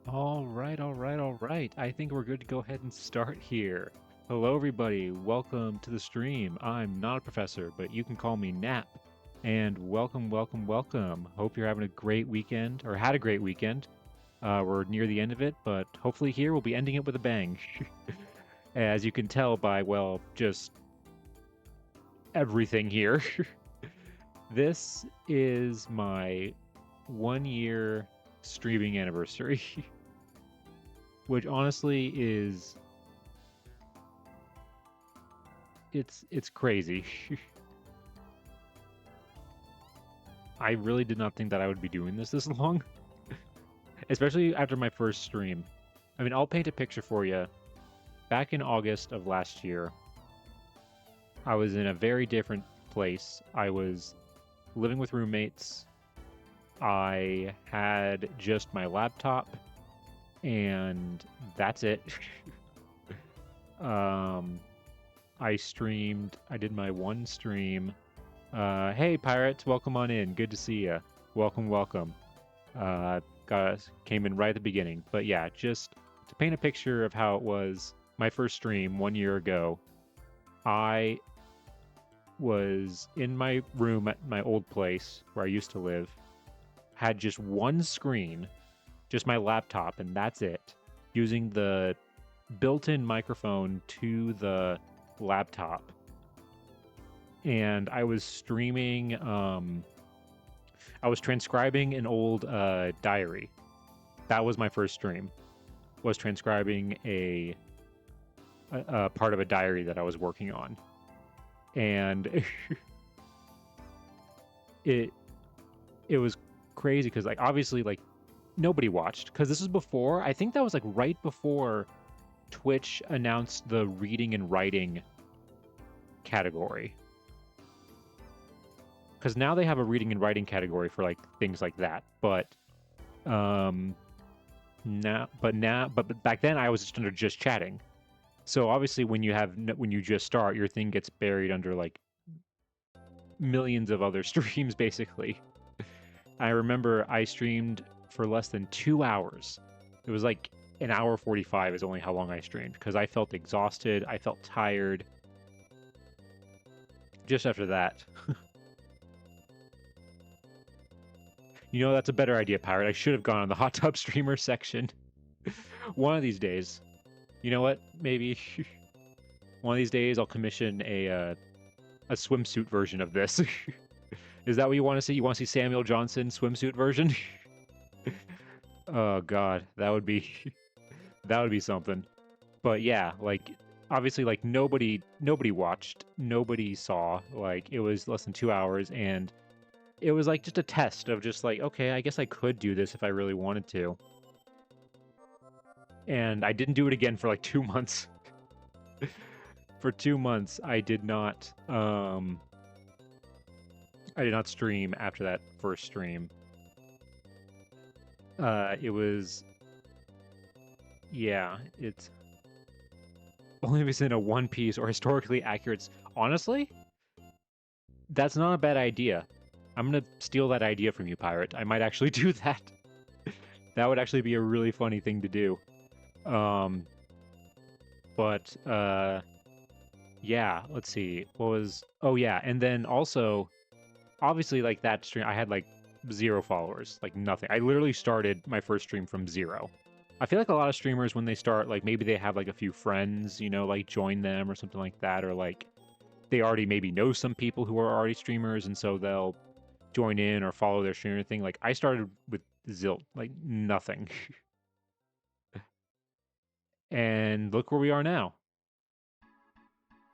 All right, all right, all right. I think we're good to go ahead and start here. Hello, everybody. Welcome to the stream. I'm not a professor, but you can call me Nap. And welcome, welcome, welcome. Hope you're having a great weekend, or had a great weekend. We're near the end of it, but hopefully here we'll be ending it with a bang. As you can tell by, well, just everything here. This is my 1 year streaming anniversary. Which honestly is it's crazy. I really did not think that I would be doing this long, especially after my first stream. I mean, I'll paint a picture for you. Back in August of last year, I was in a very different place. I was living with roommates. I had just my laptop, and that's it. I streamed. I did my one stream. Hey pirates, welcome on in. Good to see you. Welcome, welcome. Came in right at the beginning. But yeah, just to paint a picture of how it was my first stream 1 year ago. I was in my room at my old place where I used to live. Had just one screen, just my laptop, and that's it. Using the built-in microphone to the laptop. And I was streaming I was transcribing an old diary. That was my first stream. Was transcribing a part of a diary that I was working on. And it was crazy cuz like obviously like nobody watched cuz this was before, I think that was like right before Twitch announced the reading and writing category. Because now they have a reading and writing category for like things like that, but back then I was just under just chatting. So obviously when you just start, your thing gets buried under like millions of other streams basically. I remember I streamed for less than 2 hours. It was like an hour 45 is only how long I streamed because I felt exhausted, I felt tired just after that. You know, that's a better idea, Pirate. I should have gone on the hot tub streamer section. One of these days. You know what? Maybe one of these days I'll commission a swimsuit version of this. Is that what you want to see? You want to see Samuel Johnson swimsuit version? Oh god, that would be that would be something. But yeah, like obviously like nobody watched, nobody saw. Like it was less than 2 hours and it was like just a test of just like, okay, I guess I could do this if I really wanted to. And I didn't do it again for like 2 months. For 2 months, I did not stream after that first stream. It was, yeah, it's only if it's in a One Piece or historically accurate. Honestly, that's not a bad idea. I'm gonna steal that idea from you, Pirate. I might actually do that. That would actually be a really funny thing to do. But yeah, let's see. What was? Oh yeah, and then also, obviously, like that stream, I had like 0 followers, like nothing. I literally started my first stream from 0. I feel like a lot of streamers when they start, like maybe they have like a few friends, you know, like join them or something like that, or like they already maybe know some people who are already streamers, and so they'll join in or follow their streamer thing. Like I started with zilch, like nothing. And look where we are now.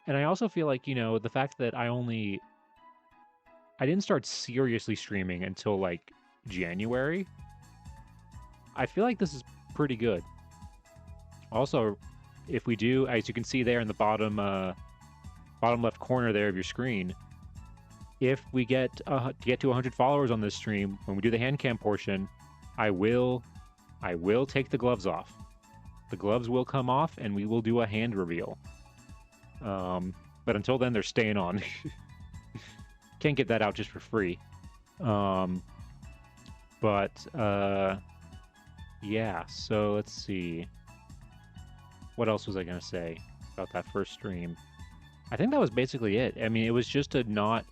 And I also feel like, you know, the fact that I didn't start seriously streaming until like January. I feel like this is pretty good. Also, if we do, as you can see there in the bottom left corner there of your screen, if we get to 100 followers on this stream, when we do the handcam portion, I will take the gloves off. The gloves will come off, and we will do a hand reveal. But until then, they're staying on. Can't get that out just for free. But yeah, so let's see. What else was I going to say about that first stream? I think that was basically it. I mean, it was just a not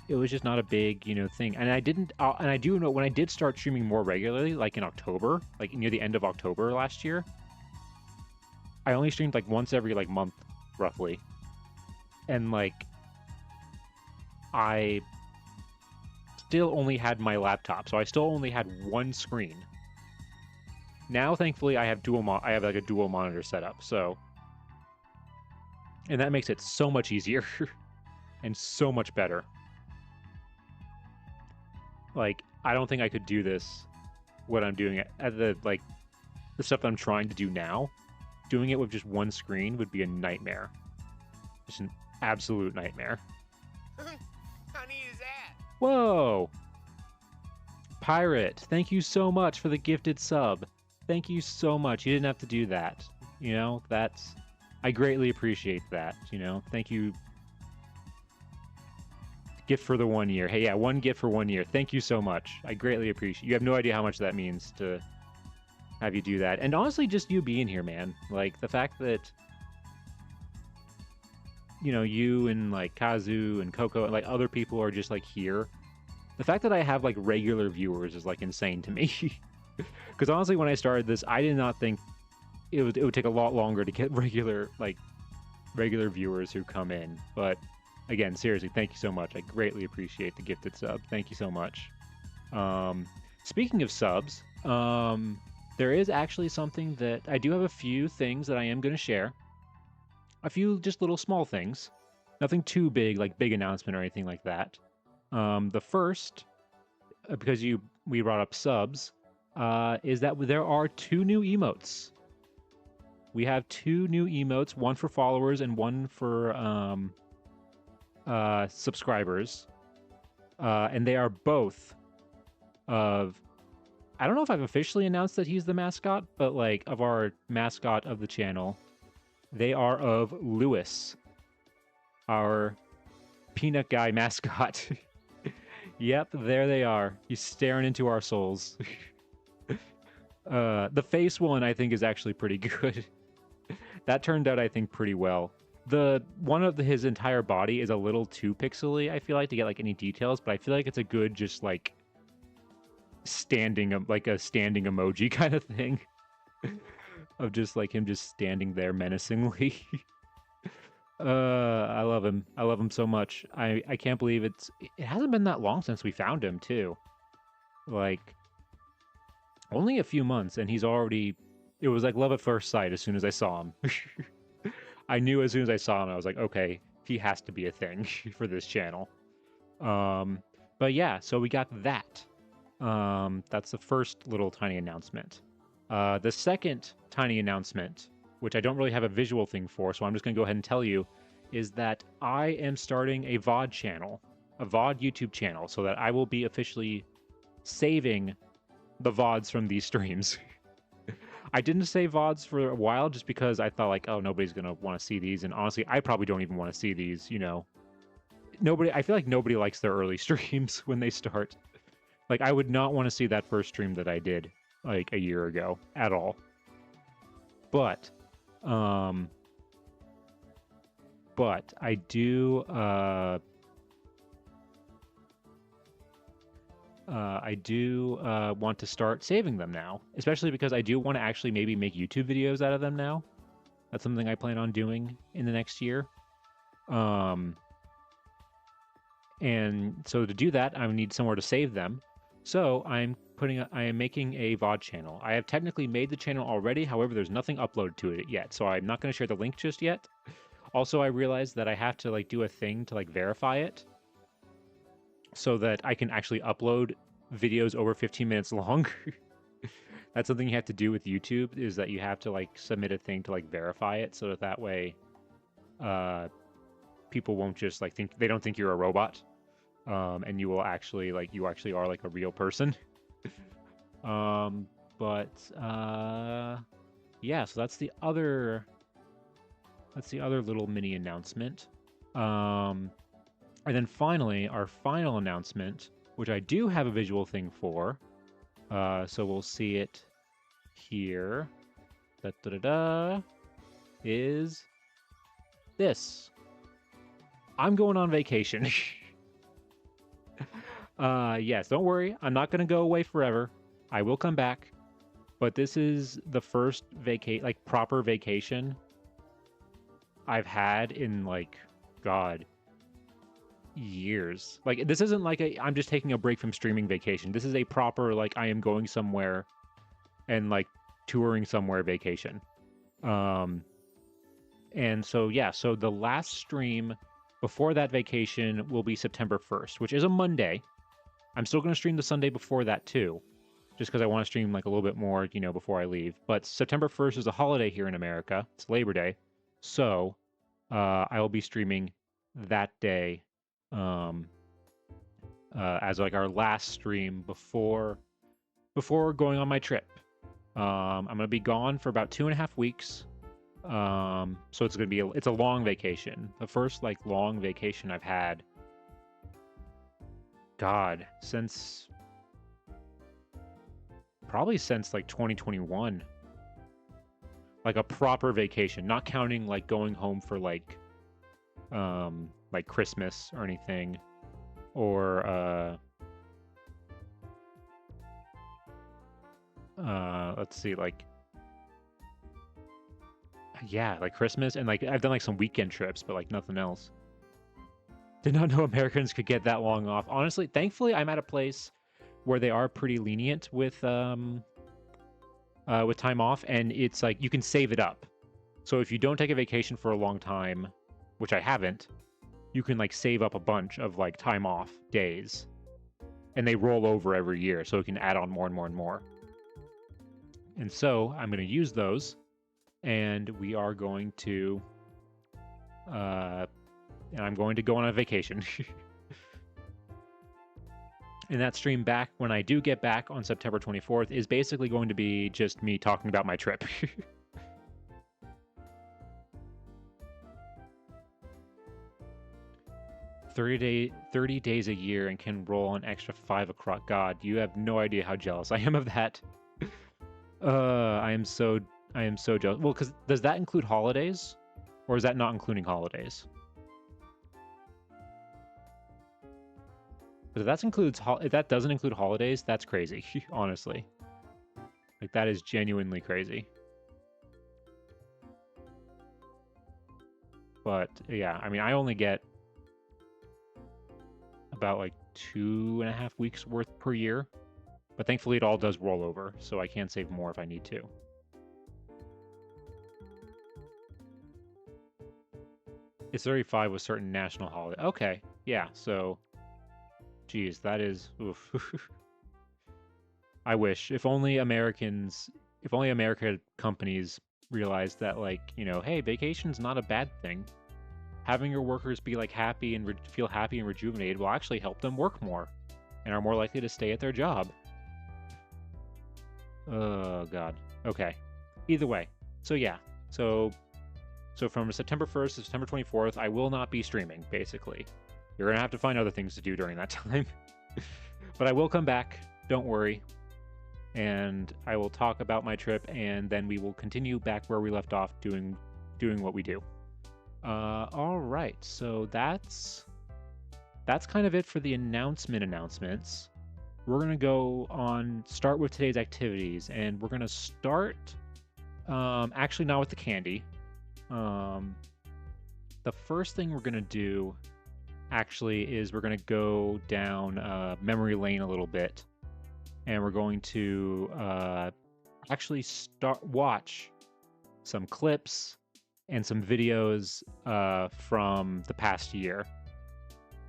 it was just not a big, thing. And I didn't and I do know when I did start streaming more regularly, like in October, like near the end of October last year, I only streamed like once every like month roughly. And like I still only had my laptop, so I still only had one screen. Now, thankfully, I have like a dual monitor setup, so, and that makes it so much easier and so much better. Like, I don't think I could do this, what I'm doing at the stuff that I'm trying to do now. Doing it with just one screen would be a nightmare. Just an absolute nightmare. How neat is that? Whoa! Pirate, thank you so much for the gifted sub. Thank you so much. You didn't have to do that. I greatly appreciate that. Thank you. Gift for the 1 year. Hey, yeah, one gift for 1 year. Thank you so much. I greatly appreciate. You have no idea how much that means to have you do that. And honestly, just you being here, man. Like the fact that you and like Kazu and Coco and like other people are just like here. The fact that I have like regular viewers is like insane to me. Because honestly, when I started this, I did not think it would take a lot longer to get regular viewers who come in. But again, seriously, thank you so much. I greatly appreciate the gifted sub. Thank you so much. Speaking of subs, there is actually something that I do have a few things that I am going to share. A few just little small things. Nothing too big, like big announcement or anything like that. The first, because we brought up subs, is that there are 2 new emotes. We have 2 new emotes, one for followers and one for subscribers. And they are both of... I don't know if I've officially announced that he's the mascot, but like of our mascot of the channel. They are of Lewis, our peanut guy mascot. Yep, there they are. He's staring into our souls. The face one, I think, is actually pretty good. That turned out, I think, pretty well. His entire body is a little too pixely, I feel like, to get like any details, but I feel like it's a good just like a standing emoji kind of thing. Of just like him just standing there menacingly. I love him. I love him so much. I can't believe it hasn't been that long since we found him too. Like only a few months and he's already... It was like love at first sight as soon as I saw him. I knew as soon as I saw him, I was like, okay, he has to be a thing for this channel. But yeah, so we got that. That's the first little tiny announcement. The second tiny announcement, which I don't really have a visual thing for, so I'm just going to go ahead and tell you, is that I am starting a VOD channel, a VOD YouTube channel, so that I will be officially saving the VODs from these streams. I didn't save VODs for a while just because I thought like, oh, nobody's going to want to see these. And honestly, I probably don't even want to see these, I feel like nobody likes their early streams when they start. Like, I would not want to see that first stream that I did like a year ago at all. But I do want to start saving them now, especially because I do want to actually maybe make YouTube videos out of them now. That's something I plan on doing in the next year. And so to do that, I would need somewhere to save them. So I am making a VOD channel. I have technically made the channel already, however, there's nothing uploaded to it yet, so I'm not going to share the link just yet. Also, I realized that I have to like do a thing to like verify it so that I can actually upload videos over 15 minutes long. That's something you have to do with YouTube, is that you have to like submit a thing to like verify it so that way people won't just like they don't think you're a robot. And you actually are like a real person. Yeah, so that's the other little mini announcement. And then finally, our final announcement, which I do have a visual thing for, So we'll see it here. Da-da-da-da. Is this. I'm going on vacation. Yes, don't worry. I'm not going to go away forever. I will come back. But this is the first proper vacation I've had in, like, God, years. Like, this isn't like I'm just taking a break from streaming vacation. This is a proper, like, I am going somewhere and, like, touring somewhere vacation. And so, yeah, so the last stream before that vacation will be September 1st, which is a Monday. I'm still going to stream the Sunday before that, too, just because I want to stream, like, a little bit more, you know, before I leave. But September 1st is a holiday here in America. It's Labor Day. So I will be streaming that day as, like, our last stream before going on my trip. I'm going to be gone for about 2.5 weeks. So it's going to be it's a long vacation. The first, like, long vacation I've had, God, probably since like 2021. Like a proper vacation, not counting like going home for like Christmas or anything, or let's see, like, yeah, like Christmas, and like I've done like some weekend trips, but like nothing else. Did not know Americans could get that long off. Honestly, thankfully, I'm at a place where they are pretty lenient with time off, and it's like you can save it up. So if you don't take a vacation for a long time, which I haven't, you can like save up a bunch of like time off days, and they roll over every year, so you can add on more and more and more. And so I'm going to use those, and we are going to and I'm going to go on a vacation. And that stream back, when I do get back on September 24th, is basically going to be just me talking about my trip. 30 days a year and can roll an extra 5 across. God, you have no idea how jealous I am of that. I am so jealous. Well, because does that include holidays? Or is that not including holidays? But if that doesn't include holidays, that's crazy, honestly. Like, that is genuinely crazy. But, yeah, I mean, I only get about, like, 2.5 weeks worth per year. But thankfully, it all does roll over, so I can save more if I need to. It's 35 with certain national holiday. Okay, yeah, so... Geez, that is... Oof. I wish. If only American companies realized that, like, you know, hey, vacation's not a bad thing. Having your workers be, like, happy and feel happy and rejuvenated will actually help them work more and are more likely to stay at their job. Oh, God. Okay. Either way. So, yeah. So from September 1st to September 24th, I will not be streaming, basically. You're going to have to find other things to do during that time. But I will come back. Don't worry. And I will talk about my trip, and then we will continue back where we left off doing what we do. All right. So that's kind of it for the announcements. We're going to start with today's activities, and we're going to start actually not with the candy. The first thing we're going to do actually is we're going to go down memory lane a little bit, and we're going to actually watch some clips and some videos from the past year,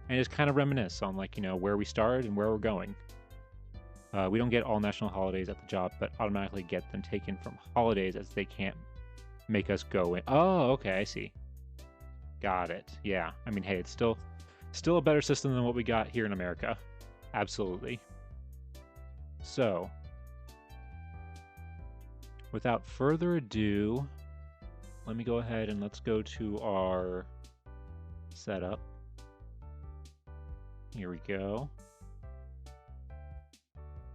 and just kind of reminisce on, like, you know, where we started and where we're going. We don't get all national holidays at the job, but automatically get them taken from holidays as they can't make us go in. Oh, okay, I see. Got it. Yeah, I mean, hey, it's still a better system than what we got here in America. Absolutely. So, without further ado, let me go ahead and let's go to our setup. Here we go.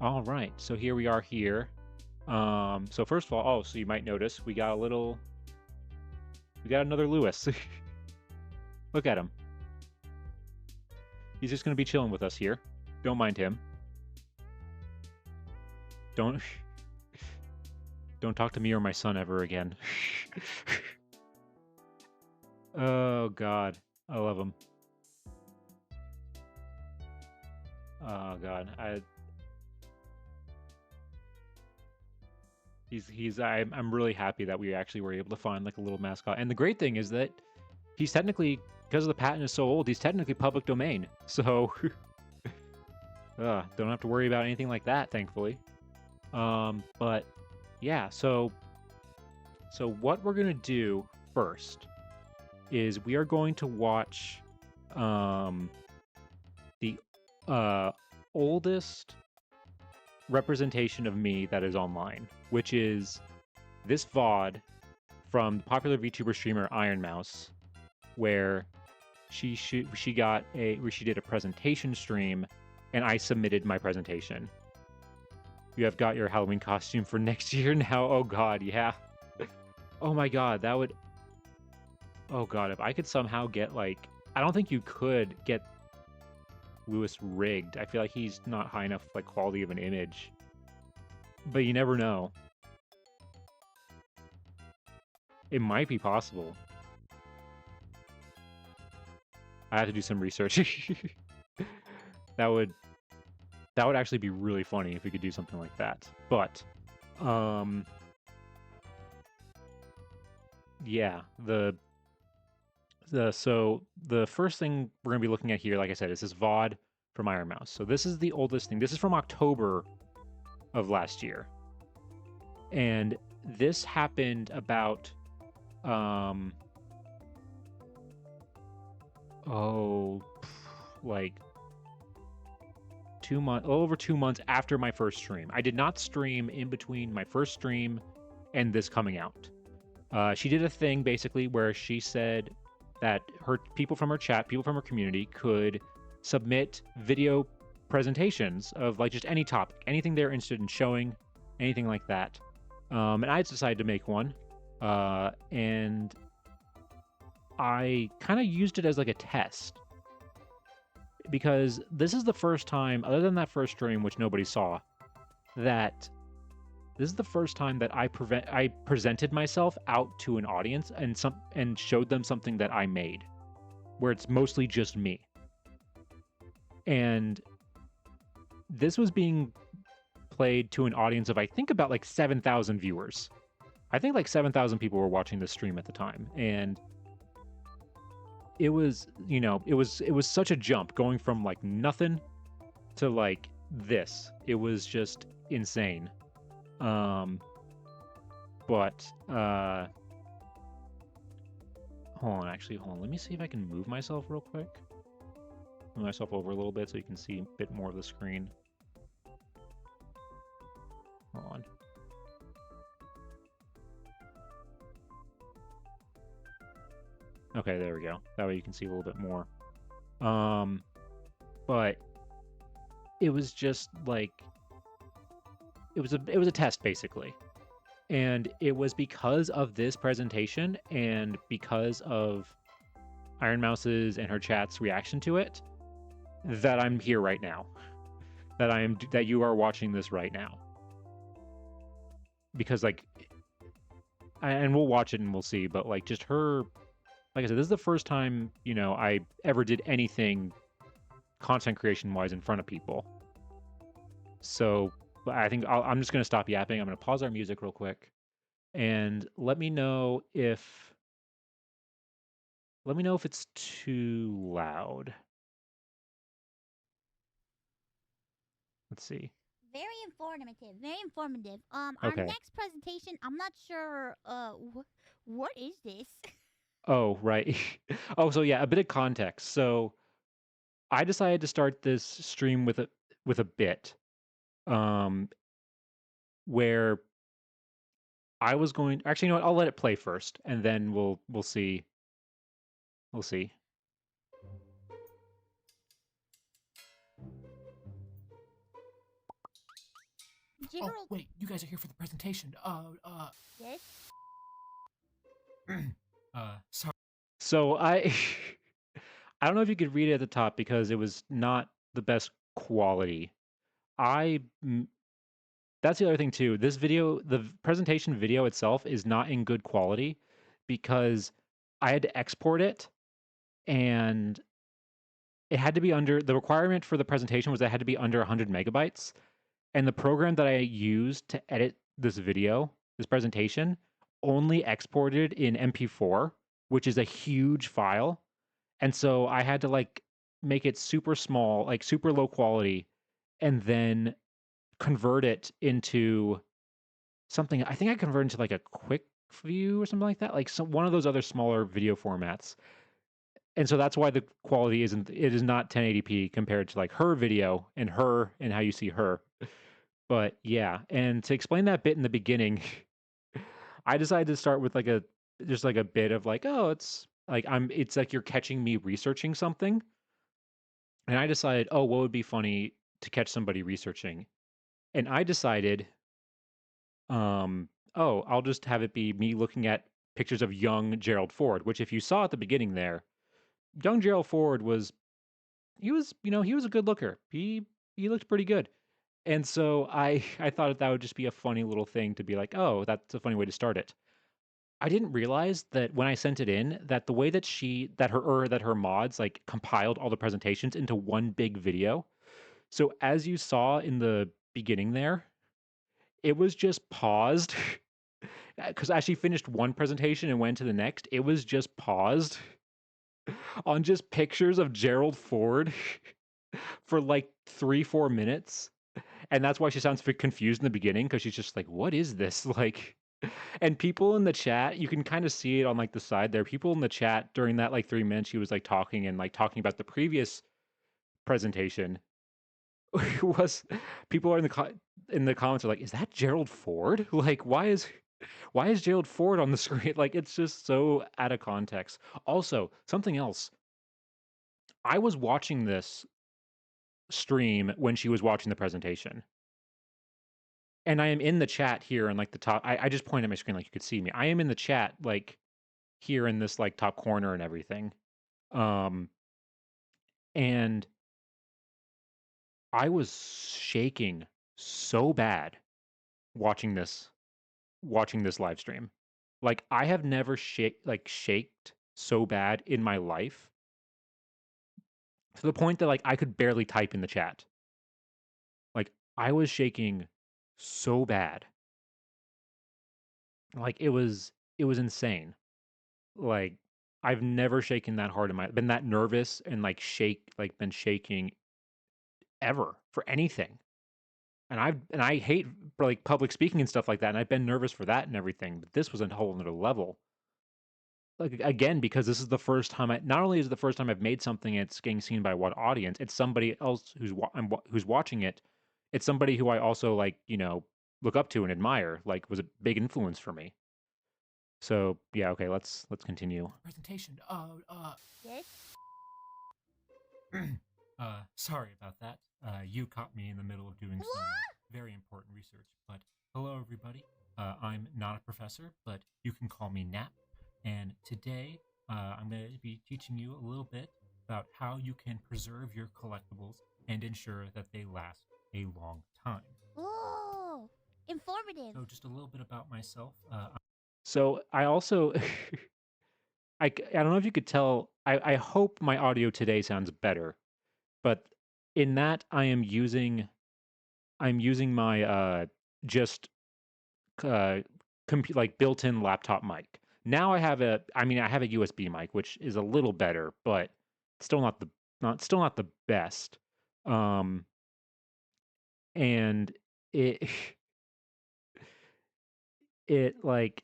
All right, so here we are here. So first of all, so you might notice we got another Lewis. Look at him. He's just gonna be chilling with us here. Don't mind him. Don't talk to me or my son ever again. Oh God, I love him. Oh God, I'm really happy that we actually were able to find like a little mascot. And the great thing is that he's technically, because the patent is so old, he's technically public domain. So don't have to worry about anything like that, thankfully. But yeah, so what we're gonna do first is we are going to watch the oldest representation of me that is online, which is this VOD from the popular VTuber streamer Iron Mouse, where she did a presentation stream, and I submitted my presentation. You have got your Halloween costume for next year now. Oh God, yeah. Oh my God, that would. Oh God, if I could somehow get like, I don't think you could get Lewis rigged. I feel like he's not high enough like quality of an image. But you never know. It might be possible. I have to do some research. That would actually be really funny if we could do something like that. But yeah, so the first thing we're gonna be looking at here, like I said, is this VOD from Iron Mouse. So this is the oldest thing. This is from October of last year. And this happened about like 2 months, over 2 months after my first stream. I did not stream in between my first stream and this coming out. She did a thing basically where she said that people from her chat, people from her community could submit video presentations of like just any topic, anything they're interested in showing, anything like that. And I decided to make one, and I kind of used it as like a test, because this is the first time, other than that first stream, which nobody saw, that this is the first time that I presented myself out to an audience and showed them something that I made, where it's mostly just me. And this was being played to an audience of, I think, about like 7,000 viewers. I think like 7,000 people were watching this stream at the time, and it was, it was such a jump going from like nothing to like this. It was just insane. But hold on. Let me see if I can move myself real quick. Move myself over a little bit so you can see a bit more of the screen. Hold on. Okay, there we go. That way you can see a little bit more. But it was just like, it was a test basically. And it was because of this presentation and because of Iron Mouse's and her chat's reaction to it that I'm here right now. That you are watching this right now. Because like, and we'll watch it and we'll see, but like just her, like I said, this is the first time, I ever did anything content creation wise in front of people. So I think I'm just going to stop yapping. I'm going to pause our music real quick, and let me know if it's too loud. Let's see. Very informative. Our Okay. next presentation, I'm not sure, what is this? Oh, right. Oh, so yeah, a bit of context. So I decided to start this stream with a bit, where I was going. Actually, you know what? I'll let it play first, and then we'll see. We'll see. general. wait, you guys are here for the presentation. Yes. Sorry. So I I don't know if you could read it at the top because it was not the best quality. I m- that's the other thing too. This video, the presentation video itself is not in good quality because I had to export it and it had to be under the requirement for the presentation was that it had to be under 100 megabytes. And the program that I used to edit this video, this presentation, only exported in MP4, which is a huge file. And so I had to like make it super small, like super low quality, and then convert it into something. I think I converted into like a quick view or something like that, like some one of those other smaller video formats. And so that's why the quality isn't it is not 1080p compared to like her video and her and how you see her. But yeah, and to explain that bit in the beginning, I decided to start with like a just like a bit of like, oh, it's like you're catching me researching something. And I decided, oh, what would be funny to catch somebody researching? And I decided, oh, I'll just have it be me looking at pictures of young Gerald Ford, which if you saw at the beginning there, young Gerald Ford was he was a good looker. He looked pretty good. And so I thought that would just be a funny little thing to be like, oh, that's a funny way to start it. I didn't realize that when I sent it in, that the way that that her mods like compiled all the presentations into one big video. So as you saw in the beginning there, it was just paused because as she finished one presentation and went to the next, it was just paused on just pictures of Gerald Ford for like 3-4 minutes. And that's why she sounds confused in the beginning because she's just like, what is this? Like, and people in the chat, you can kind of see it on like the side there. People in the chat during that like 3 minutes, she was like talking and like talking about the previous presentation was people are in the comments are like, is that Gerald Ford? Like, why is Gerald Ford on the screen? Like, it's just so out of context. Also, something else. I was watching this stream when she was watching the presentation. And I am in the chat here in like the top. I just pointed at my screen like you could see me. I am in the chat like here in this like top corner and everything. Um and I was shaking so bad watching this live stream. Like I have never shaked so bad in my life to the point that like I could barely type in the chat. Like I was shaking so bad. Like it was insane. Like I've never shaken that hard in my been that nervous and been shaking ever for anything. And I hate like public speaking and stuff like that. And I've been nervous for that and everything. But this was a whole another level. Like again, because this is the first time not only is it the first time I've made something and it's getting seen by one audience, it's somebody else who's watching it. It's somebody who I also like, look up to and admire. Like was a big influence for me. So yeah, okay, let's continue. Presentation. Yes. Sorry about that. You caught me in the middle of doing some very important research. But hello, everybody. I'm not a professor, but you can call me Nap. And today, I'm going to be teaching you a little bit about how you can preserve your collectibles and ensure that they last a long time. Oh, informative. So just a little bit about myself. So I also I don't know if you could tell. I hope my audio today sounds better, but in that I'm using my just like built-in laptop mic. Now I have a USB mic, which is a little better, but still still not the best. Um, and it it like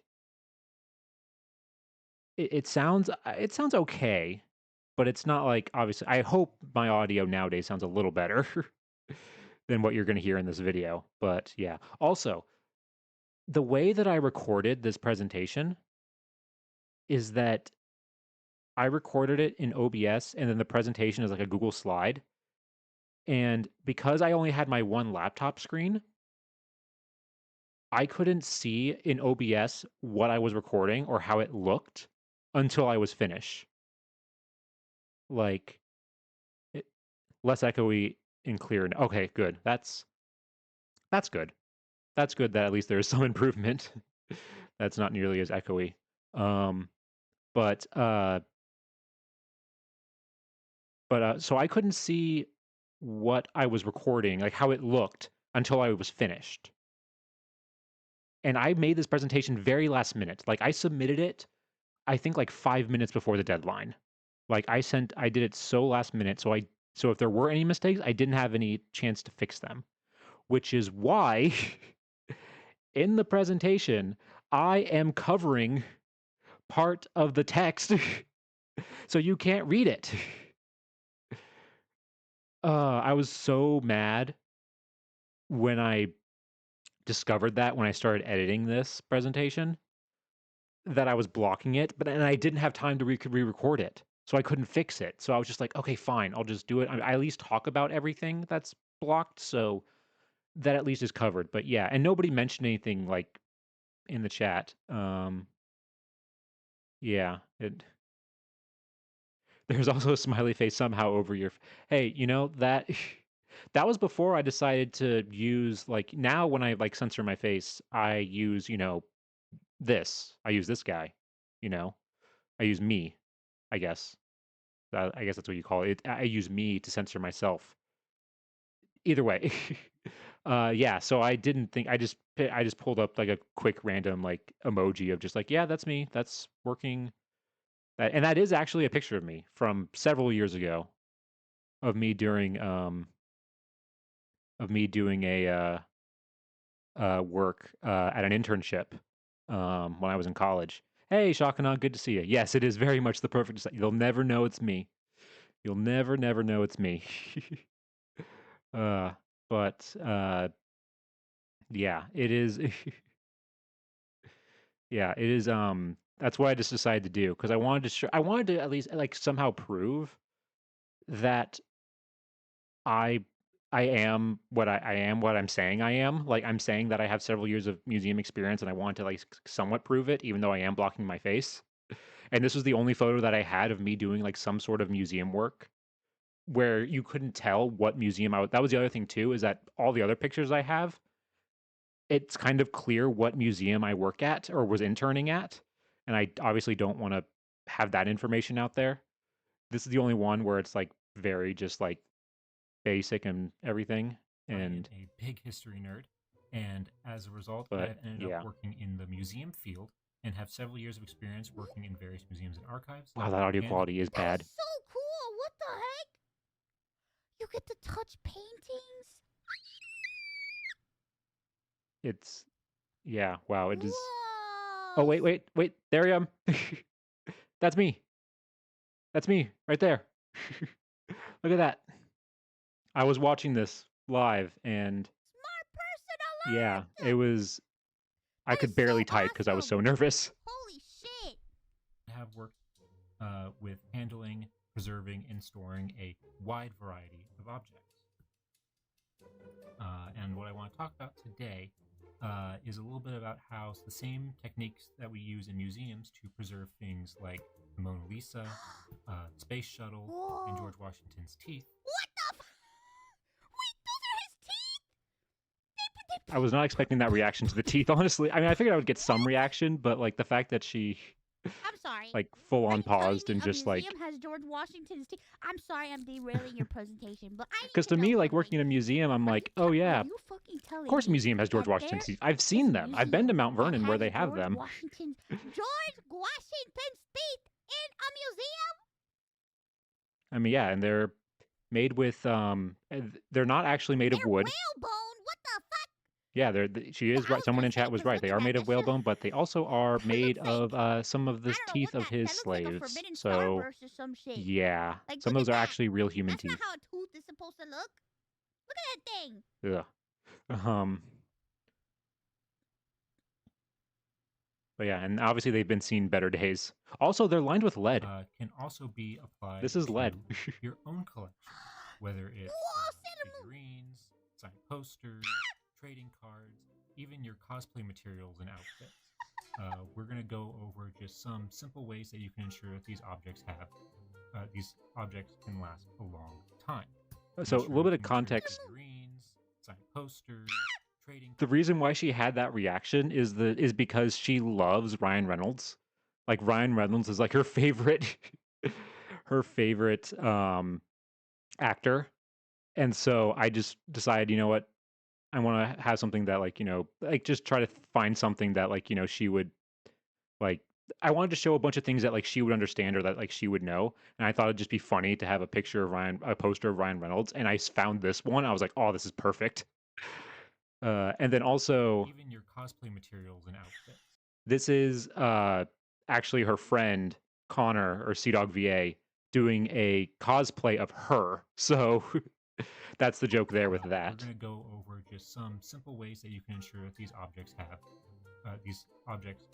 it sounds okay, but it's not like obviously I hope my audio nowadays sounds a little better than what you're going to hear in this video. But yeah. Also, the way that I recorded this presentation is that I recorded it in OBS and then the presentation is like a Google slide. And because I only had my one laptop screen, I couldn't see in OBS what I was recording or how it looked until I was finished. Like, it, less echoey and clear. Okay, good. That's good. That's good that at least there is some improvement. That's not nearly as echoey. Um, but so I couldn't see what I was recording, like how it looked, until I was finished. And I made this presentation very last minute. Like I submitted it, I think like 5 minutes before the deadline. Like I did it so last minute. So if there were any mistakes, I didn't have any chance to fix them. Which is why in the presentation, I am covering part of the text so you can't read it. I was so mad when I discovered that when I started editing this presentation that I was blocking it, but and I didn't have time to re-record it, so I couldn't fix it. So I was just like, okay, fine, I'll just do it. I at least talk about everything that's blocked, so that at least is covered. But yeah, and nobody mentioned anything like in the chat. Yeah, there's also a smiley face somehow over your. Hey, you know that that was before I decided to use like now when I like censor my face, I use this. I use this guy. You know, I use me. I guess. I guess that's what you call it. I use me to censor myself. Either way. Yeah, so I didn't think I just pulled up like a quick random like emoji of just like, yeah, that's me. That's working. And that is actually a picture of me from several years ago of me during a work at an internship when I was in college. Hey, Shakana, good to see you. Yes, it is very much the perfect. You'll never know it's me. You'll never know it's me. uh, but yeah, it is. Yeah, it is. That's what I just decided to do because I wanted to at least like somehow prove that I I am I am what I'm saying I am. Like I'm saying that I have several years of museum experience and I want to like somewhat prove it, even though I am blocking my face. And this was the only photo that I had of me doing like some sort of museum work where you couldn't tell what museum that was the other thing too, is that all the other pictures I have, it's kind of clear what museum I work at or was interning at. And I obviously don't want to have that information out there. This is the only one where it's like very just like basic and everything. I am And a big history nerd, and as a result, I but have ended yeah. up working in the museum field and have several years of experience working in various museums and archives. Wow, that audio And quality is That bad. is so cool. What the heck? You get to touch paintings? It's yeah, wow, it is. Whoa. Oh wait, there I am. That's me. That's me right there. Look at that. I was watching this live and Smart person yeah, alert. it was I That could is so barely type because I was so awesome. nervous. Holy shit. I have worked with handling, preserving, and storing a wide variety of objects. And what I want to talk about today is a little bit about how the same techniques that we use in museums to preserve things like the Mona Lisa, Space Shuttle, and Whoa. George Washington's teeth. What the Wait, those are his teeth? I was not expecting that reaction to the teeth, honestly. I mean, I figured I would get some reaction, but like the fact that she I'm sorry. like full Are on you telling paused me and a just museum like has George Washington's teeth? I'm sorry I'm derailing your presentation, but I because need to to know me, like something. working in a museum, I'm Are like, you oh are yeah, you fucking of telling course a me museum has George that Washington's there teeth. I've is seen a them. I've been to museum Mount that Vernon where has they have George them. Washington's teeth in a museum? I mean, yeah, and they're made with they're not actually made of They're wood. whalebone. What the fuck? Yeah, she Yeah, is I right. was Someone gonna in say, chat was cause right. look They at are that. made of That shit. whalebone, but they also are That made looks like of some of I the don't know teeth what of his that looks like a slaves. forbidden So starburst or some shit. yeah, Like some look of at those are that. actually real human That's not teeth. how a tooth is supposed to look. Look at that thing. Ugh. But yeah, and obviously they've been seen better days. Also, they're lined with lead. Can also be applied This is to lead. your own collection, whether it's Whoa, Sailor Moon. figurines, signed posters, trading cards, even your cosplay materials and outfits. We're going to go over just some simple ways that you can ensure that these objects can last a long time. So a Ensure little bit of that the materials context. are figurines, signed posters, trading. The reason why she had that reaction is because she loves Ryan Reynolds. Like Ryan Reynolds is like her favorite her favorite actor. And so I just decided, you know what? I want to have something that like, like just try to find something that like, she would like I wanted to show a bunch of things that like she would understand or that like she would know. And I thought it'd just be funny to have a poster of Ryan Reynolds. And I found this one. I was like, oh, this is perfect. And then also Even your cosplay materials and outfits. this is actually her friend Connor or Sea Dog VA doing a cosplay of her. So that's the joke there with that. We're going to go over just some simple ways that you can ensure that these objects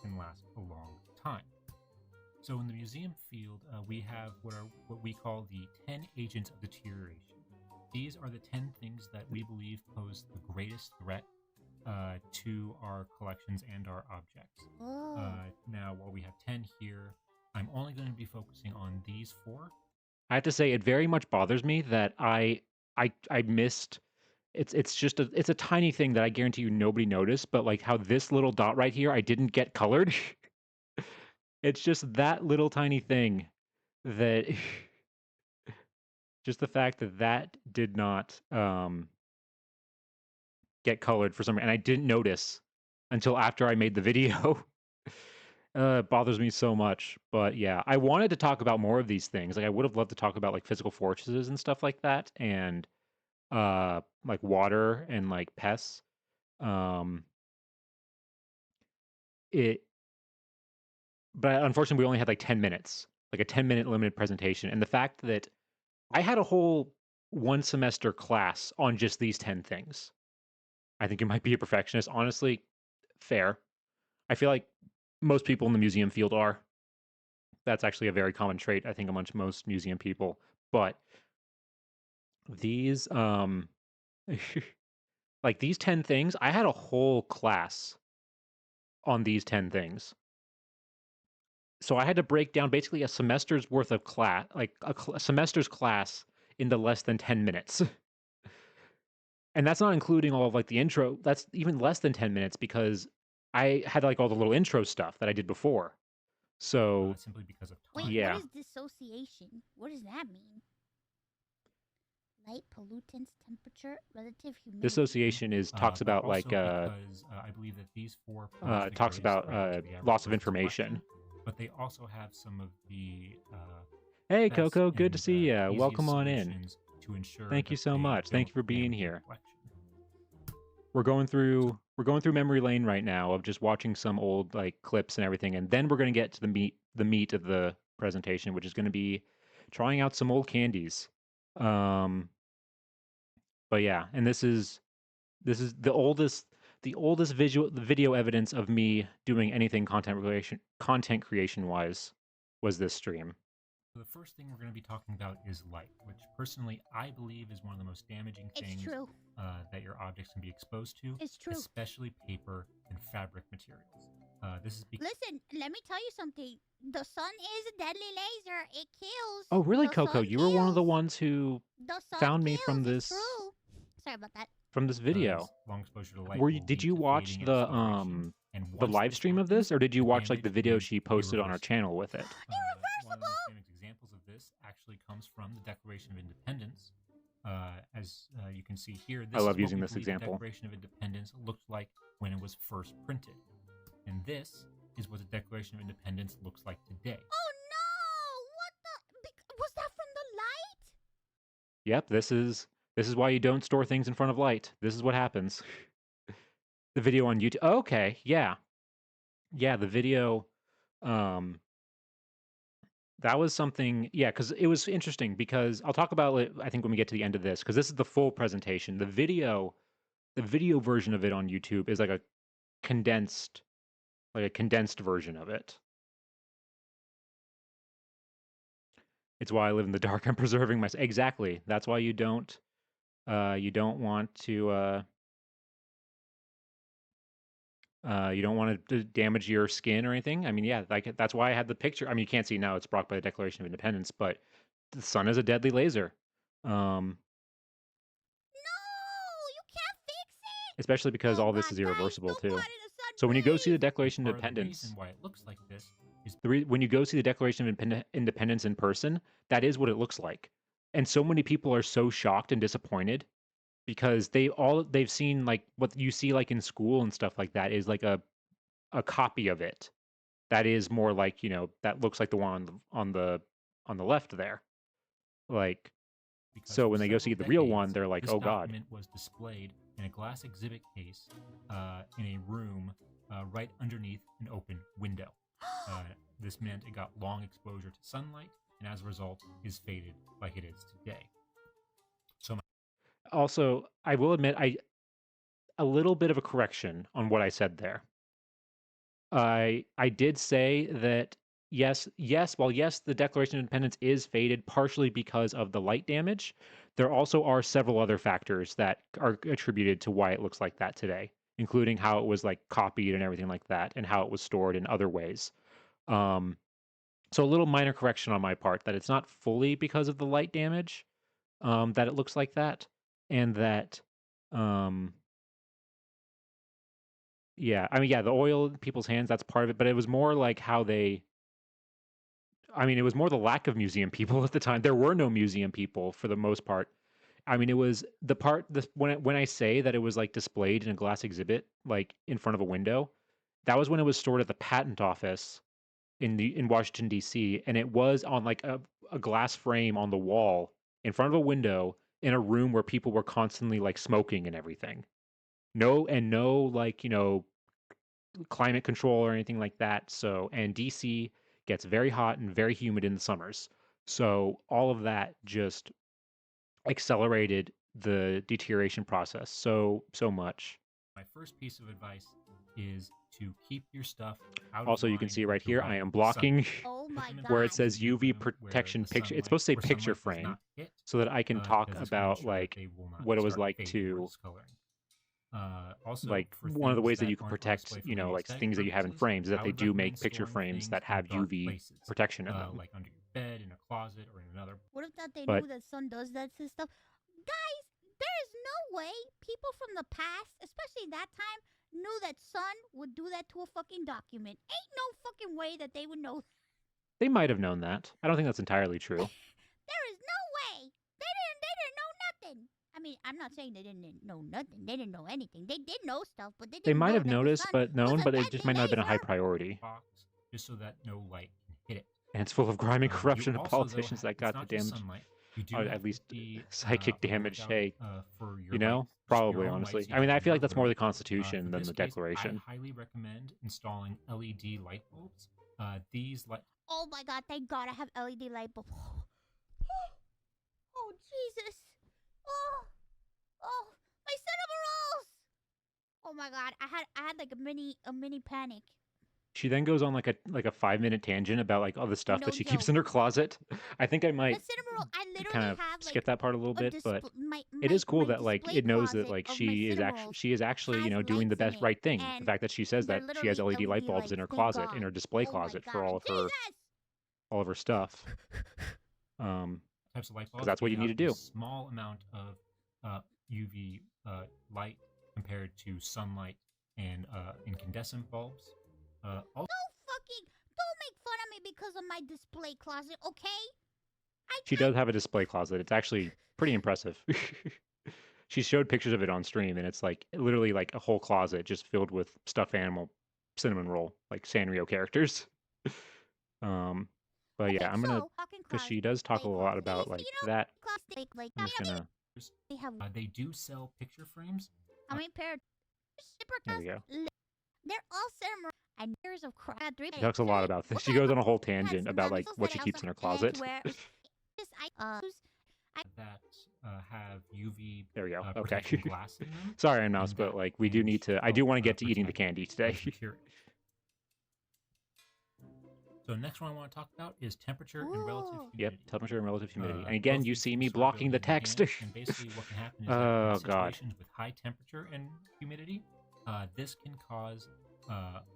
can last a long time. So in the museum field, we have what we call the 10 agents of deterioration. These are the 10 things that we believe pose the greatest threat to our collections and our objects. Now, while we have 10 here, I'm only going to be focusing on these 4. I have to say, it very much bothers me that I missed. It's a tiny thing that I guarantee you nobody noticed, but like how this little dot right here, I didn't get colored. It's just that little tiny thing that just the fact that that did not get colored for some reason, and I didn't notice until after I made the video. It bothers me so much. But yeah, I wanted to talk about more of these things. Like I would have loved to talk about like physical forces and stuff like that, and like water and like pests. Um it but unfortunately we only had like 10 minutes, like a 10-minute limited presentation. And the fact that I had a whole one semester class on just these 10 things. I think it might be a perfectionist. Honestly, fair. I feel like most people in the museum field are. That's actually a very common trait, I think, amongst most museum people. But these like these 10 things, I had a whole class on these 10 things. So I had to break down basically a semester's worth of class, like a semester's class into less than 10 minutes. And that's not including all of like the intro. That's even less than 10 minutes because I had like all the little intro stuff that I did before. So Simply because of Wait, time. Yeah. what is dissociation? What does that mean? Light, pollutants, temperature, relative humidity. dissociation is talks But about also like because I believe that these 4 pose the talks greatest about threat to the loss of average information. collection, but they also have some of the Hey best Coco, good to and, see you. easiest Welcome on in. solutions to ensure Thank you that so they much. Thank you don't for being damage your here. collection. We're going through memory lane right now of just watching some old like clips and everything, and then we're going to get to the meat of the presentation, which is going to be trying out some old candies. But yeah, and this is the oldest video evidence of me doing anything content creation wise was this stream. So the first thing we're going to be talking about is light, which personally I believe is one of the most damaging things true. That your objects can be exposed to. It's true. Especially paper and fabric materials. This is because Listen, let me tell you something. The sun is a deadly laser. It kills. Oh, really, The Coco? sun You were one of the kills. ones who The sun found me kills. from It's this true. Sorry about that. video. long exposure to light Were you? will Did lead you to watch fading and the discoloration, and the once live this stream of happens, this, or did you the watch like the damage video is she posted on our irreversible. channel with it? One of the most famous examples of this actually comes from the Declaration of Independence. As you can see here, this I love is what using we this believe example. The Declaration of Independence looked like when it was first printed, and this is what the Declaration of Independence looks like today. Oh no! What the? Was that from the light? Yep, this is why you don't store things in front of light. This is what happens. The video on YouTube. Oh, okay, yeah. Yeah, the video that was something, yeah, because it was interesting because I'll talk about it, I think, when we get to the end of this, because this is the full presentation. The video version of it on YouTube is like a condensed version of it. It's why I live in the dark. I'm preserving myself. Exactly. That's why you don't want to You don't want to damage your skin or anything. I mean, yeah, like that's why I had the picture. I mean, you can't see now; it's blocked by the Declaration of Independence. But the sun is a deadly laser, No, you can't fix it. especially because Oh all this God, is guys, irreversible don't too. go out in the sun, So when you go see the please. Declaration of Part of the reason Independence, why it looks like this is when you go see the Declaration of Independence in person, that is what it looks like. And so many people are so shocked and disappointed because they've seen like what you see like in school and stuff like that is like a copy of it. That is more like, that looks like the one on the left there. Like, because so for when they go see several the real one, decades, they're like, this "Oh God." document was displayed in a glass exhibit case in a room right underneath an open window. This meant it got long exposure to sunlight, and as a result, is faded like it is today. So Also, I will admit a little bit of a correction on what I said there. I did say that while yes, the Declaration of Independence is faded partially because of the light damage, there also are several other factors that are attributed to why it looks like that today, including how it was like copied and everything like that, and how it was stored in other ways. Um, so a little minor correction on my part that it's not fully because of the light damage, that it looks like that, and that um, yeah, I mean, yeah, the oil in people's hands, that's part of it, but it was more like how it was more the lack of museum people at the time. There were no museum people for the most part. I mean, it was when I say that it was like displayed in a glass exhibit, like in front of a window, that was when it was stored at the patent office in Washington D.C. and it was on like a glass frame on the wall in front of a window in a room where people were constantly like smoking and everything. No like, climate control or anything like that. So, and DC gets very hot and very humid in the summers. So, all of that just accelerated the deterioration process so much. my first piece of advice is to keep your stuff out Also, of you can line see with right here, I direct am blocking Oh my sunlight. where it God. says UV Room where protection the picture. It's sunlight- supposed to say where picture sunlight does frame not hit, so that I can talk because it's gonna about ensure that like they will not what it was start like fading or to discoloring. Also, like for one of the things ways that you can aren't on protect, display for maybe like aesthetic things that you have in purposes, frames, is that I they would do recommend make picture storing frames things that in have dark UV places, protection in them. like under your bed, in a closet, or in another. What if that they But knew that sun does that stuff? Guys, there is no way people from the past, especially that time, knew that sun would do that to a fucking document. Ain't no fucking way that they would know. they might have known that. I don't think that's entirely true. There is no way. They didn't know nothing. I mean, I'm not saying they didn't know nothing. They didn't know anything. They did know stuff, but they They didn't might know have that the noticed, sun but was known, a but it just deadly might not have been a high laser. priority. Box, just so that no light can hit it. And it's full of grime and You corruption and also, though, politicians that it's got not the just damage. sunlight. You do Or have at least to be psychic on the damage. lookout, Hey, for your light, probably, your own honestly. lights you I mean, have I in feel like your that's more room. the Constitution For than this the case, Declaration. I highly recommend installing LED light bulbs. These light Oh my God, they gotta have LED light bulb. Oh Jesus. Oh, oh, my cinema rolls. Oh my God, I had like a mini panic. She then goes on like a 5-minute tangent about like all the stuff No that she keeps joke. in her closet. I think I The might cinema roll. I kind literally of have skip like that part a little bit, but my it is cool my that like display it knows that closet like of my cinema rolls she is actually has doing the lights in best it, right thing. The and fact that she says they're that she has literally LED light bulbs in lights, her thank closet in God. her display Oh my closet for God, all of her stuff. types of light bulbs. 'Cause that's what give you need out to a do. small amount of UV light compared to sunlight and incandescent bulbs. Don't make fun of me because of my display closet, okay? She does have a display closet. It's actually pretty impressive. She showed pictures of it on stream, and it's like literally like a whole closet just filled with stuffed animal cinnamon roll, like Sanrio characters. But Okay, yeah, I'm gonna so talking because closet, she does talk a display lot closet. about It's, like you know, that. closet, like I'm just gonna they have They do sell picture frames. how many pair of zipper there we closets? go. They're all cinema and years of crap. She talks a lot about this. She goes on a whole tangent about like what she keeps in her closet. That have UV There we go. Okay. protection glass in them. Sorry, Mouse, and but that like we do can need to. I do help, want to get to eating the protect candy today. and secure it. So next one I want to talk about is temperature and relative Ooh. humidity. Yep, temperature and relative humidity. And again, Both you these see things me serve blocking the building your text. hands, and basically what can happen is that Oh, in God. situations with high temperature and humidity, this can cause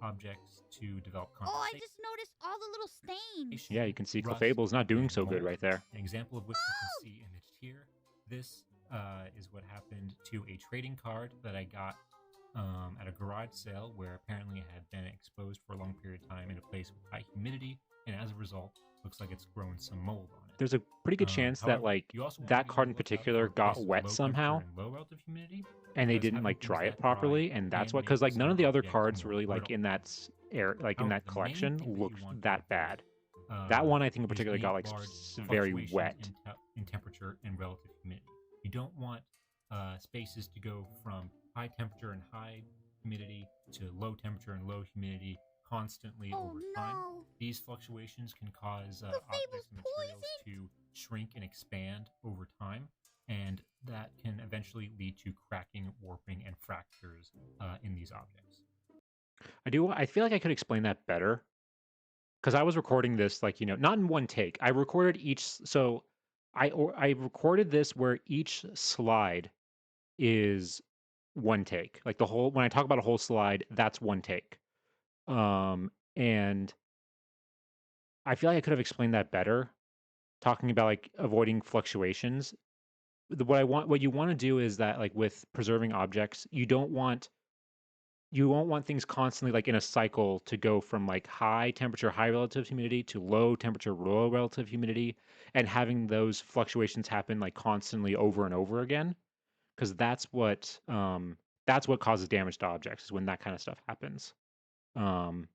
objects to develop Oh, I condensation. just noticed all the little stains. Yeah, you can see Rust, Clefable's not doing and so good mold. right there. An example of which you can see imaged here. This is what happened to a trading card that I got at a garage sale where apparently it had been exposed for a long period of time in a place with high humidity, and as a result, looks like it's grown some mold on it. There's a pretty good chance that However, like you also wanna that be on card the in lookout particular for got places with wet low somehow, temperature and low relative humidity, and they because didn't having like things dry it that dry properly, and that's can what, because make like some none of the other objects cards more really like brittle. in that air, like in However, that the main collection thing that you looked want to that avoid, bad. That one I think in is particular any got like large very fluctuation wet. in temperature and relative humidity. You don't want spaces to go from high temperature and high humidity to low temperature and low humidity constantly Oh over time. no. These fluctuations can cause Clefable's objects and materials poison. to shrink and expand over time, and that can eventually lead to cracking, warping, and fractures in these objects. I feel like I could explain that better because I was recording this like, not in one take. I recorded so I recorded this where each slide is one take. Like the whole when I talk about a whole slide, that's one take. And I feel like I could have explained that better, talking about like avoiding fluctuations. What you want to do is that like with preserving objects, you won't want things constantly like in a cycle to go from like high temperature, high relative humidity to low temperature, low relative humidity, and having those fluctuations happen like constantly over and over again. Because that's what causes damage to objects is when that kind of stuff happens. Um,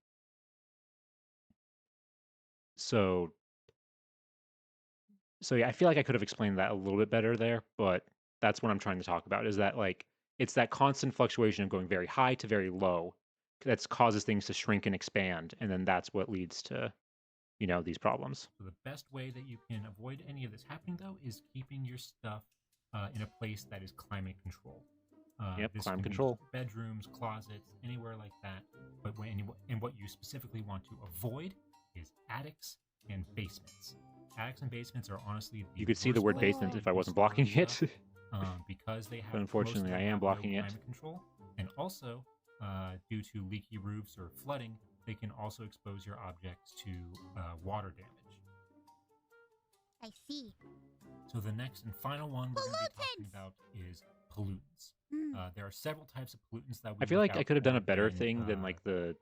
so so yeah, I feel like I could have explained that a little bit better there, but that's what I'm trying to talk about is that like it's that constant fluctuation of going very high to very low that causes things to shrink and expand, and then that's what leads to, these problems. So the best way that you can avoid any of this happening, though, is keeping your stuff in a place that is climate controlled. Yep, This climate can be control. bedrooms, closets, anywhere like that. But and what you specifically want to avoid is attics and basements. Attics and basements are honestly You could see the worst word places basement that if you I can wasn't store blocking it. stuff, because they have But unfortunately, most of I them am have blocking no it. climate control, and also due to leaky roofs or flooding, they can also expose your objects to water damage. I see. So the next and final one we're going to be talking Pollutants! about is pollutants. Mm. There are several types of pollutants that we I feel look like I out could have done a for better when, thing than like the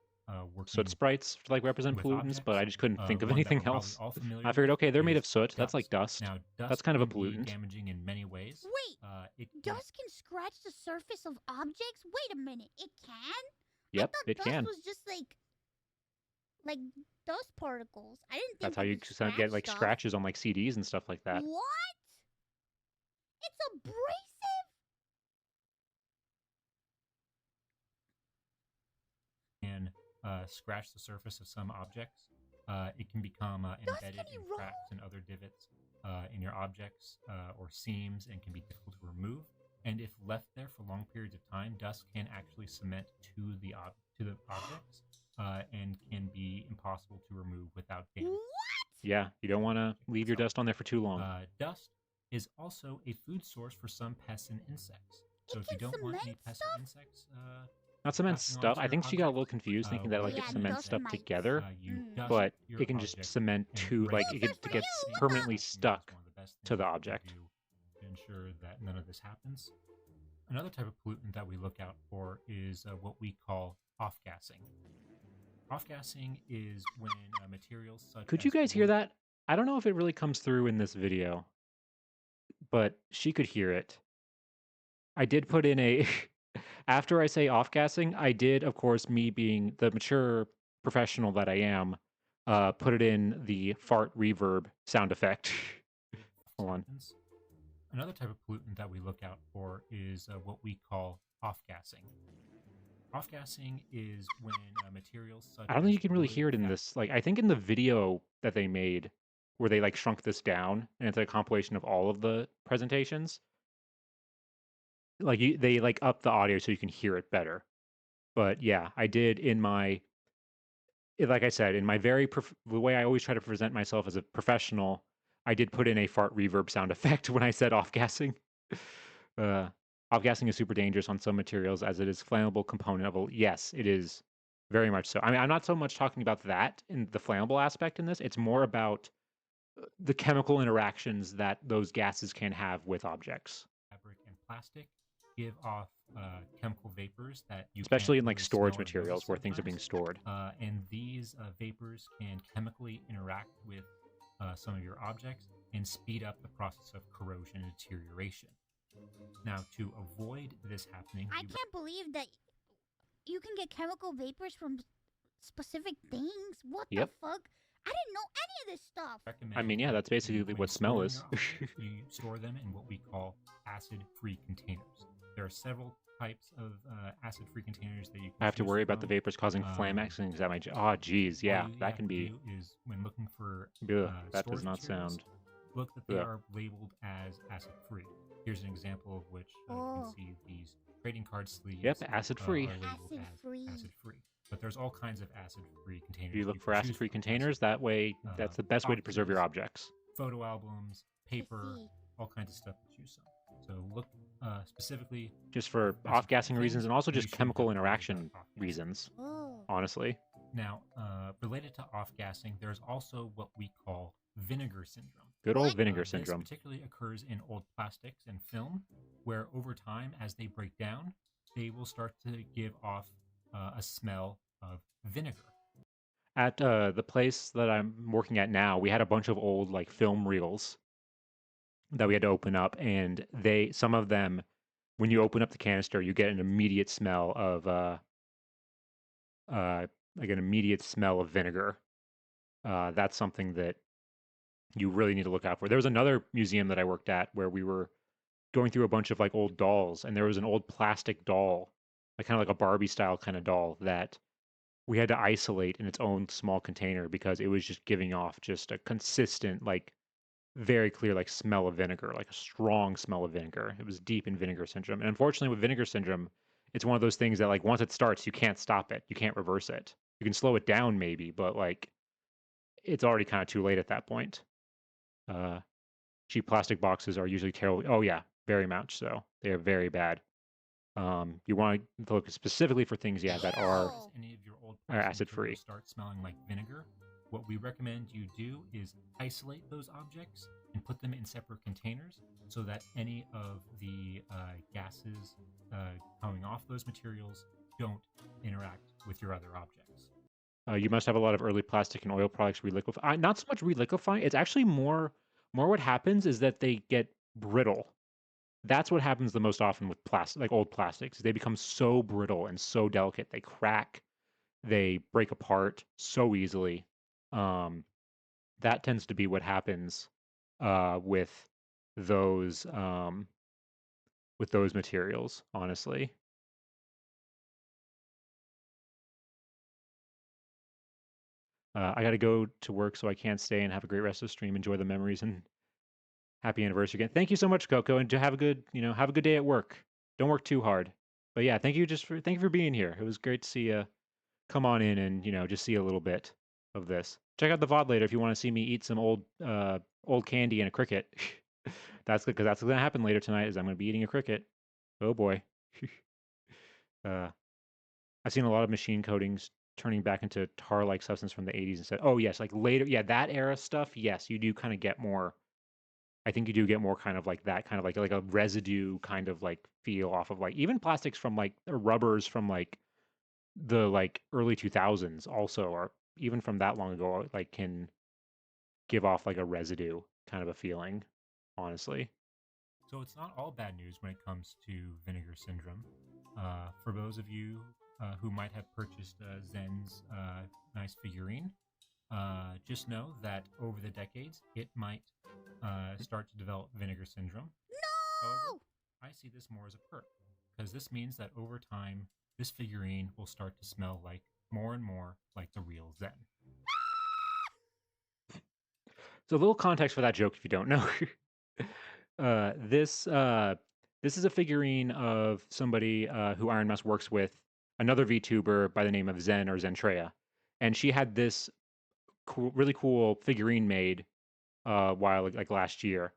working soot sprites to like represent with pollutants, but I objects. just couldn't think of One that anything we're probably else. all familiar I figured, with okay, they're made is of soot. That's like dust. Now, dust That's kind of a can be pollutant. damaging in many ways. Wait, It dust can scratch the surface of objects? Wait a minute, it can? Yep, I thought it dust can. was just like dust particles. I didn't think That's how it you could get like stuff. scratches on like CDs and stuff like that. What? It's abrasive? can scratch the surface of some objects. It can become embedded in cracks and other divots in your objects or seams and can be difficult to remove. And if left there for long periods of time, dust can actually cement to the objects and can be impossible to remove without damage. What? Yeah, you don't want to leave your dust on there for too long. Dust is also a food source for some pests and insects. So if you don't want any pests and insects, not cement passing on stuff. to I your think she got a little objects, confused thinking that like Yeah, it cements dust stuff mites. together, you dust but your it can just object cement and to like regulate it gets permanently stuck to the object. To ensure that none of this happens. Another type of pollutant that we look out for is what we call off-gassing. Off-gassing is when materials such Could as you guys hear wood- that? I don't know if it really comes through in this video, but she could hear it. I did put in a after I say off-gassing, I did, of course, me being the mature professional that I am, put it in the fart reverb sound effect. Hold on. happens. Another type of pollutant that we look out for is what we call off-gassing. Off-gassing is when materials such I don't think as you can really wood, hear it in fat- this. Like, I think in the video that they made, where they like shrunk this down, and it's a compilation of all of the presentations. Like, they like up the audio so you can hear it better. But yeah, I did in my, like I said, in my the way I always try to present myself as a professional, I did put in a fart reverb sound effect when I said off-gassing. Off-gassing is super dangerous on some materials as it is flammable component of a, yes, it is Very much so. I mean, I'm not so much talking about that in the flammable aspect in this. It's more about the chemical interactions that those gases can have with objects, Fabric and plastic give off chemical vapors that you can't especially in like really storage smell or materials notice where things are being sometimes. stored. And these vapors can chemically interact with some of your objects and speed up the process of corrosion and deterioration. Now, to avoid this happening, I can't believe that you can get chemical vapors from specific things. What Yep. the fuck? I didn't know any of this stuff. recommend I mean, yeah, that that's basically when what smell storing is. your objects, you store them in what we call acid-free containers. There are several types of acid-free containers that you can I have to choose worry about the from. vapors causing flame accidents at my. Oh, geez, yeah, All you that have can to be. do is when looking for Ugh, that does storage not materials, sound. look that they Ugh. are labeled as acid-free. Here's an example of which you Oh. can see these trading card sleeves. Yep, acid-free. Are labeled Acid-free. as acid-free. But there's all kinds of acid-free containers. You look you for can choose acid-free from. containers. That way, that's the best way to preserve your boxes, objects. Photo albums, paper, see. all kinds of stuff to choose from. So look specifically Just for acid-free off-gassing things, reasons and also and you just shouldn't chemical have to worry about interaction off-gassing. reasons, Oh. honestly. Now, related to off-gassing, there's also what we call vinegar syndrome. Good old What? vinegar syndrome. This particularly occurs in old plastics and film, where over time, as they break down, they will start to give off a smell of vinegar. At the place that I'm working at now, we had a bunch of old like film reels that we had to open up, and some of them, when you open up the canister, you get an immediate smell of like an immediate smell of vinegar. That's something that you really need to look out for. There was another museum that I worked at where we were going through a bunch of like old dolls, and there was an old plastic doll, like kind of like a Barbie style kind of doll that we had to isolate in its own small container because it was just giving off just a consistent, like very clear, like smell of vinegar, like a strong smell of vinegar. It was deep in vinegar syndrome. And unfortunately, with vinegar syndrome, it's one of those things that like once it starts, you can't stop it. You can't reverse it. You can slow it down maybe, but like it's already kind of too late at that point. Uh, cheap plastic boxes are usually terrible. Oh yeah, very much so. They are very bad. You want to look specifically for things, yeah, that are Ew. Any of your old acid-free. materials start smelling like vinegar, what we recommend you do is isolate those objects and put them in separate containers so that any of the gases coming off those materials don't interact with your other objects. You must have a lot of early plastic and oil products reliquify. Not so much reliquifying. It's actually more what happens is that they get brittle. That's what happens the most often with plastic, like old plastics. They become so brittle and so delicate. They crack, they break apart so easily. That tends to be what happens with those materials, honestly. I got to go to work, so I can't stay and have a great rest of the stream. Enjoy the memories and happy anniversary again. Thank you so much, Coco, and to have a good, have a good day at work. Don't work too hard. But yeah, thank you for being here. It was great to see you come on in and, just see a little bit of this. Check out the VOD later if you want to see me eat some old candy and a cricket. That's good because that's going to happen later tonight is I'm going to be eating a cricket. Oh boy. I've seen a lot of machine coatings turning back into tar-like substance from the 80s and said, oh yes, like later, yeah, that era stuff. Yes, you do kind of get more. I think you do get more kind of like that kind of like a residue kind of like feel off of like even plastics from like or rubbers from like the like early 2000s also are even from that long ago like can give off like a residue kind of a feeling, honestly. So it's not all bad news when it comes to vinegar syndrome. For those of you who might have purchased Zen's nice figurine, just know that over the decades it might start to develop vinegar syndrome. No! However, I see this more as a perk because this means that over time this figurine will start to smell like more and more like the real Zen. So a little context for that joke if you don't know. This is a figurine of somebody who Iron Mouse works with, another VTuber by the name of Zen or Zentrea, and she had this really cool figurine made while like last year.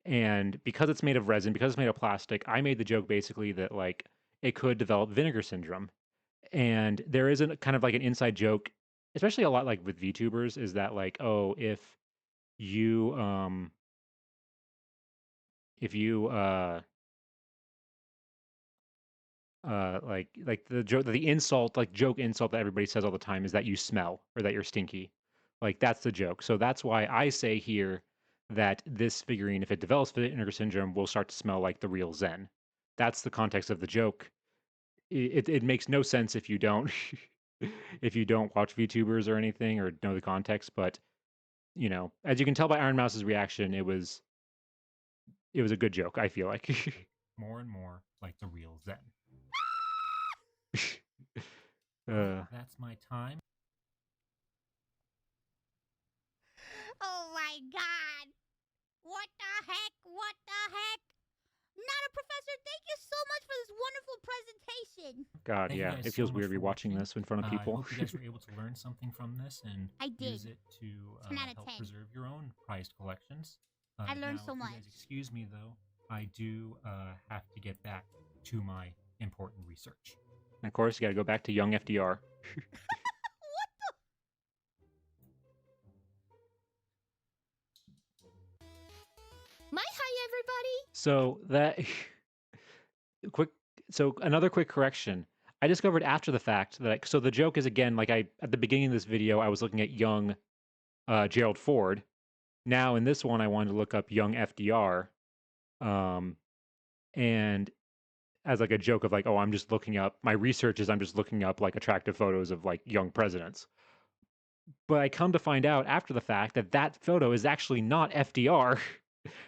And because it's made of resin, because it's made of plastic, I made the joke basically that like it could develop vinegar syndrome. And there is a kind of like an inside joke, especially a lot like with VTubers, is that like, oh, you um if you like the insult, like joke insult that everybody says all the time is that you smell or that you're stinky. Like that's the joke. So that's why I say here that this figurine, if it develops vinegar syndrome, will start to smell like the real Zen. That's the context of the joke. It makes no sense if you don't if you don't watch VTubers or anything or know the context, but you know, as you can tell by Iron Mouse's reaction, it was a good joke, I feel like. More and more like the real Zen. uh, That's my time. Oh my god! What the heck? What the heck? Not a professor, thank you so much for this wonderful presentation. God, Thank you yeah, guys it so feels much weird for rewatching watching. this in front of I people. hope you guys were able to learn something from this and I did. use it to 10 out of help 10. preserve your own prized collections. I learned now, so if you much. guys excuse me, though, I do have to get back to my important research. And of course, you got to go back to young FDR. What the? Hi, everybody. So that quick. So another quick correction. I discovered after the fact that so the joke is again like I at the beginning of this video I was looking at young Gerald Ford. Now in this one I wanted to look up young FDR, and as like a joke of like, oh, I'm just looking up my research is I'm just looking up like attractive photos of like young presidents. But I come to find out after the fact that that photo is actually not FDR.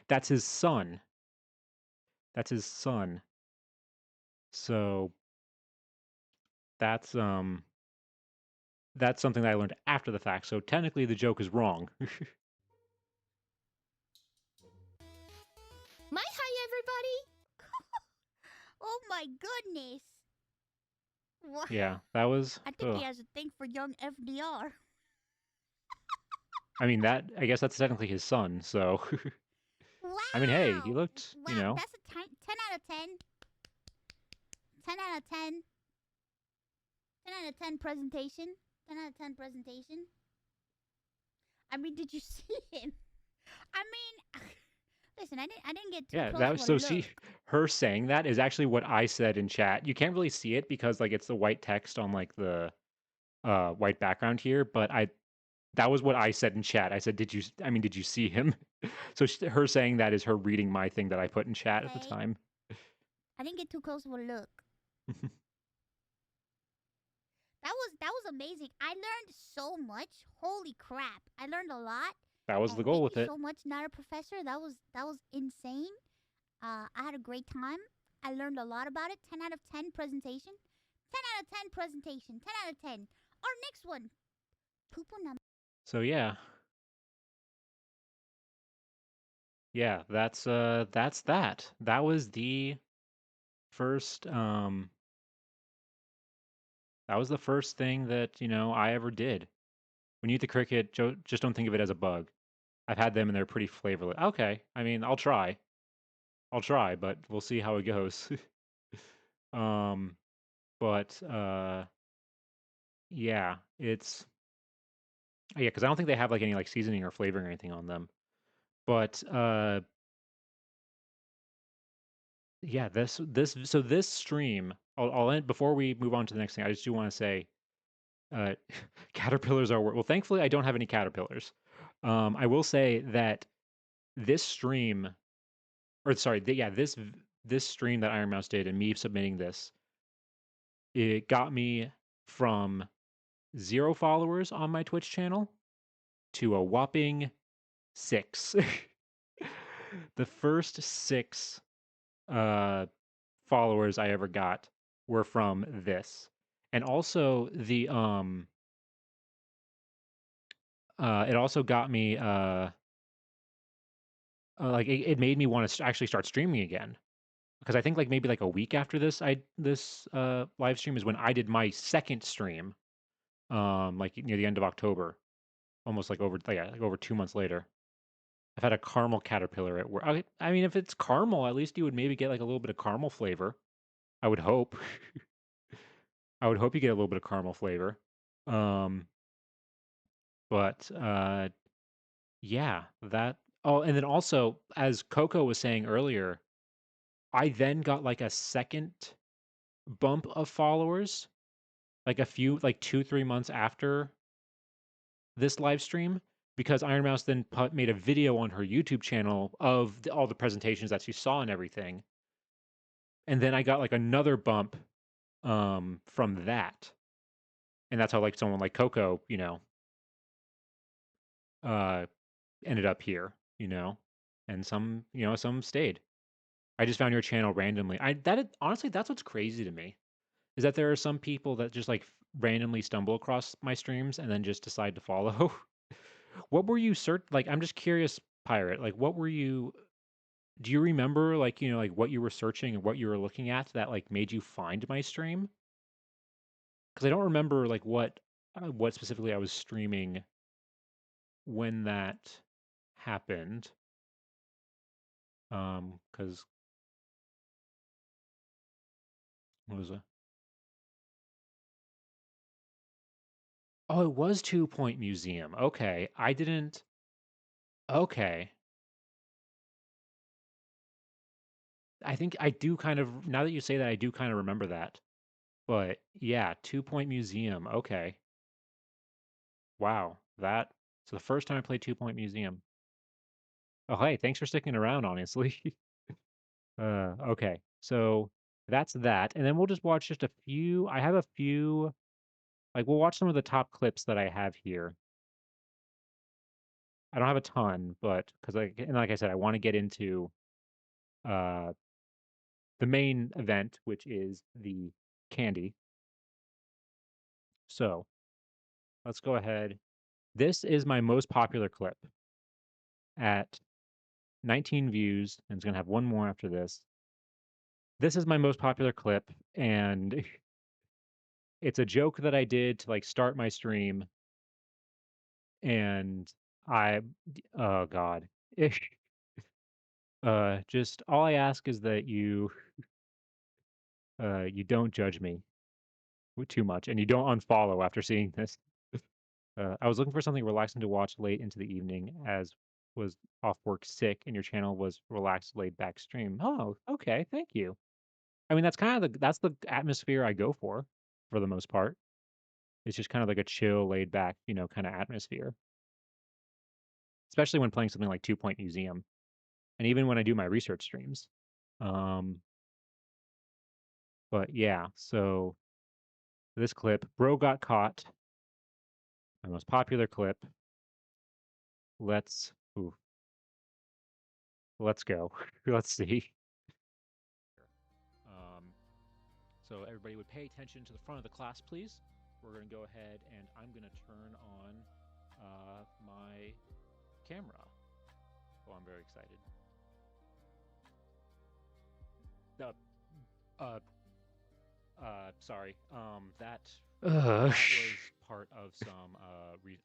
That's his son. That's his son. So that's that's something that I learned after the fact. So technically the joke is wrong. Hi, everybody. Oh my goodness. What? Yeah, that was I think ugh. he has a thing for young FDR. I mean that I guess that's technically his son, so Wow. I mean hey, he looked, Wow, you know. that's a 10 out of 10. 10 out of 10. 10 out of 10 presentation. 10 out of 10 presentation. I mean, did you see him? I mean, listen, I didn't get too Yeah, close that to was a so look. see her saying that is actually what I said in chat. You can't really see it because like it's the white text on like the white background here, but I that was what I said in chat. I said, did you see him?" So her saying that is her reading my thing that I put in chat at the Okay. time. I didn't get too close to a look. That was amazing. I learned so much. Holy crap. I learned a lot. That was And the goal thank with you it. so much, Not a Professor. That was insane. I had a great time. I learned a lot about it. 10 out of 10 presentation. 10 out of 10 presentation. 10 out of 10. Our next one. Poopo number. So yeah. Yeah, that's that. That was the first that was the first thing that, you know, I ever did. When you eat the cricket, just don't think of it as a bug. I've had them and they're pretty flavorless. Okay, I mean, I'll try. I'll try, but we'll see how it goes. um, but yeah, yeah, because I don't think they have like any like seasoning or flavoring or anything on them. But yeah, this stream, I'll end before we move on to the next thing. I just do want to say, uh, caterpillars are well. Thankfully, I don't have any caterpillars. I will say that this stream, or sorry, yeah, this stream that Iron Mouse did and me submitting this, it got me from 0 followers on my Twitch channel to a whopping 6. The first 6 uh followers I ever got were from this. And also it also got me like it made me want to actually start streaming again. Because I think like maybe like a week after this live stream is when I did my second stream, like near the end of October, almost like over yeah, like over 2 months later. I've had a caramel caterpillar at work. I mean, if it's caramel, at least you would maybe get like a little bit of caramel flavor. I would hope. I would hope you get a little bit of caramel flavor. But yeah, that. Oh, and then also, as Coco was saying earlier, I then got like a second bump of followers, like a few, like 2, 3 months after this live stream, because Iron Mouse then made a video on her YouTube channel of all the presentations that she saw and everything. And then I got like another bump from that. And that's how like someone like Coco, uh ended up here, and some stayed. I just found your channel randomly. Honestly, that's what's crazy to me is that there are some people that just like randomly stumble across my streams and then just decide to follow. What were you like? I'm just curious, Pirate. Like, what were you? Do you remember like like what you were searching and what you were looking at that like made you find my stream? Because I don't remember like what specifically I was streaming when that happened. Because what was it? Oh, it was 2 Point Museum. Okay. I didn't. Okay. I think I do kind of, now that you say that, I do kind of remember that. But yeah, 2 Point Museum. Okay. Wow. So the first time I played 2 Point Museum. Oh, hey, thanks for sticking around, honestly. Okay. So that's that. And then we'll just watch just a few. I have a few, like, we'll watch some of the top clips that I have here. I don't have a ton, but because like I said, I want to get into uh the main event, which is the candy. So let's go ahead. This is my most popular clip at 19 views, and it's going to have one more after this. This is my most popular clip, and it's a joke that I did to like start my stream, and oh God. Just all I ask is that you don't judge me too much, and you don't unfollow after seeing this. I was looking for something relaxing to watch late into the evening, as was off work sick, and your channel was relaxed, laid back stream. Oh, okay, thank you. I mean, that's the atmosphere I go for the most part. It's just kind of like a chill, laid back, kind of atmosphere. Especially when playing something like 2 Point Museum, and even when I do my research streams. But yeah, so this clip, Bro Got Caught, my most popular clip. Let's go. Let's see. So everybody would pay attention to the front of the class, please. We're going to go ahead and I'm going to turn on my camera. Oh, I'm very excited. Sorry. That was part of some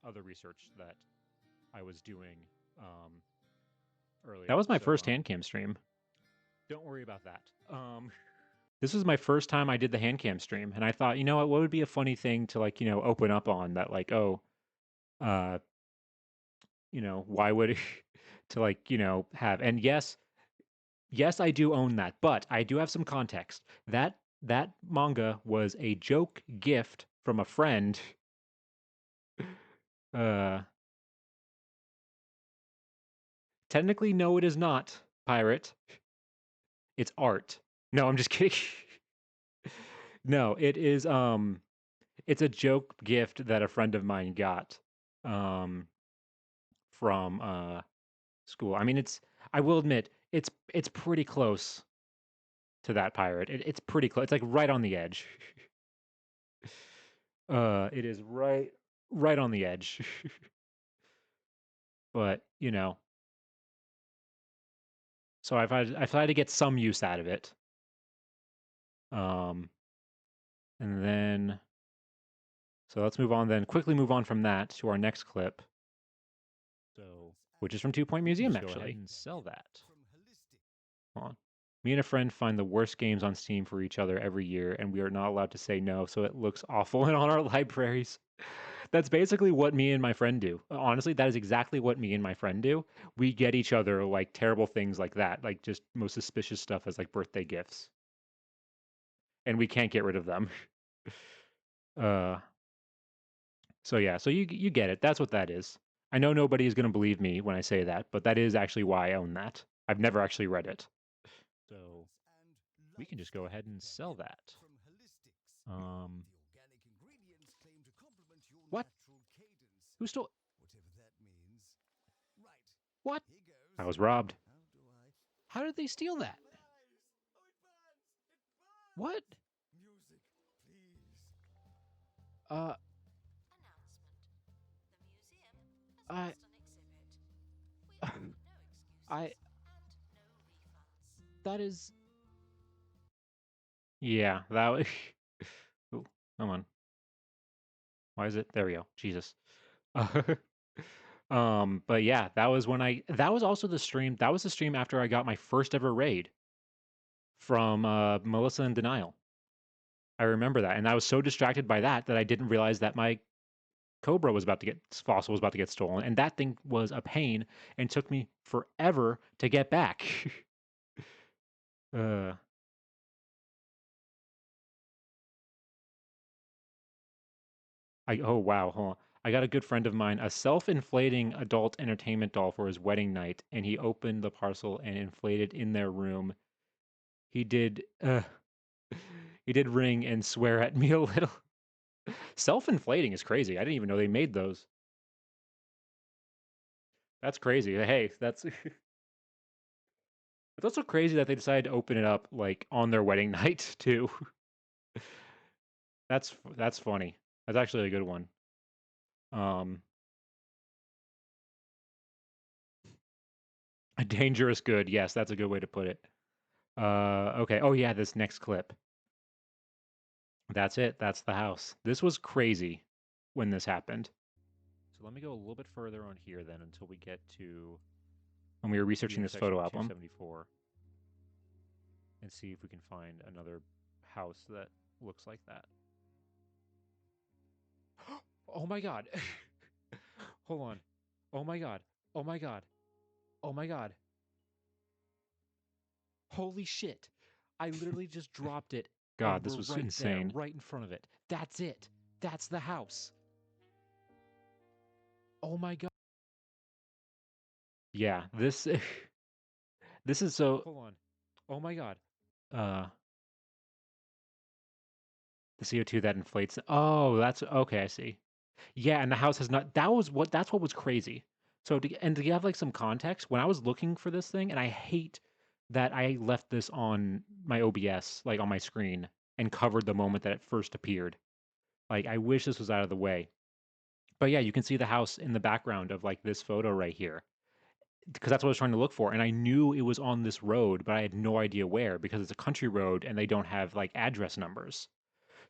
other research that I was doing earlier. That was my first handcam stream. Don't worry about that. This was my first time I did the handcam stream, and I thought, what would be a funny thing to like, open up on that, like, why would to like, have, and yes, I do own that, but I do have some context. That manga was a joke gift from a friend. Technically, no, it is not, Pirate. It's art. No, I'm just kidding. No, it is it's a joke gift that a friend of mine got from school. I mean, I will admit, it's pretty close to that, Pirate. It's pretty close. It's like right on the edge. It is right on the edge. But, so I've had to get some use out of it. And then so let's move on then. Quickly move on from that to our next clip. So, which is from 2 Point Museum, actually. Go ahead and sell that. Hold on. Me and a friend find the worst games on Steam for each other every year, and we are not allowed to say no, so it looks awful in on our libraries. That's basically what me and my friend do. Honestly, that is exactly what me and my friend do. We get each other like terrible things like that, like just most suspicious stuff as like birthday gifts. And we can't get rid of them. uh so yeah, so you get it. That's what that is. I know nobody is going to believe me when I say that, but that is actually why I own that. I've never actually read it. So we can just go ahead and sell that. What? Who stole? What? I was robbed. How did they steal that? What? Uh, I, I, that is, yeah, that was, ooh, come on. Why is it? There we go. Jesus. But yeah, that was when that was also the stream. That was the stream after I got my first ever raid from Melissa in Denial. I remember that, and I was so distracted by that that I didn't realize that my Cobra was about to get fossil was about to get stolen, and that thing was a pain and took me forever to get back. uh, oh wow, hold on. I got a good friend of mine, a self-inflating adult entertainment doll for his wedding night, and he opened the parcel and inflated in their room. He did he did ring and swear at me a little. Self-inflating is crazy. I didn't even know they made those. That's crazy. Hey, that's it's also crazy that they decided to open it up like on their wedding night too. That's funny. That's actually a good one. Um, a dangerous good. Yes, that's a good way to put it. Okay. Oh yeah, this next clip. That's it. That's the house. This was crazy when this happened. So let me go a little bit further on here then until we get to when we were researching this photo album 274 and see if we can find another house that looks like that. Oh my god. Hold on. Oh my god. Oh my god. Oh my god. Holy shit. I literally just dropped it. God, this was right insane. There, right in front of it. That's it. That's the house. Oh my god. Yeah, this this is so hold on. Oh my god. Uh the CO2 that inflates. Oh, that's okay, I see. Yeah, and the house has not that's what was crazy. So to have like some context, when I was looking for this thing, and I hate that I left this on my OBS, like on my screen, and covered the moment that it first appeared. Like I wish this was out of the way. But yeah, you can see the house in the background of like this photo right here. Because that's what I was trying to look for. And I knew it was on this road, but I had no idea where because it's a country road and they don't have like address numbers.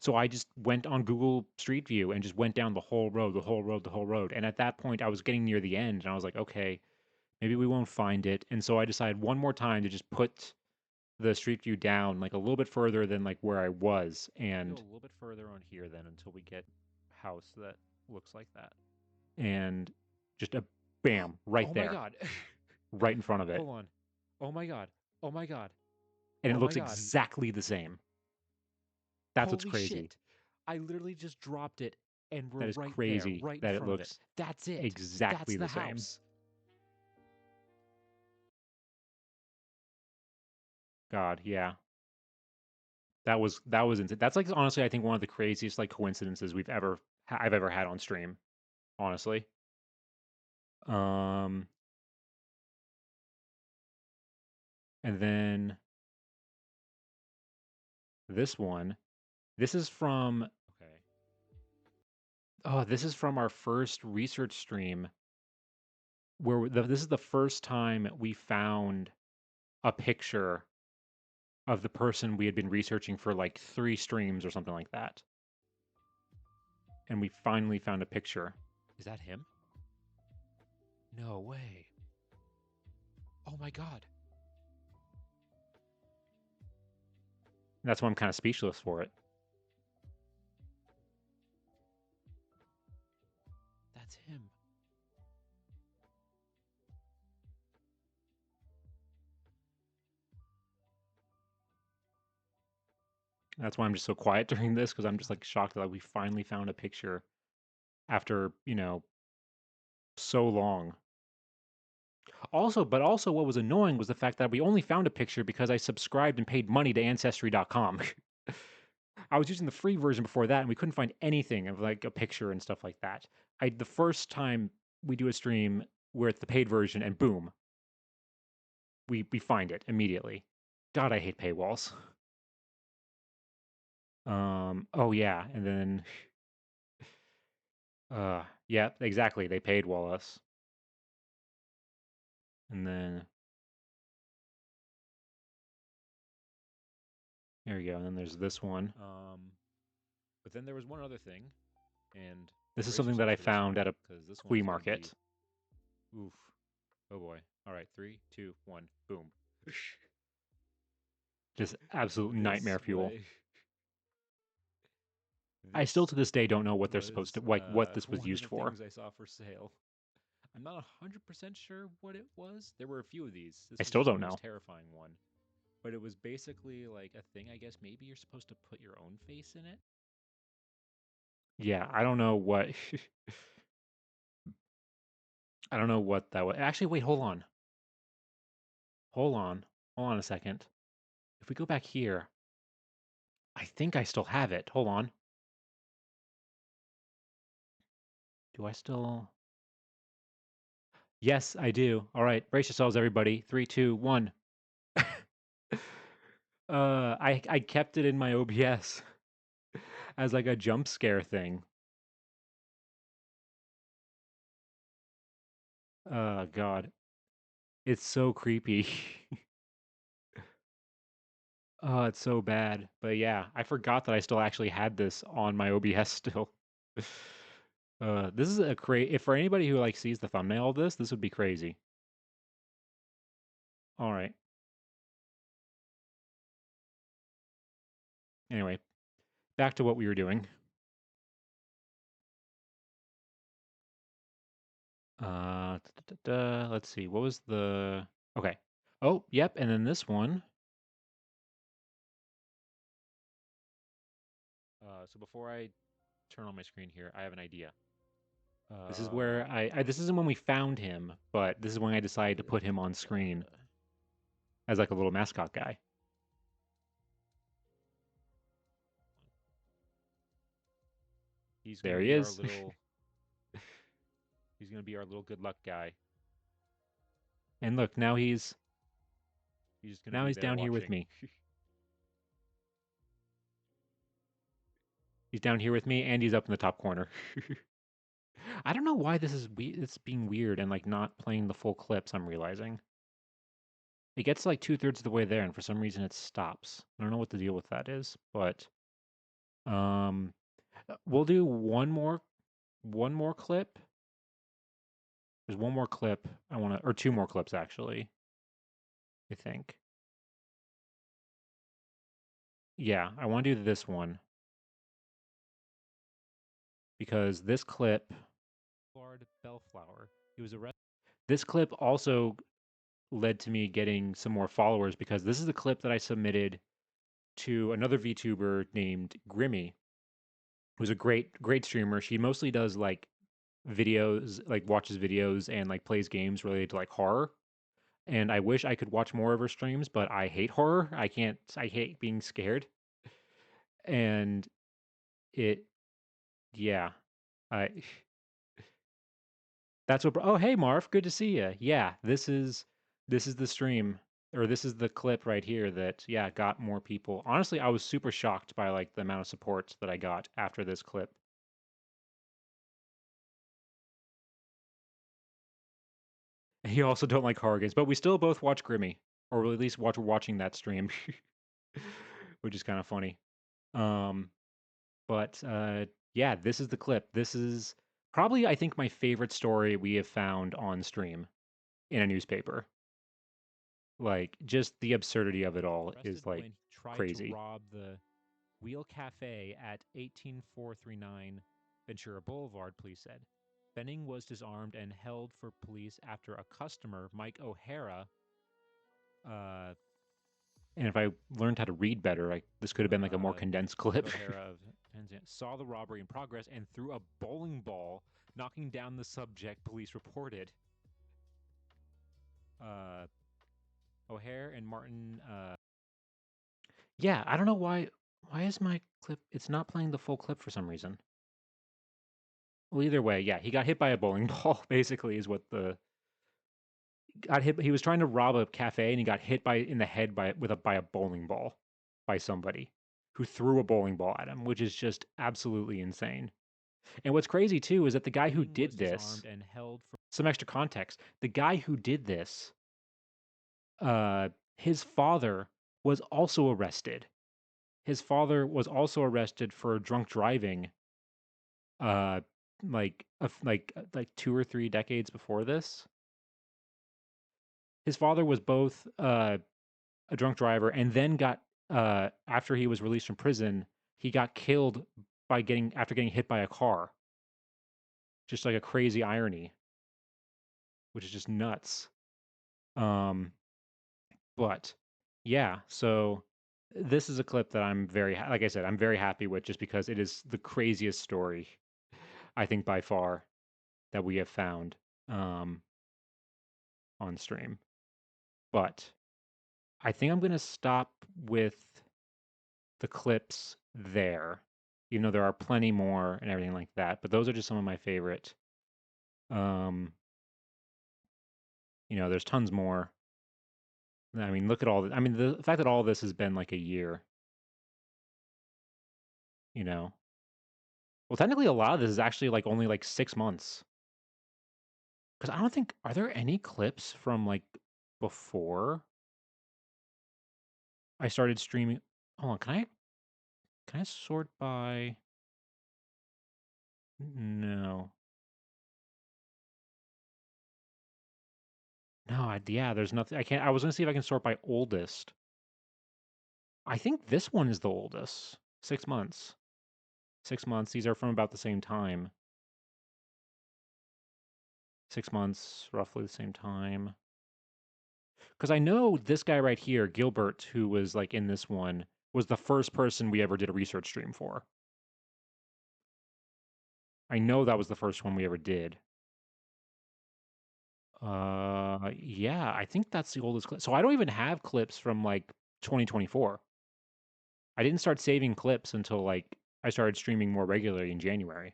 So I just went on Google Street View and just went down the whole road, the whole road, the whole road. And at that point, I was getting near the end, and I was like, okay, maybe we won't find it. And so I decided one more time to just put the Street View down like a little bit further than like where I was, and go a little bit further on here then until we get a house that looks like that, and just a bam right there. Oh my god, right in front of it. Hold on. Oh my god. Oh my god. And it looks exactly the same. That's what's crazy. Shit. I literally just dropped it, and we're right crazy there, right that in front of it. That's it. Exactly the same. House. God, yeah. That was insane. That's like honestly, I think one of the craziest like coincidences I've ever had on stream. Honestly. And then this one. This is from okay. Oh, this is from our first research stream where this is the first time we found a picture of the person we had been researching for like 3 streams or something like that. And we finally found a picture. Is that him? No way. Oh my god. That's why I'm kind of speechless for it. That's him. That's why I'm just so quiet during this, because I'm just like shocked that like, we finally found a picture after, so long. Also, what was annoying was the fact that we only found a picture because I subscribed and paid money to ancestry.com. I was using the free version before that, and we couldn't find anything of like a picture and stuff like that. The first time we do a stream, we're at the paid version, and boom, we find it immediately. God, I hate paywalls. Oh yeah, and then yeah, exactly. They paid wall us. And then there you go. And then there's this one. But then there was one other thing, and this is something that I found at a flea market. Oof. Oh boy. All right, 3, 2, 1, boom. Just absolute nightmare fuel. I still to this day don't know what they're supposed to what this was used for. I saw for sale. I'm not 100% sure what it was. There were a few of these. This I was still just the don't most know. terrifying one. But it was basically like a thing, I guess maybe you're supposed to put your own face in it. Yeah, I don't know what I don't know what that was. Actually, wait, hold on. Hold on. Hold on a second. If we go back here, I think I still have it. Hold on. Do I still? Yes, I do. All right, brace yourselves, everybody. 3, 2, 1. I kept it in my OBS as like a jump scare thing. God, it's so creepy. Oh, it's so bad. But yeah, I forgot that I still actually had this on my OBS still. This is a if for anybody who like sees the thumbnail of this would be crazy. All right. Anyway, back to what we were doing. Let's see. What was the? Okay. Oh, yep. And then this one. So before I turn on my screen here, I have an idea. This is where this isn't when we found him, but this is when I decided to put him on screen as like a little mascot guy. There he is. He's gonna be our little good luck guy. And look, now he's down here with me. He's down here with me, and he's up in the top corner. I don't know why it's being weird and like not playing the full clips. I'm realizing it gets like 2/3 of the way there, and for some reason it stops. I don't know what the deal with that is, but we'll do one more clip. There's one more clip I want to, or two more clips actually. I think. Yeah, I want to do this one because this clip, Lord Bellflower, he was arrested. This clip also led to me getting some more followers because this is the clip that I submitted to another VTuber named Grimmy, who's a great streamer. She mostly does like videos, like watches videos and like plays games related to like horror. And I wish I could watch more of her streams, but I hate horror. I can't. I hate being scared. And it, yeah, I. That's what. Oh, hey, Marv, good to see you. Yeah, this is the stream, or this is the clip right here that got more people. Honestly, I was super shocked by like the amount of support that I got after this clip. You also don't like horror games, but we still both watch Grimmy, or at least watching that stream, which is kind of funny. But yeah, this is the clip. This is probably, I think, my favorite story we have found on stream in a newspaper. Like, just the absurdity of it all is like tried crazy. to rob the Wheel Cafe at 18439 Ventura Boulevard, police said. Benning was disarmed and held for police after a customer, Mike O'Hara, and if I learned how to read better, this could have been like a more condensed clip. O'Hara of Tanzania saw the robbery in progress and threw a bowling ball, knocking down the subject, police reported. O'Hare and Martin. Yeah, I don't know why. Why is my clip? It's not playing the full clip for some reason. Well, either way, yeah, he got hit by a bowling ball. Basically, is what the got hit. He was trying to rob a cafe and he got hit in the head by a bowling ball by somebody who threw a bowling ball at him, which is just absolutely insane. And what's crazy too is that the guy who did this, and held for some extra context, the guy who did this, his father was also arrested. His father was also arrested for drunk driving, like 2 or 3 decades before this. His father was both a drunk driver and then got after he was released from prison, he got killed after getting hit by a car. Just like a crazy irony, which is just nuts. But yeah, so this is a clip that I'm like I said, I'm very happy with just because it is the craziest story, I think by far, that we have found on stream. But I think I'm going to stop with the clips there, even though there are plenty more and everything like that. But those are just some of my favorite. There's tons more. I mean, look at all. I mean, the fact that all of this has been like a year. Well, technically, a lot of this is actually like only like 6 months. Because I don't think are there any clips from like before I started streaming. Hold on, can I sort by? No. No, yeah, there's nothing. I was gonna see if I can sort by oldest. I think this one is the oldest. 6 months. 6 months. These are from about the same time. 6 months, roughly the same time. Because I know this guy right here, Gilbert, who was like in this one, was the first person we ever did a research stream for. I know that was the first one we ever did. Yeah, I think that's the oldest clip. So I don't even have clips from like 2024. I didn't start saving clips until like I started streaming more regularly in January.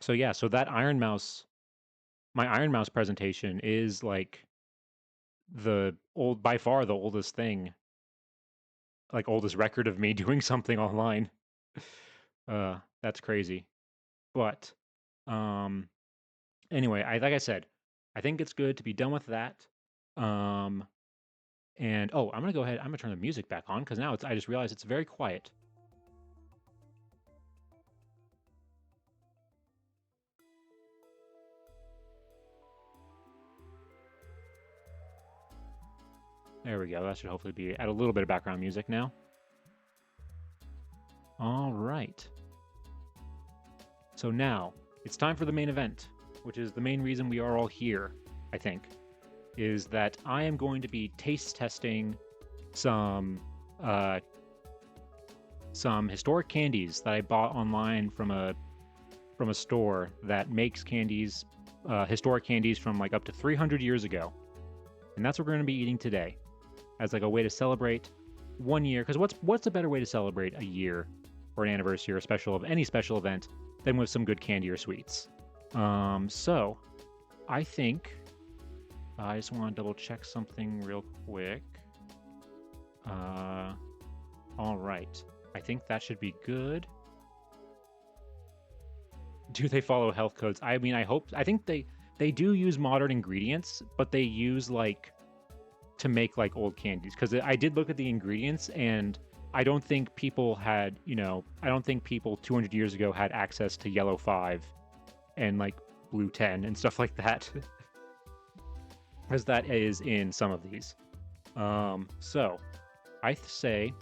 So yeah, so that my Iron Mouse presentation is like by far the oldest thing, like oldest record of me doing something online. That's crazy. But anyway, like I said, I think it's good to be done with that. And I'm gonna go ahead. I'm gonna turn the music back on because now I just realized it's very quiet. There we go. That should hopefully add a little bit of background music now. All right. So now it's time for the main event, which is the main reason we are all here, I think, is that I am going to be taste testing some historic candies that I bought online from a store that makes candies, historic candies from like up to 300 years ago. And that's what we're going to be eating today as like a way to celebrate 1 year. Because what's a better way to celebrate a year or an anniversary or any special event than with some good candy or sweets? So I think I just want to double check something real quick. All right. I think that should be good. Do they follow health codes? I mean, I think they do use modern ingredients, but they use like to make like old candies. Because I did look at the ingredients and I don't think people had, I don't think people 200 years ago had access to yellow 5 and like blue 10 and stuff like that. As that is in some of these. So I say,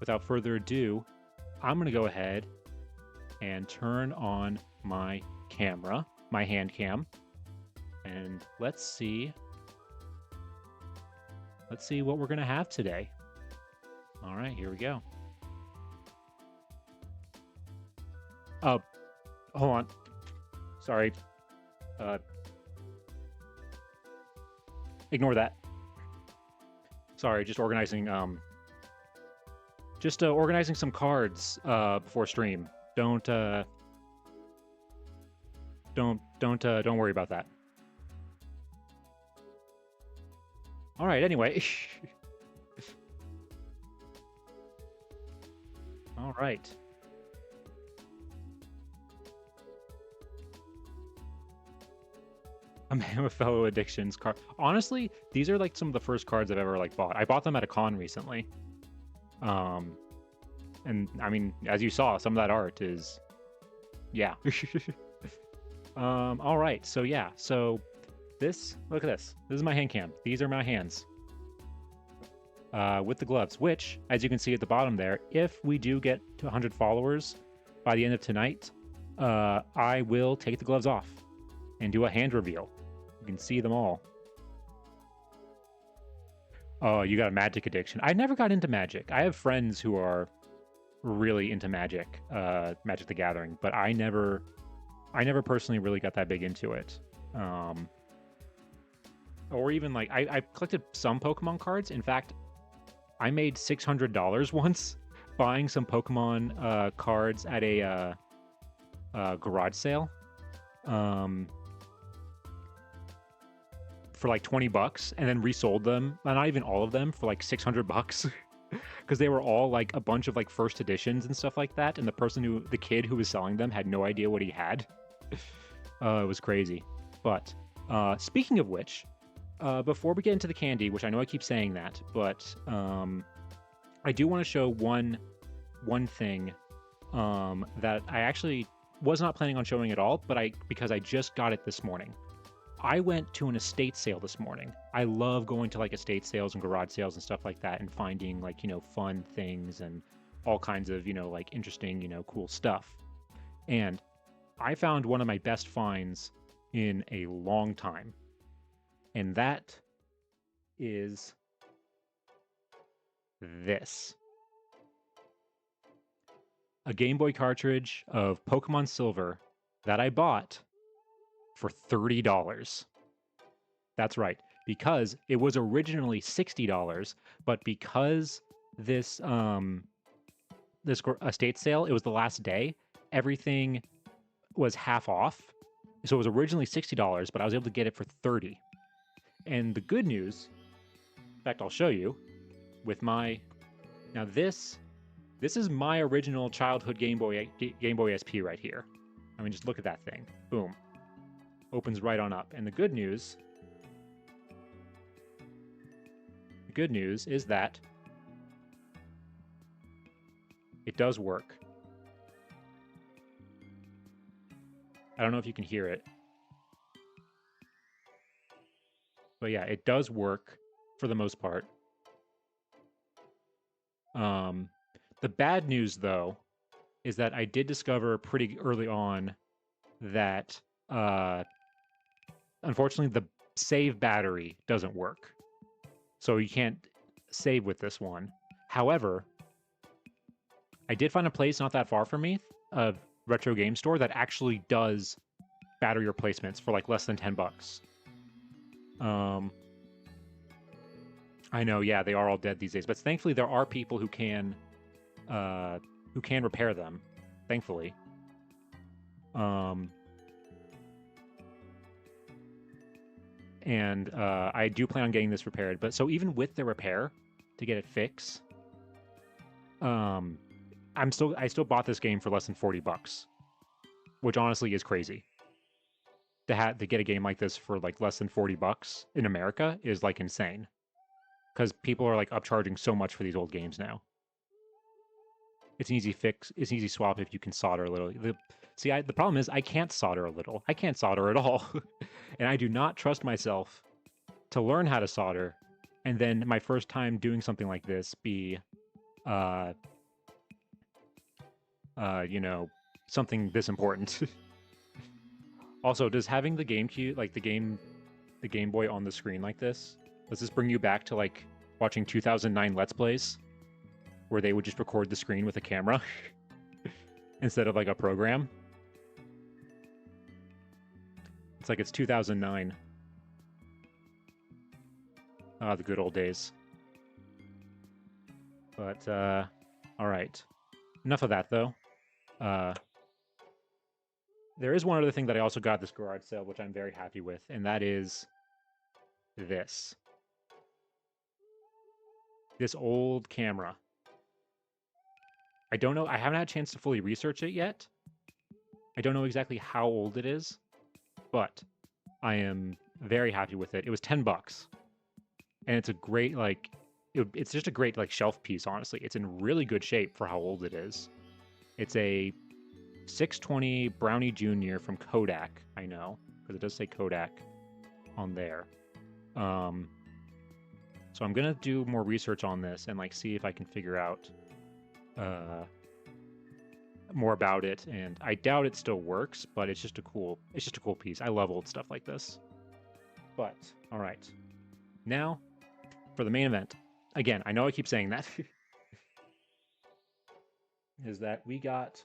without further ado, I'm going to go ahead and turn on my camera, my hand cam, and let's see what we're going to have today. All right, here we go. Oh, hold on. Sorry. Ignore that. Sorry, just organizing organizing some cards before stream. Don't worry about that. All right, anyway. All right. A man with fellow addictions card. Honestly, these are like some of the first cards I've ever like bought. I bought them at a con recently. And I mean, as you saw, some of that art is, yeah. All right. So yeah. So this, look at this. This is my hand cam. These are my hands. With the gloves, which, as you can see at the bottom there, if we do get to 100 followers by the end of tonight, I will take the gloves off and do a hand reveal. You can see them all. Oh, you got a magic addiction. I never got into magic. I have friends who are really into magic, Magic the Gathering, but I never personally really got that big into it. Or even like, I collected some Pokemon cards. In fact, I made $600 once buying some Pokemon cards at a garage sale. For like $20 and then resold them, not even all of them, for like $600 because they were all like a bunch of like first editions and stuff like that, and the kid who was selling them had no idea what he had. It was crazy. But speaking of which, before we get into the candy, which I know I keep saying that, but I do want to show one thing that I actually was not planning on showing at all, but because I just got it this morning. I went to an estate sale this morning. I love going to like estate sales and garage sales and stuff like that and finding like, fun things and all kinds of, like interesting, cool stuff. And I found one of my best finds in a long time. And that is this. A Game Boy cartridge of Pokemon Silver that I bought for $30. That's right, because it was originally $60, but because this estate sale, it was the last day, everything was half off. So it was originally $60, but I was able to get it for $30. And the good news, in fact, I'll show you with my, now this is my original childhood Game Boy SP right here. I mean, just look at that thing. Boom. Opens right on up. And the good news is that it does work. I don't know if you can hear it. But yeah, it does work for the most part. The bad news, though, is that I did discover pretty early on that, unfortunately, the save battery doesn't work. So you can't save with this one. However, I did find a place not that far from me, a retro game store, that actually does battery replacements for like less than $10. I know, yeah, they are all dead these days, but thankfully there are people who can repair them. Thankfully. And I do plan on getting this repaired. But so even with the repair to get it fixed, I still bought this game for less than $40, which honestly is crazy. To get a game like this for like less than $40 in America is like insane, because people are like upcharging so much for these old games now. It's an easy fix. It's an easy swap if you can solder a little. The problem is I can't solder a little. I can't solder at all. And I do not trust myself to learn how to solder and then my first time doing something like this be, you know, something this important. Also, does having the GameCube, like the Game Boy on the screen like this, does this bring you back to like watching 2009 Let's Plays, where they would just record the screen with a camera instead of like a program? It's like it's 2009. Ah, the good old days. But, all right. Enough of that, though. There is one other thing that I also got at this garage sale, which I'm very happy with, and that is this. This old camera. I don't know. I haven't had a chance to fully research it yet. I don't know exactly how old it is, but I am very happy with it. It was $10, and it's a great it's just a great like shelf piece. Honestly, it's in really good shape for how old it is. It's a 620 Brownie Junior from Kodak. I know because it does say Kodak on there. So I'm gonna do more research on this and like see if I can figure out more about it. And I doubt it still works, but it's just a cool piece. I love old stuff like this. But all right, now for the main event. Again, I know I keep saying that. Is that we got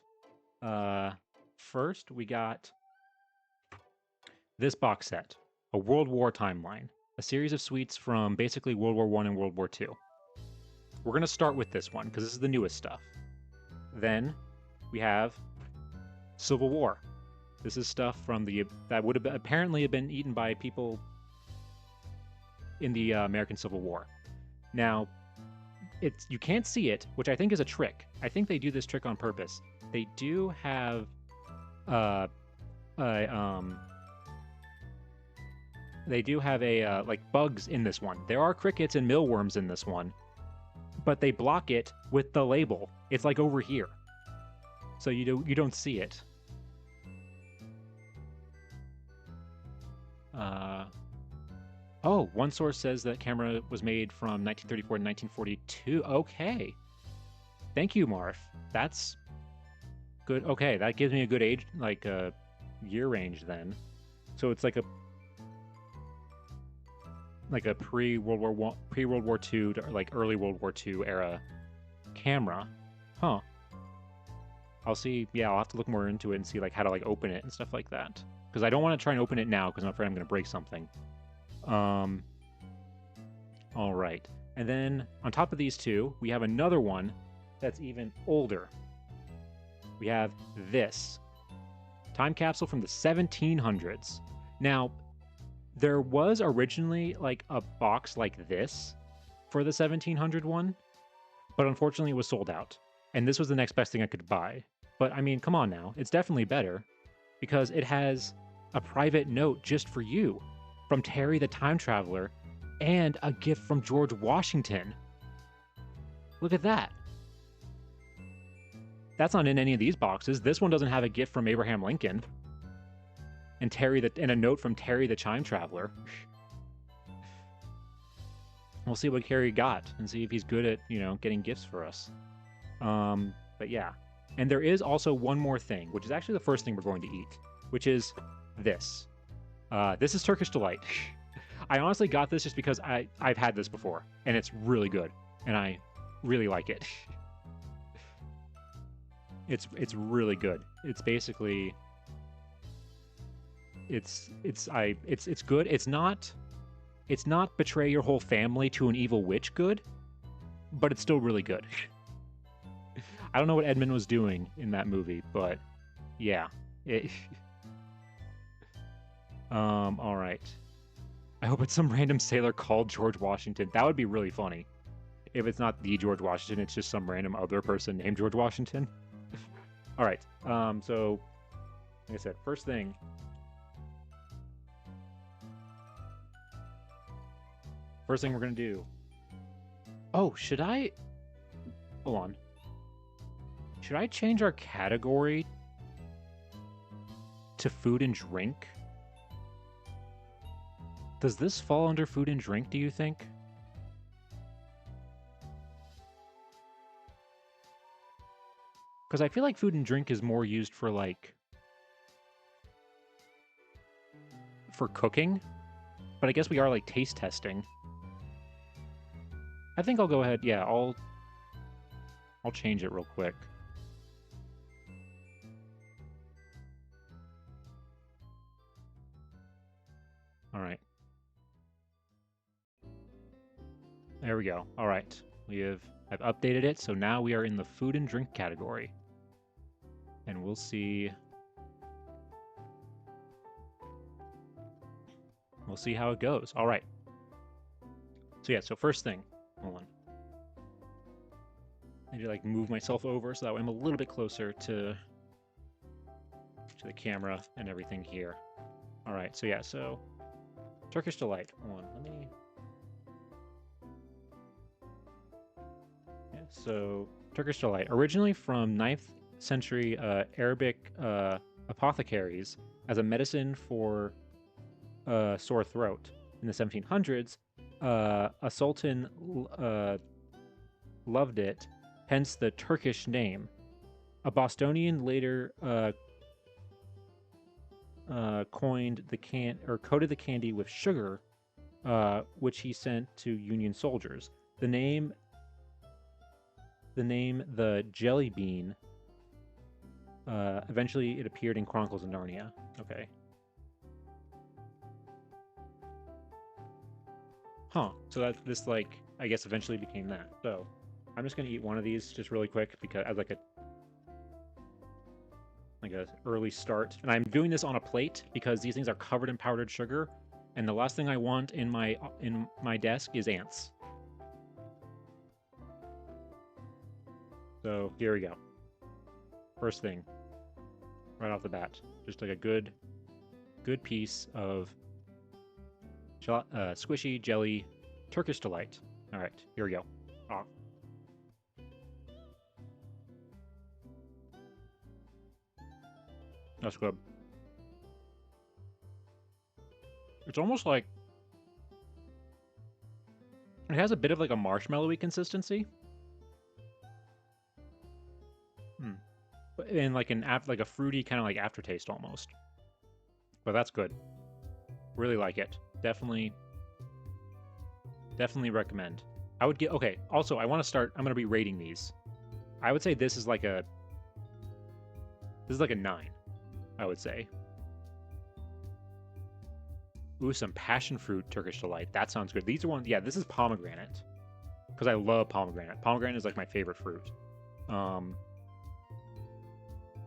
first we got this box set, a World War timeline, a series of suites from basically World War I and World War II. We're gonna start with this one because this is the newest stuff. Then we have Civil War. This is stuff from that would have apparently have been eaten by people in the American Civil War. Now, you can't see it, which I think is a trick. I think they do this trick on purpose. They do have like bugs in this one. There are crickets and mealworms in this one, but they block it with the label. It's like over here, so you don't see it. Oh, one source says that camera was made from 1934 to 1942. Okay. Thank you, Marf. That's good. Okay, that gives me a good age, like a year range then. So it's like a pre-World War II to like early World War II era camera. Huh. I'll see. Yeah, I'll have to look more into it and see like how to like open it and stuff like that. Because I don't want to try and open it now because I'm afraid I'm going to break something. All right. And then on top of these two, we have another one that's even older. We have this time capsule from the 1700s. Now, there was originally like a box like this for the 1700 one, but unfortunately it was sold out. And this was the next best thing I could buy. But I mean, come on now. It's definitely better because it has a private note just for you from Terry the Time Traveler and a gift from George Washington. Look at that. That's not in any of these boxes. This one doesn't have a gift from Abraham Lincoln. And and a note from Terry the Time Traveler. We'll see what Terry got and see if he's good at, getting gifts for us. But yeah. And there is also one more thing, which is actually the first thing we're going to eat, which is this. This is Turkish Delight. I honestly got this just because I've had this before, and it's really good, and I really like it. It's really good. It's basically it's good. It's not betray your whole family to an evil witch good, but it's still really good. I don't know what Edmund was doing in that movie, but yeah. All right. I hope it's some random sailor called George Washington. That would be really funny. If it's not the George Washington, it's just some random other person named George Washington. All right. So, like I said, first thing. First thing we're going to do. Oh, should I? Hold on. Should I change our category to food and drink? Does this fall under food and drink, do you think? Because I feel like food and drink is more used for like for cooking, but I guess we are like taste testing. I think I'll go ahead. Yeah, I'll change it real quick. All right. There we go. All right. I've updated it, so now we are in the food and drink category. And we'll see how it goes. All right. So yeah, so first thing, hold on. I need to like move myself over so that way I'm a little bit closer to the camera and everything here. All right. So yeah, so Turkish delight. Hold on. Let me. Yeah. So Turkish delight, originally from 9th century Arabic apothecaries as a medicine for sore throat. In the 1700s, a sultan loved it, hence the Turkish name. A Bostonian later coined coated the candy with sugar, which he sent to Union soldiers. The name the jelly bean. Eventually, it appeared in Chronicles of Narnia. Okay. Huh. So that this like I guess eventually became that. So I'm just gonna eat one of these just really quick because as like a early start. And I'm doing this on a plate because these things are covered in powdered sugar, and the last thing I want in my desk is ants. So here we go. First thing, right off the bat, just like a good piece of squishy jelly Turkish delight. All right, here we go. Oh. That's good. It's almost like it has a bit of like a marshmallowy consistency. And like like a fruity kind of like aftertaste almost. But that's good. Really like it. Definitely recommend. I would get okay. Also, I'm gonna be rating these. I would say this is like a 9. I would say. Ooh, some passion fruit Turkish delight. That sounds good. These are ones. Yeah, this is pomegranate because I love pomegranate. Pomegranate is like my favorite fruit.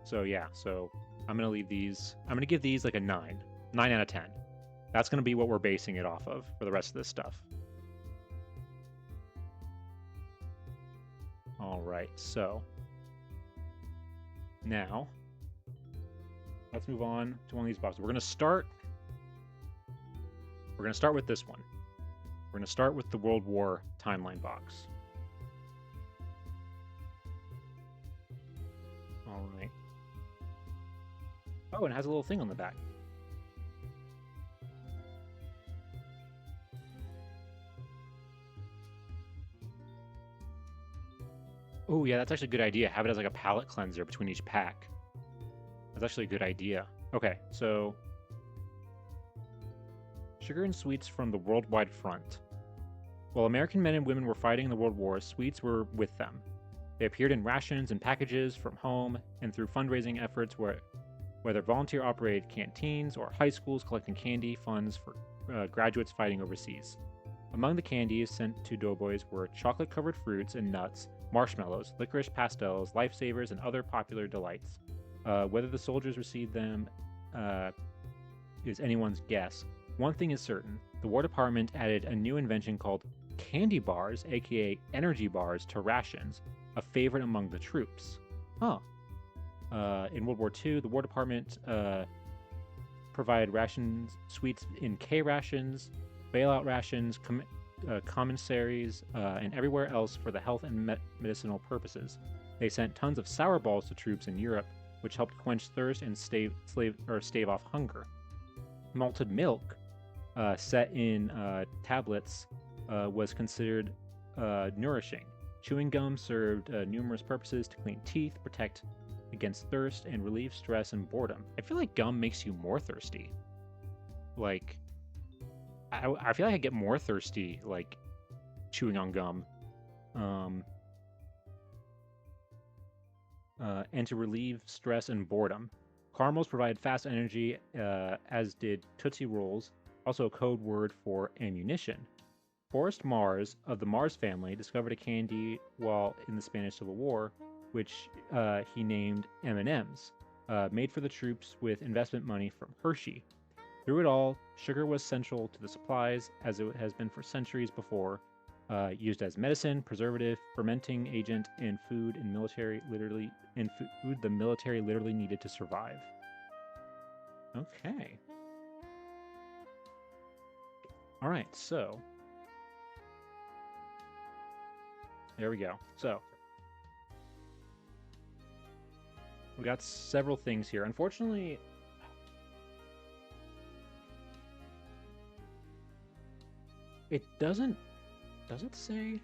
So yeah, so I'm gonna leave these. I'm gonna give these like a 9 out of 10. That's gonna be what we're basing it off of for the rest of this stuff. All right, so now let's move on to one of these boxes. We're gonna start with this one. We're gonna start with the World War timeline box. All right. Oh, and it has a little thing on the back. Oh, yeah, that's actually a good idea. Have it as like a palate cleanser between each pack. That's actually a good idea. Okay, so sugar and sweets from the worldwide front. While American men and women were fighting in the World War, sweets were with them. They appeared in rations and packages from home and through fundraising efforts whether volunteer-operated canteens or high schools collecting candy funds for graduates fighting overseas. Among the candies sent to doughboys were chocolate-covered fruits and nuts, marshmallows, licorice pastels, lifesavers, and other popular delights. Whether the soldiers received them is anyone's guess. One thing is certain, the War Department added a new invention called candy bars, aka energy bars, to rations, a favorite among the troops. Huh. In World War II, the War Department provided rations, sweets in K rations, bailout rations, commissaries, and everywhere else for the health and medicinal purposes. They sent tons of sour balls to troops in Europe, which helped quench thirst and stave off hunger. Malted milk, set in tablets, was considered nourishing. Chewing gum served numerous purposes to clean teeth, protect against thirst, and relieve stress and boredom. I feel like gum makes you more thirsty. Like, I feel like I get more thirsty, like, chewing on gum. And to relieve stress and boredom. Caramels provide fast energy, as did Tootsie Rolls, also a code word for ammunition. Forrest Mars of the Mars family discovered a candy while in the Spanish Civil War, which he named M&Ms, made for the troops with investment money from Hershey. Through it all, sugar was central to the supplies, as it has been for centuries before, used as medicine, preservative, fermenting agent, and food the military literally needed to survive. Okay. All right, so there we go. So we got several things here. Unfortunately, it doesn't. Does it say?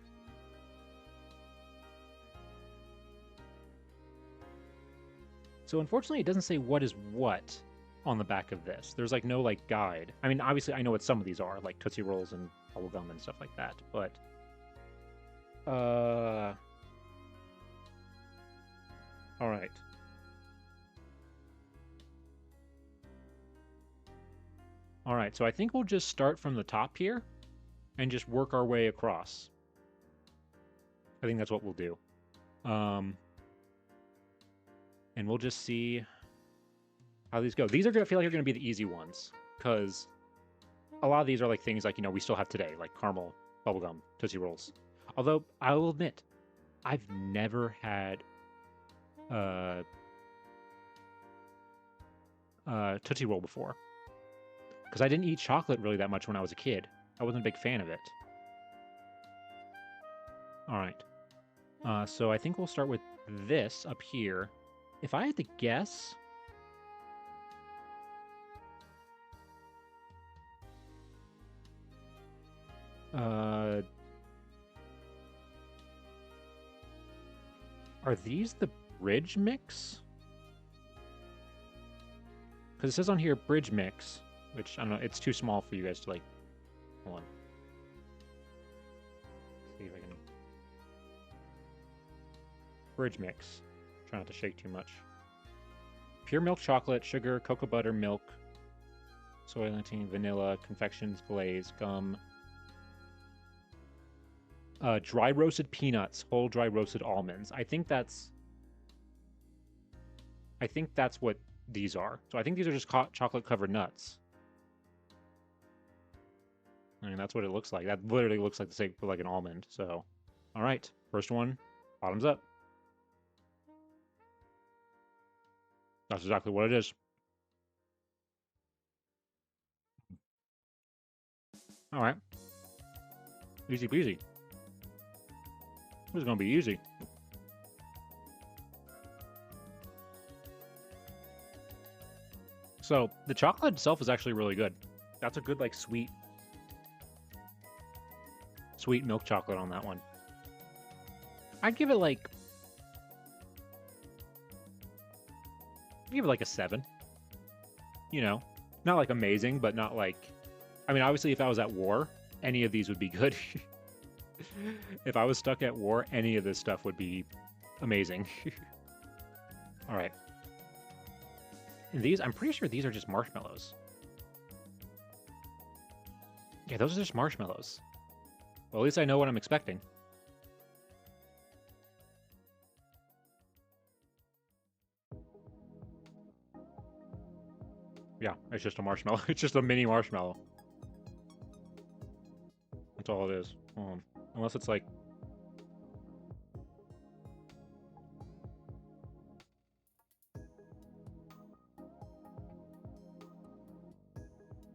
So unfortunately, it doesn't say what is what on the back of this. There's like no like guide. I mean, obviously, I know what some of these are, like Tootsie Rolls and bubblegum and stuff like that. But all right. All right. So I think we'll just start from the top here and just work our way across. I think that's what we'll do. And we'll just see how these go. These are going to feel like they're going to be the easy ones, because a lot of these are like things like, you know, we still have today, like caramel, bubblegum, Tootsie Rolls. Although, I will admit, I've never had Tootsie Roll before, because I didn't eat chocolate really that much when I was a kid. I wasn't a big fan of it. All right. So I think we'll start with this up here. If I had to guess, are these the bridge mix? Because it says on here bridge mix, which I don't know, it's too small for you guys to like. Hold on. See if I can. Bridge mix. Try not to shake too much. Pure milk chocolate, sugar, cocoa butter, milk, soy lantine, vanilla, confections, glaze, gum, dry roasted peanuts, whole dry roasted almonds. I think that's what these are. So I think these are just chocolate covered nuts. I mean, that's what it looks like. That literally looks like the same, like an almond. So, all right, first one, bottoms up. That's exactly what it is. All right. Easy peasy. This is going to be easy. So, the chocolate itself is actually really good. That's a good, like, sweet milk chocolate on that one. I'd give it, like... give it like a 7. You know, not like amazing, but not like... I mean, obviously, if I was at war, any of these would be good. If I was stuck at war, any of this stuff would be amazing. All right. And these, I'm pretty sure these are just marshmallows. Yeah, those are just marshmallows. Well, at least I know what I'm expecting. Yeah, it's just a marshmallow. It's just a mini marshmallow. That's all it is. Unless it's like...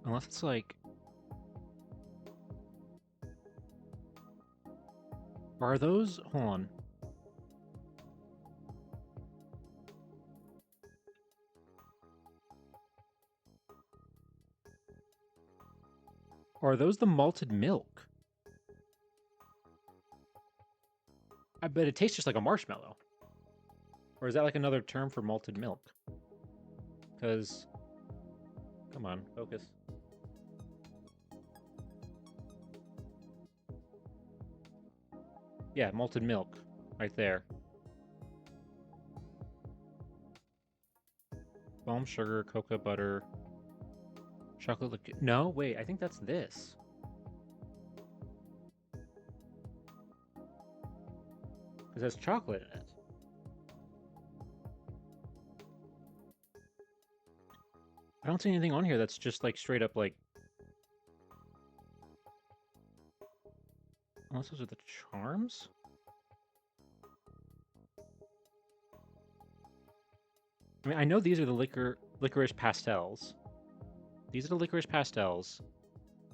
Unless it's like... Are those... Hold on. Are those the malted milk? I bet it tastes just like a marshmallow. Or is that like another term for malted milk? Because, come on, focus. Yeah, malted milk, right there. Foam, sugar, cocoa butter, chocolate liqueur. No, wait, I think that's this. Because there's chocolate in it. I don't see anything on here that's just like straight up like... Unless those are the charms? I mean, I know these are the licorice pastels. These are the licorice pastels.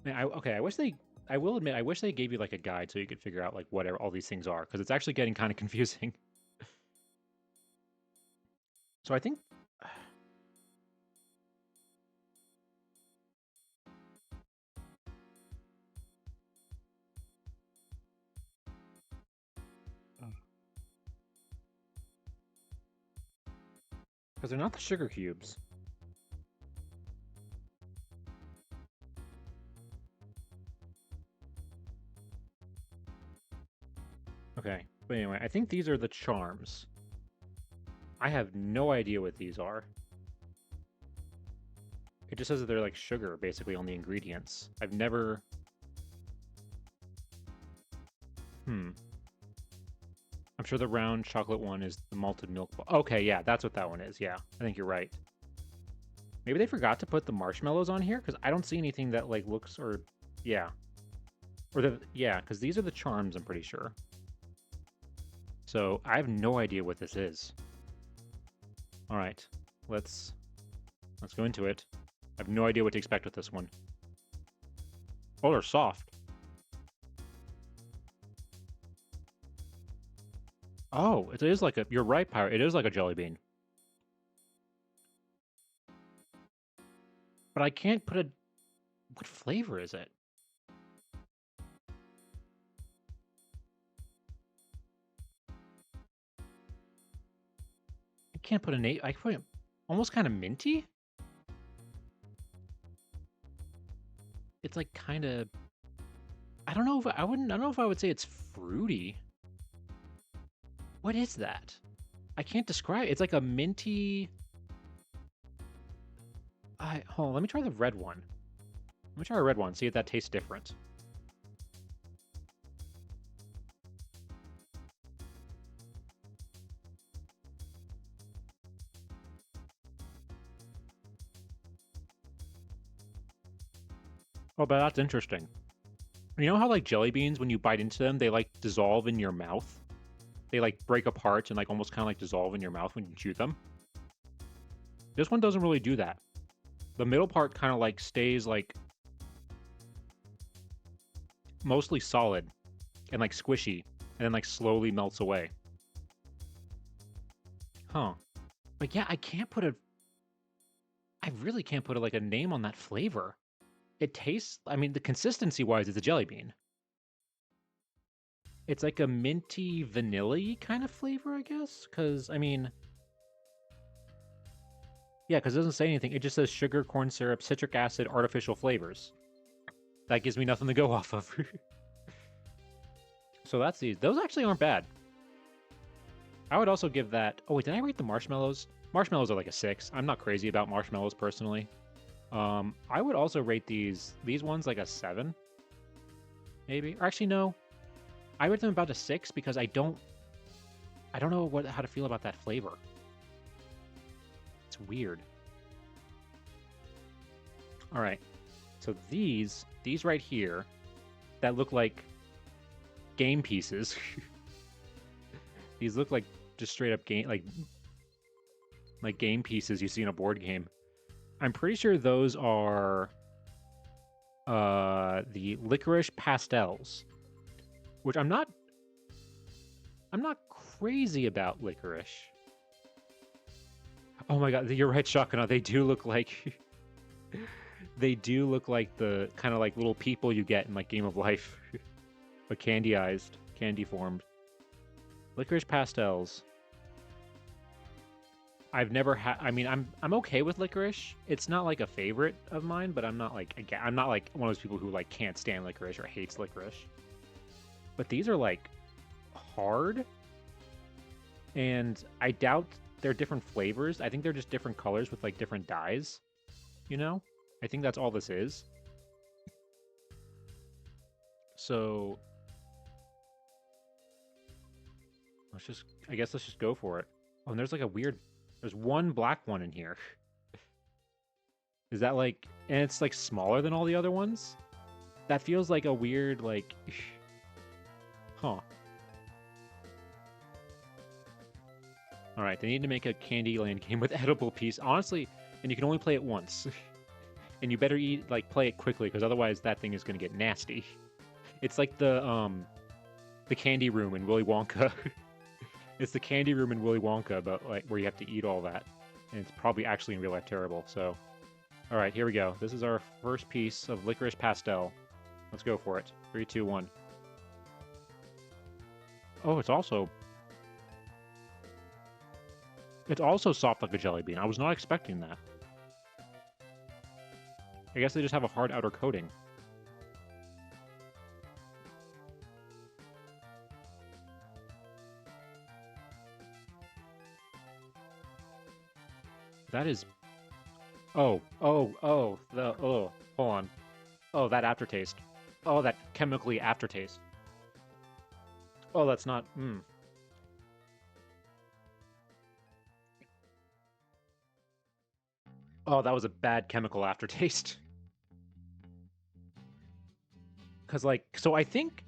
I mean, okay, I will admit, I wish they gave you like a guide so you could figure out like whatever all these things are, because it's actually getting kind of confusing. So I think... Because they're not the sugar cubes. Okay, but anyway, I think these are the charms. I have no idea what these are. It just says that they're like sugar, basically, on the ingredients. I've never... I'm sure the round chocolate one is the malted milk. Okay, yeah, that's what that one is. Yeah, I think you're right. Maybe they forgot to put the marshmallows on here, because I don't see anything that like looks or... Yeah. Or the... Yeah, because these are the charms, I'm pretty sure. So, I have no idea what this is. Alright, let's go into it. I have no idea what to expect with this one. Oh, they're soft. Oh, it is like a... You're right, Pirate. It is like a jelly bean. But I can't put a... What flavor is it? I can't put a name... I can put it almost kind of minty? It's like kind of... I don't know if I wouldn't... I don't know if I would say it's fruity. What is that? I can't describe it. It's like a minty... Hold on, let me try the red one. Let me try a red one, see if that tastes different. Oh, but that's interesting. You know how, like, jelly beans, when you bite into them, they, like, dissolve in your mouth? They, like, break apart and, like, almost kind of, like, dissolve in your mouth when you chew them? This one doesn't really do that. The middle part kind of, like, stays, like, mostly solid and, like, squishy, and then, like, slowly melts away. Huh. But, yeah, I can't put a... I really can't put, like, a name on that flavor. It tastes... I mean, the consistency-wise, it's a jelly bean. It's like a minty, vanilla-y kind of flavor, I guess? Because, I mean... Yeah, because it doesn't say anything. It just says sugar, corn syrup, citric acid, artificial flavors. That gives me nothing to go off of. So that's these. Those actually aren't bad. I would also give that... Oh, wait, did I rate the marshmallows? Marshmallows are like a 6. I'm not crazy about marshmallows, personally. I would also rate these ones like a 7. Maybe. Or actually, no. I rate them about a 6 because I don't know how to feel about that flavor. It's weird. All right. So these right here that look like game pieces. These look like just straight up game like game pieces you see in a board game. I'm pretty sure those are the licorice pastels, which I'm not crazy about licorice. Oh my god, you're right, Shakana. They do look like they do look like the kind of like little people you get in like Game of Life, but candy-ized, candy formed. Licorice pastels. I've never had. I mean, I'm okay with licorice. It's not like a favorite of mine, but I'm not like I'm not like one of those people who like can't stand licorice or hates licorice. But these are like hard, and I doubt they're different flavors. I think they're just different colors with like different dyes. You know, I think that's all this is. So I guess let's just go for it. Oh, and there's like a weird. There's one black one in here. Is that like, and it's like smaller than all the other ones? That feels like a weird, like, huh. All right, they need to make a Candyland game with edible piece. Honestly, and you can only play it once. And you better play it quickly, because otherwise that thing is going to get nasty. It's like the candy room in Willy Wonka. It's the candy room in Willy Wonka, but like where you have to eat all that. And it's probably actually in real life terrible, so. All right, here we go. This is our first piece of licorice pastel. Let's go for it. 3, 2, 1. Oh, it's also soft like a jelly bean. I was not expecting that. I guess they just have a hard outer coating. That is... Oh, hold on. Oh, that aftertaste. Oh, that chemically aftertaste. Oh, that's not... Oh, that was a bad chemical aftertaste. Because, like, so I think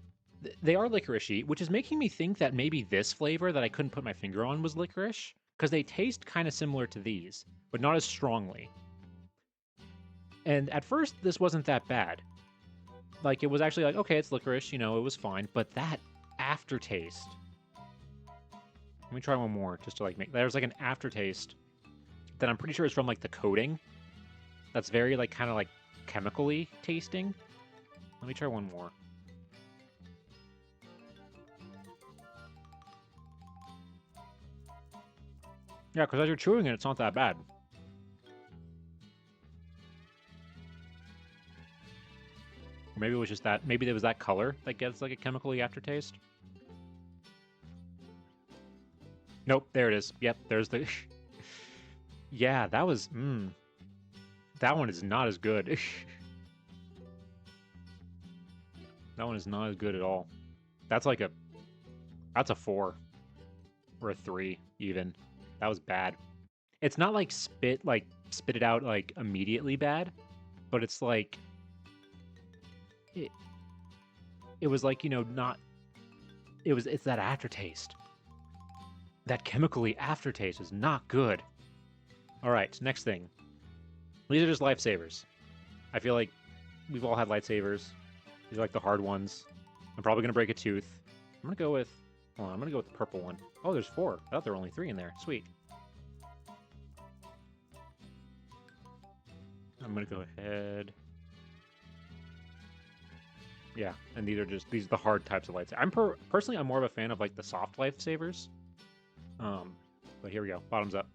they are licorice-y, which is making me think that maybe this flavor that I couldn't put my finger on was licorice. Because they taste kind of similar to these, but not as strongly. And at first, this wasn't that bad. Like, it was actually like, okay, it's licorice, you know, it was fine. But that aftertaste... Let me try one more, just to, like, make... There's, like, an aftertaste that I'm pretty sure is from, like, the coating. That's very, like, kind of, like, chemical-y tasting. Let me try one more. Yeah, because as you're chewing it, it's not that bad. Or maybe it was just that. Maybe there was that color that gets like a chemically aftertaste. Nope, there it is. Yep, there's the... Yeah, that was... That one is not as good. That one is not as good at all. That's like a... That's a 4. Or a 3, even. That was bad. It's not like spit it out like immediately bad, but it's like it was like, you know, not it's that aftertaste. That chemically aftertaste is not good. All right, next thing. These are just lifesavers. I feel like we've all had lifesavers. These are like the hard ones. I'm probably gonna break a tooth. I'm gonna go with Hold on, I'm gonna go with the purple one. Oh, there's 4. I thought there were only 3 in there. Sweet. I'm gonna go ahead. Yeah, and these are the hard types of lifesavers. Personally, I'm more of a fan of like the soft lifesavers. But here we go. Bottoms up.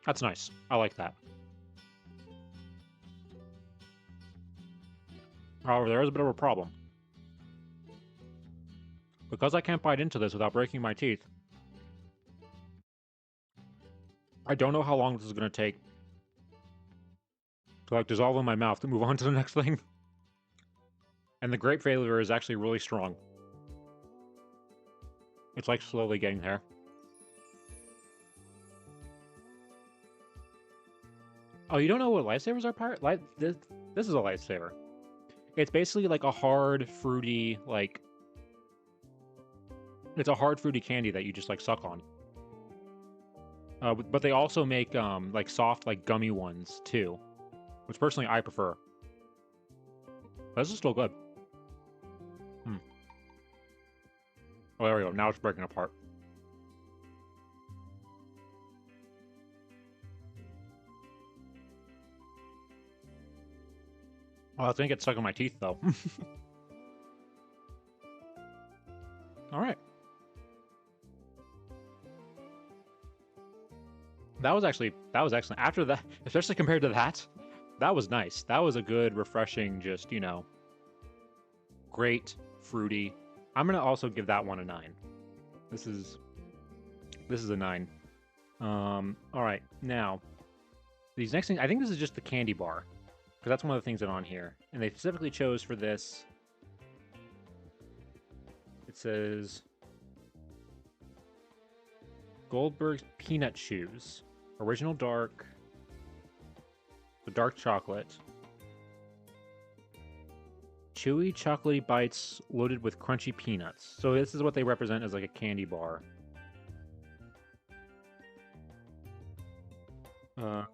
That's nice. I like that. However, there is a bit of a problem. Because I can't bite into this without breaking my teeth, I don't know how long this is going to take to like dissolve in my mouth to move on to the next thing. And the grape flavor is actually really strong. It's like slowly getting there. Oh, you don't know what lifesavers are, Pirate? This is a lifesaver. It's basically like a hard, fruity, like... It's a hard, fruity candy that you just, like, suck on. But they also make, like, soft, like, gummy ones, too. Which, personally, I prefer. But this is still good. Oh, there we go. Now it's breaking apart. Oh, I think it's stuck in my teeth, though. All right. That was excellent. After that, especially compared to that was nice. That was a good, refreshing, just, you know, great, fruity. I'm gonna also give that one a 9. This is a 9. All right, now these next things. I think this is just the candy bar, because that's one of the things that on here, and they specifically chose for this. It says Goldberg's Peanut Shoes, original dark, the dark chocolate, chewy chocolatey bites loaded with crunchy peanuts. So this is what they represent as like a candy bar. So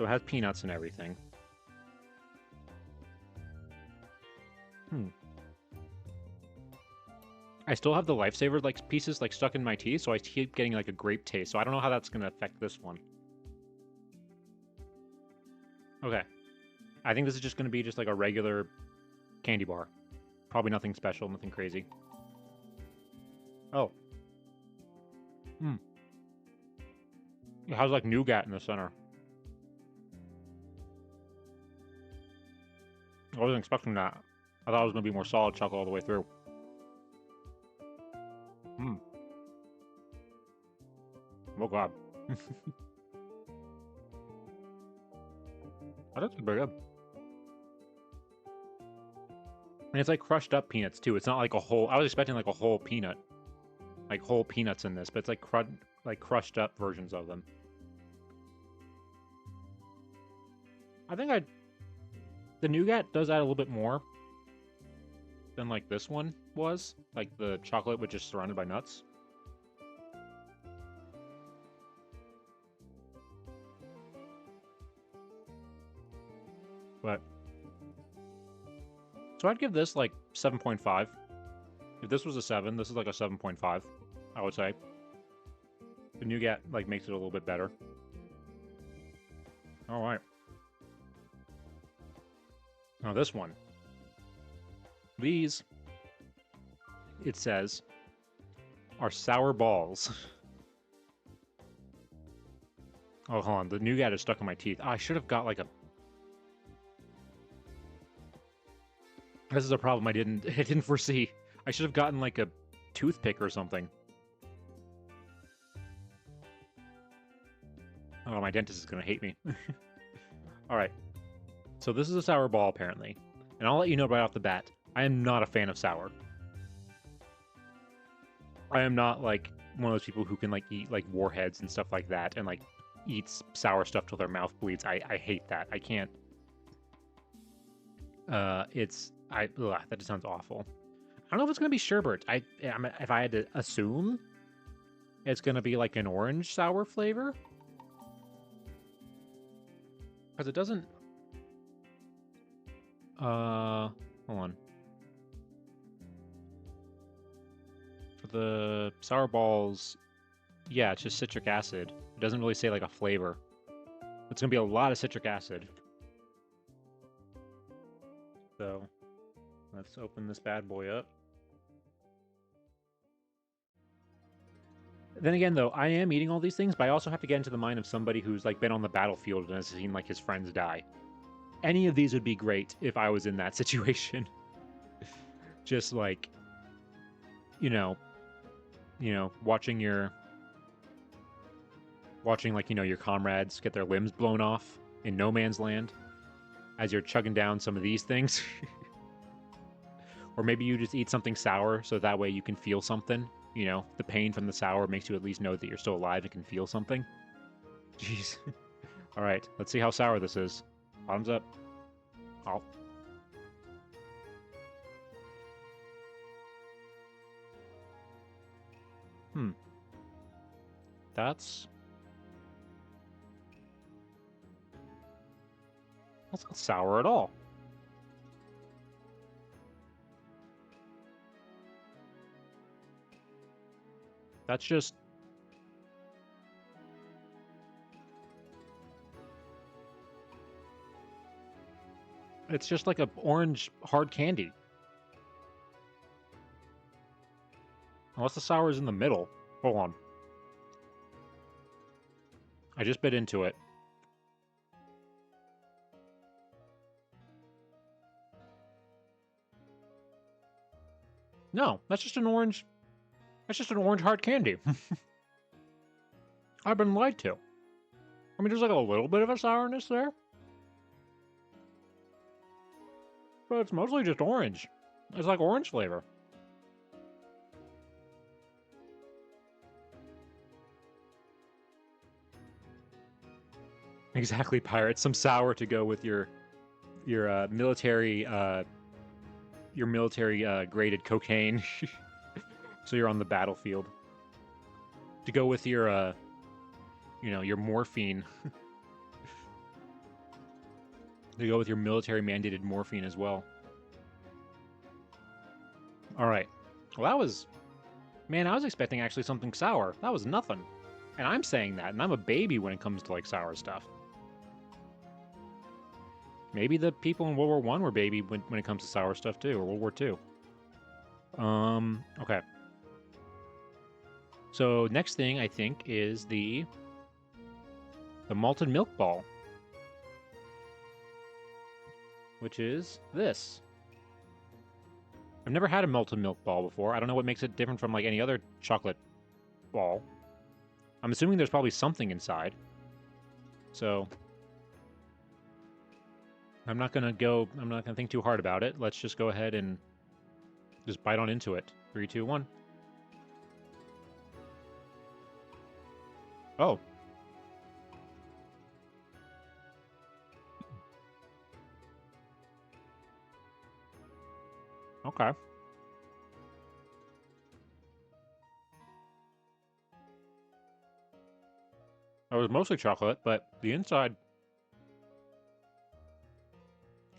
it has peanuts and everything. I still have the lifesaver like pieces like stuck in my teeth, so I keep getting like a grape taste. So I don't know how that's gonna affect this one. Okay. I think this is just gonna be just like a regular candy bar. Probably nothing special, nothing crazy. Oh. It has like nougat in the center. I wasn't expecting that. I thought it was gonna be more solid chocolate all the way through. Oh god. Oh, that's pretty good. And it's like crushed up peanuts too. It's not like a whole. I was expecting like a whole peanut, like whole peanuts in this, but it's like crushed up versions of them. I think the nougat does add a little bit more than like this one was. Like the chocolate, which is surrounded by nuts. But so I'd give this like 7.5. If this was a 7, this is like a 7.5, I would say. The nougat like makes it a little bit better. All right. Now this one. These, it says, are sour balls. Oh, hold on. The nougat is stuck in my teeth. I should have got like a... This is a problem I didn't foresee. I should have gotten like a toothpick or something. Oh, my dentist is gonna hate me. Alright. So this is a sour ball, apparently. And I'll let you know right off the bat, I am not a fan of sour. I am not like one of those people who can like eat like warheads and stuff like that and like eats sour stuff till their mouth bleeds. I hate that. I can't. That just sounds awful. I don't know if it's gonna be sherbet. If I had to assume, it's gonna be like an orange sour flavor, because it doesn't. Hold on. For the sour balls, yeah, it's just citric acid. It doesn't really say like a flavor. It's gonna be a lot of citric acid. So, let's open this bad boy up. Then again, though, I am eating all these things, but I also have to get into the mind of somebody who's like been on the battlefield and has seen like his friends die. Any of these would be great if I was in that situation. Just like, you know, watching like, your comrades get their limbs blown off in no man's land as you're chugging down some of these things. Or maybe you just eat something sour so that way you can feel something. You know, the pain from the sour makes you at least know that you're still alive and can feel something. Jeez. All right, let's see how sour this is. Bottoms up. Oh. That's not sour at all. That's just... It's just like an orange hard candy. Unless the sour is in the middle. Hold on. I just bit into it. No, that's just an orange. That's just an orange hard candy. I've been lied to. I mean, there's like a little bit of a sourness there. But it's mostly just orange. It's like orange flavor. Exactly, Pirate. Some sour to go with your military graded cocaine. So you're on the battlefield. To go with your your morphine. To go with your military mandated morphine as well. All right. Well, that was, man, I was expecting actually something sour. That was nothing. And I'm saying that, and I'm a baby when it comes to like sour stuff. Maybe the people in World War I were baby when it comes to sour stuff too, or World War II. Okay. So next thing I think is the malted milk ball, which is this. I've never had a malted milk ball before. I don't know what makes it different from like any other chocolate ball. I'm assuming there's probably something inside. So I'm not gonna think too hard about it. Let's just go ahead and just bite on into it. 3, 2, 1. Oh. Okay. It was mostly chocolate, but the inside,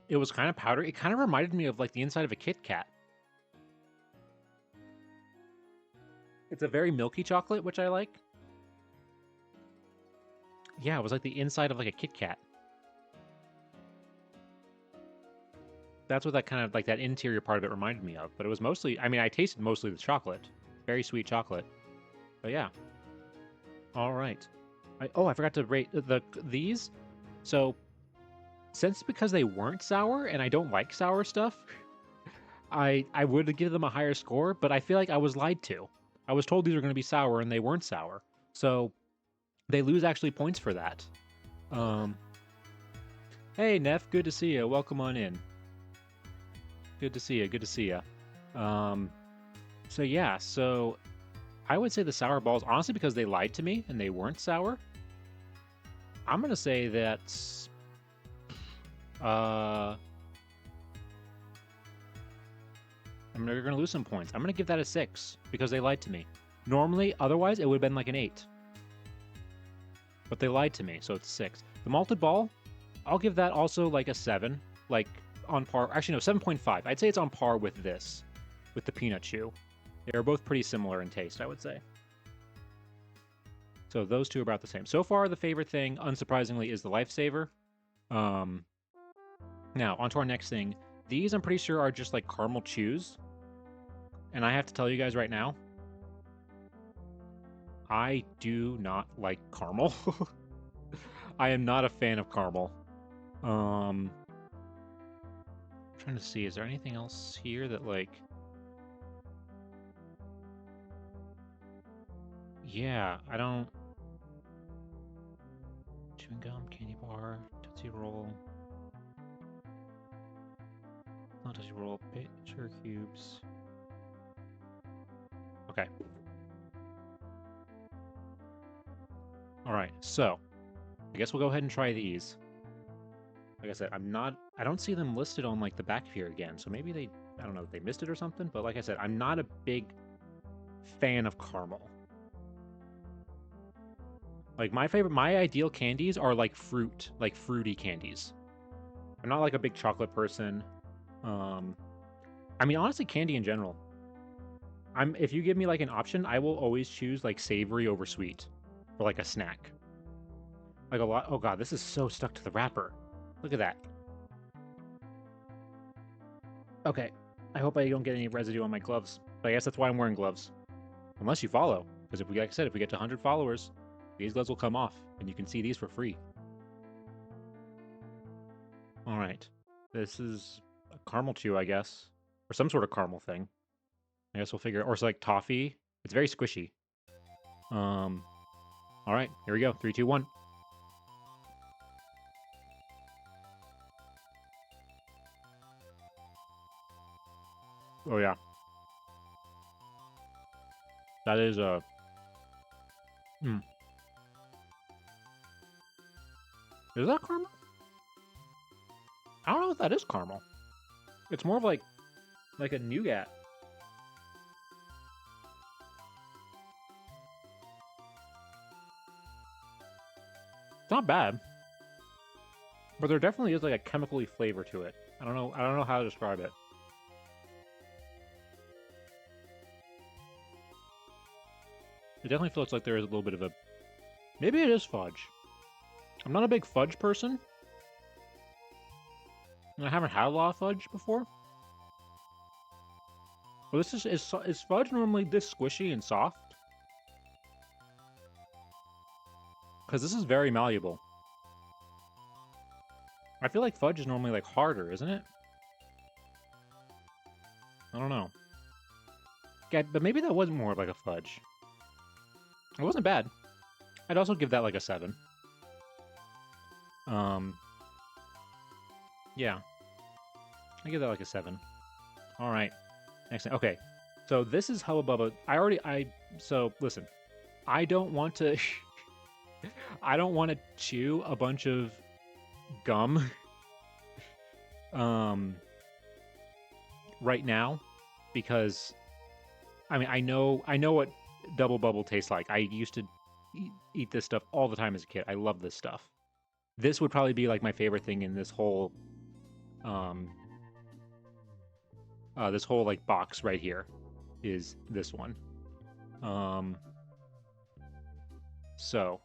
it was kind of powdery. It kind of reminded me of like the inside of a Kit Kat. It's a very milky chocolate, which I like. Yeah, it was like the inside of like a Kit Kat. That's what that kind of like that interior part of it reminded me of. But it was mostly, I mean, I tasted mostly the chocolate. Very sweet chocolate. But yeah. All right. I forgot to rate these. So, since because they weren't sour and I don't like sour stuff, I would give them a higher score, but I feel like I was lied to. I was told these were going to be sour and they weren't sour. So, they lose actually points for that. Hey, Neff, good to see you. Welcome on in. Good to see you. Good to see you. So yeah, so I would say the sour balls, honestly, because they lied to me and they weren't sour. I'm gonna say that I'm gonna lose some points. I'm gonna give that a 6 because they lied to me. Normally, otherwise, it would have been like an 8. But they lied to me, so it's 6. The malted ball, I'll give that also like a 7, like on par. Actually, no, 7.5. I'd say it's on par with this, with the peanut chew. They're both pretty similar in taste, I would say. So those two are about the same. So far, the favorite thing, unsurprisingly, is the Lifesaver. Now, on to our next thing. These, I'm pretty sure, are just like caramel chews. And I have to tell you guys right now, I do not like caramel. I am not a fan of caramel. I'm trying to see, is there anything else here that like... Yeah, I don't... Chewing gum, candy bar, Tootsie Roll. Not Tootsie Roll, picture cubes. Okay. Alright, so I guess we'll go ahead and try these. Like I said, I don't see them listed on like the back here again, so maybe they, I don't know if they missed it or something, but like I said, I'm not a big fan of caramel. Like my ideal candies are like fruity candies. I'm not like a big chocolate person. I mean, honestly, candy in general. If you give me like an option, I will always choose like savory over sweet for like a snack. Like a lot. Oh god, this is so stuck to the wrapper. Look at that. Okay, I hope I don't get any residue on my gloves. But I guess that's why I'm wearing gloves. Unless you follow. Because if we, like I said, if we get to 100 followers, these gloves will come off, and you can see these for free. All right. This is a caramel chew, I guess. Or some sort of caramel thing. I guess we'll figure. Or it's like toffee. It's very squishy. All right. Here we go. 3, 2, 1. Oh, yeah. That is a... Is that caramel? I don't know if that is caramel. It's more of like a nougat. It's not bad. But there definitely is like a chemically flavor to it. I don't know how to describe it. It definitely feels like there is a little bit of a... Maybe it is fudge. I'm not a big fudge person. And I haven't had a lot of fudge before. Well, this is fudge normally this squishy and soft? Because this is very malleable. I feel like fudge is normally like harder, isn't it? I don't know. Yeah, but maybe that was more like a fudge. It wasn't bad. I'd also give that like a 7. Yeah. I give that like a 7. All right. Next thing. Okay. So this is Hubba Bubba. So listen. I don't want to I don't want to chew a bunch of gum right now because I mean I know what Double Bubble tastes like. I used to eat this stuff all the time as a kid. I love this stuff. This would probably be like my favorite thing in this whole like box right here is this one. So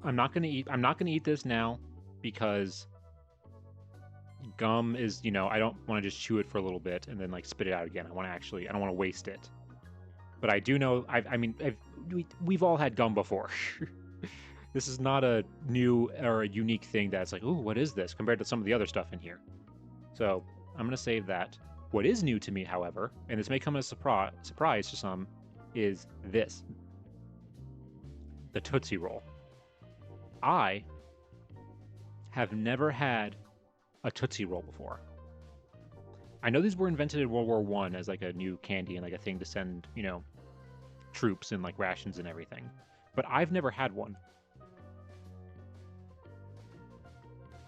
I'm not gonna eat this now because gum is, I don't want to just chew it for a little bit and then like spit it out again. I don't want to waste it. But I do know, we've all had gum before. This is not a new or a unique thing that's like, ooh, what is this? Compared to some of the other stuff in here. So I'm going to save that. What is new to me, however, and this may come as a surprise to some, is this. The Tootsie Roll. I have never had a Tootsie Roll before. I know these were invented in World War I as like a new candy and like a thing to send, troops and like rations and everything. But I've never had one.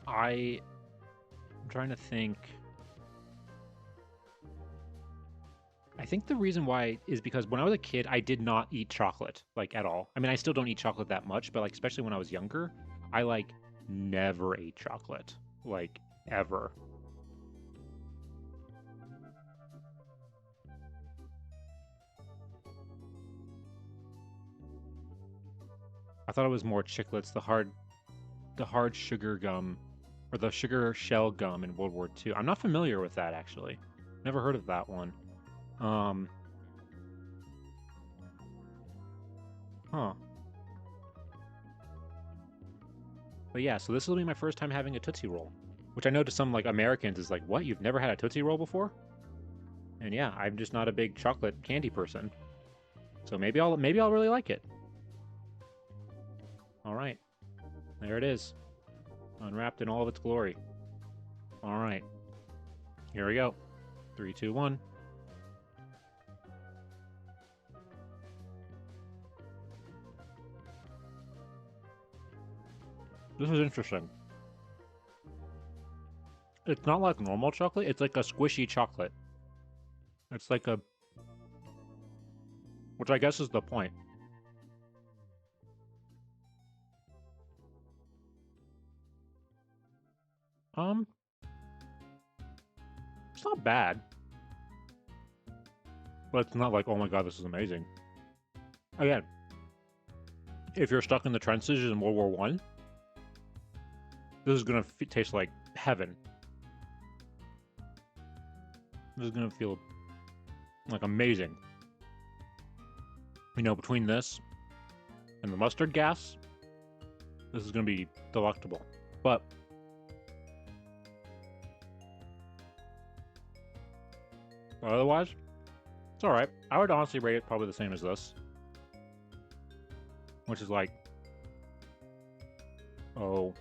I'm trying to think. I think the reason why is because when I was a kid, I did not eat chocolate, like, at all. I mean, I still don't eat chocolate that much, but, like, especially when I was younger, I, like, never ate chocolate. Like, ever. I thought it was more chiclets, the hard sugar gum, or the sugar shell gum in World War II. I'm not familiar with that, actually. Never heard of that one. Huh. But yeah, so this will be my first time having a Tootsie Roll. Which I know to some, like, Americans is like, what? You've never had a Tootsie Roll before? And yeah, I'm just not a big chocolate candy person. So maybe I'll really like it. Alright. There it is. Unwrapped in all of its glory. Alright. Here we go. 3, 2, 1. This is interesting. It's not like normal chocolate, it's like a squishy chocolate. It's like a... Which I guess is the point. It's not bad. But it's not like, oh my god, this is amazing. Again, if you're stuck in the trenches in World War I, this is gonna taste like heaven. This is gonna feel like amazing. You know, between this and the mustard gas, this is going to be delectable. But otherwise, it's alright. I would honestly rate it probably the same as this. Which is like... Oh...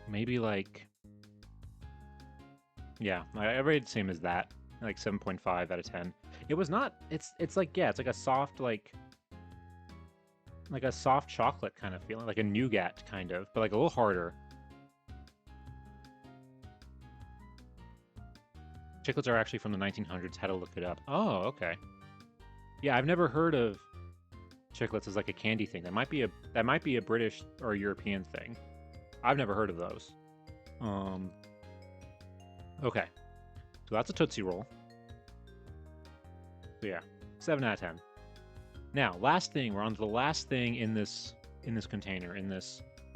Maybe like... Yeah, I rated the same as that. Like 7.5 out of 10. It was not... It's like, yeah, it's like a soft, like a soft chocolate kind of feeling. Like a nougat, kind of. But like a little harder. Chiclets are actually from the 1900s. Had to look it up. Oh, okay. Yeah, I've never heard of chiclets as like a candy thing. That might be a British or a European thing. I've never heard of those. Okay. So that's a Tootsie Roll. So yeah, 7 out of 10. Now, last thing. We're on to the last thing in this container.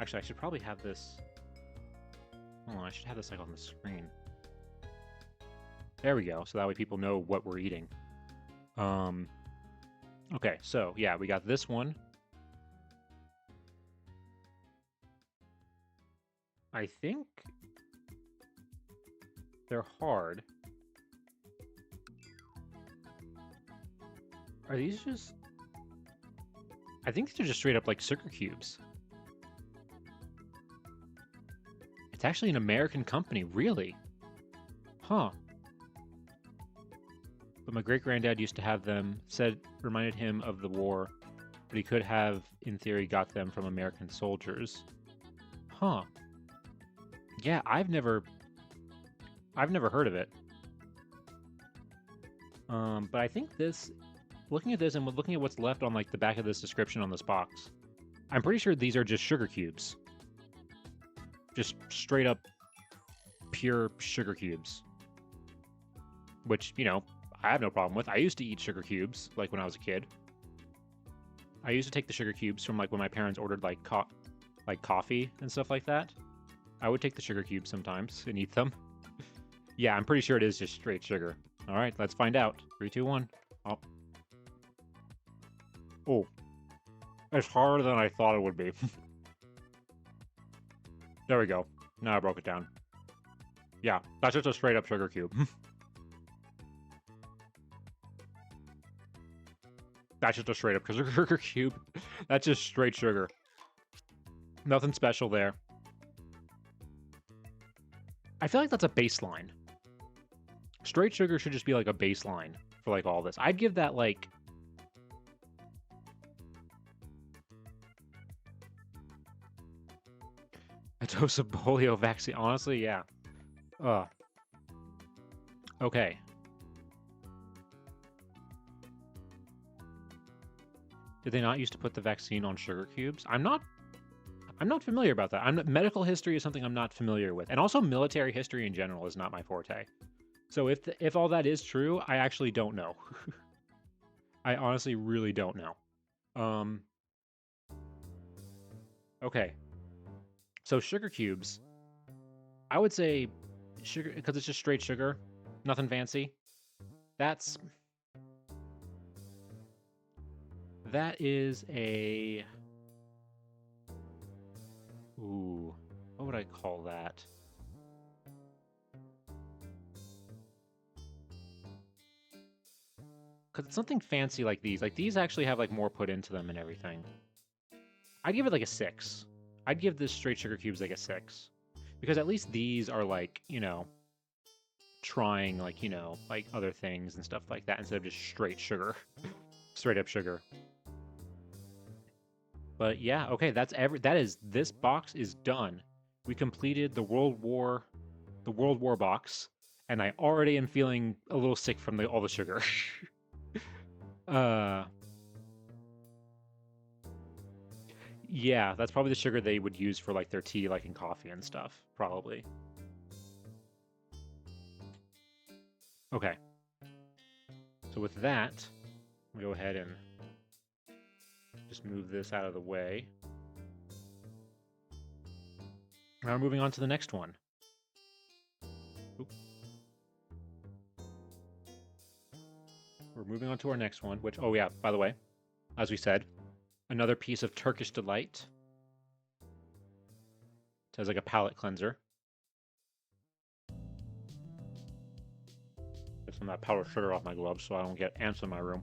Actually, I should probably have this. Hold on, I should have this like on the screen. There we go. So that way people know what we're eating. Okay, so yeah, we got this one. I think they're hard. Are these just... I think these are just straight up like sugar cubes. It's actually an American company, really? Huh. But my great-granddad used to have them, reminded him of the war, but he could have, in theory, got them from American soldiers. Huh. Yeah, I've never heard of it. But I think this, looking at this and looking at what's left on like the back of this description on this box, I'm pretty sure these are just sugar cubes. Just straight up pure sugar cubes. Which, you know, I have no problem with. I used to eat sugar cubes, like when I was a kid. I used to take the sugar cubes from like when my parents ordered like coffee and stuff like that. I would take the sugar cubes sometimes and eat them. Yeah, I'm pretty sure it is just straight sugar. All right, let's find out. 3, 2, 1. Oh. Oh. It's harder than I thought it would be. There we go. Now I broke it down. Yeah, that's just a straight up sugar cube. That's just a straight up sugar cube. That's just straight sugar. Nothing special there. I feel like that's a baseline. Straight sugar should just be like a baseline for like all this. I'd give that like... a dose of polio vaccine. Honestly, yeah. Okay. Did they not used to put the vaccine on sugar cubes? I'm not familiar about that. Medical history is something I'm not familiar with. And also military history in general is not my forte. So if all that is true, I actually don't know. I honestly really don't know. Okay. So sugar cubes, I would say sugar, because it's just straight sugar, nothing fancy. That is a... Ooh, what would I call that? Because it's something fancy like these. Like, these actually have, like, more put into them and everything. I'd give it, like, a 6. I'd give this straight sugar cubes, like, a 6. Because at least these are, like, you know, trying, like, you know, like, other things and stuff like that instead of just straight sugar. Straight up sugar. But, yeah, okay, this box is done. We completed the World War box, and I already am feeling a little sick from all the sugar. Yeah, that's probably the sugar they would use for like their tea, like in coffee and stuff, probably. Okay. So with that, we'll go ahead and just move this out of the way. Now we're moving on to the next one. Oop. we're moving on to our next one, which, oh yeah, by the way, as we said, another piece of Turkish delight. It has like a palate cleanser. Get some of that powdered sugar off my gloves so I don't get ants in my room.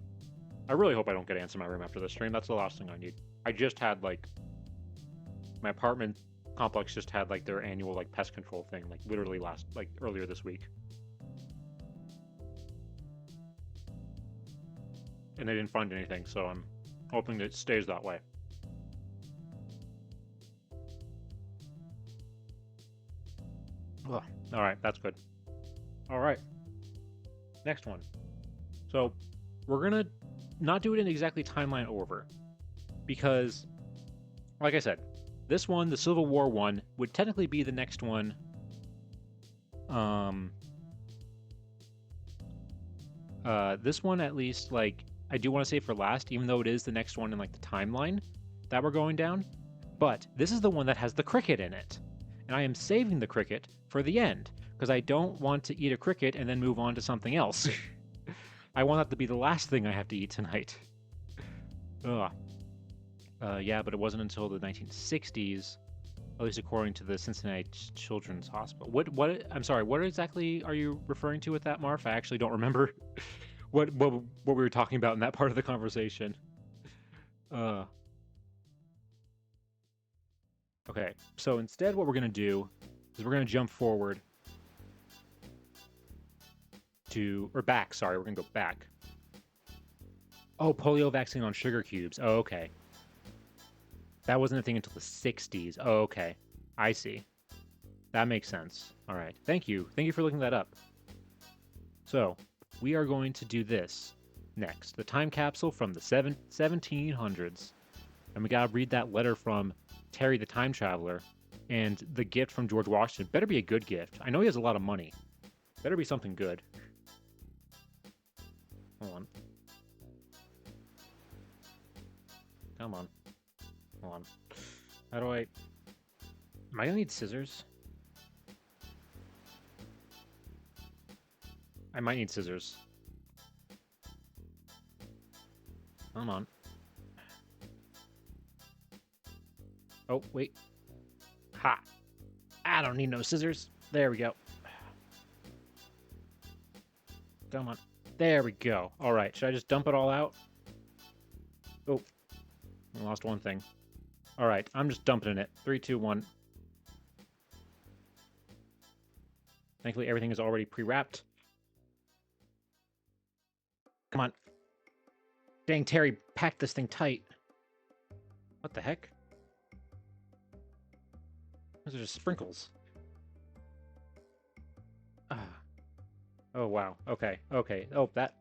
I really hope I don't get ants in my room after this stream. That's the last thing I need. I just had like my apartment complex just had like their annual like pest control thing, like literally earlier this week. And they didn't find anything, so I'm hoping that it stays that way. Ugh. All right, that's good. All right, next one. So we're gonna not do it in exactly timeline order, because, like I said, this one, the Civil War one, would technically be the next one. This one, at least, like, I do want to say for last, even though it is the next one in like the timeline that we're going down. But this is the one that has the cricket in it, and I am saving the cricket for the end because I don't want to eat a cricket and then move on to something else. I want that to be the last thing I have to eat tonight. Ugh. Yeah, but it wasn't until the 1960s, at least according to the Cincinnati Children's Hospital. What? I'm sorry. What exactly are you referring to with that, Marv? I actually don't remember what we were talking about in that part of the conversation. Okay. So instead, what we're gonna do is we're gonna jump forward or back. Sorry, we're gonna go back. Oh, polio vaccine on sugar cubes. Oh, okay. That wasn't a thing until the 60s. Oh, okay. I see. That makes sense. All right. Thank you. Thank you for looking that up. So, we are going to do this next. The time capsule from the 1700s. And we got to read that letter from Terry the Time Traveler. And the gift from George Washington. Better be a good gift. I know he has a lot of money. Better be something good. Hold on. Come on. Hold on. How do I... Am I gonna need scissors? I might need scissors. Come on. Oh, wait. Ha! I don't need no scissors. There we go. Come on. There we go. Alright, should I just dump it all out? Oh. I lost one thing. Alright, I'm just dumping it. 3, 2, 1. Thankfully, everything is already pre-wrapped. Come on. Dang, Terry packed this thing tight. What the heck? Those are just sprinkles. Ah. Oh, wow. Okay, okay. Oh, that...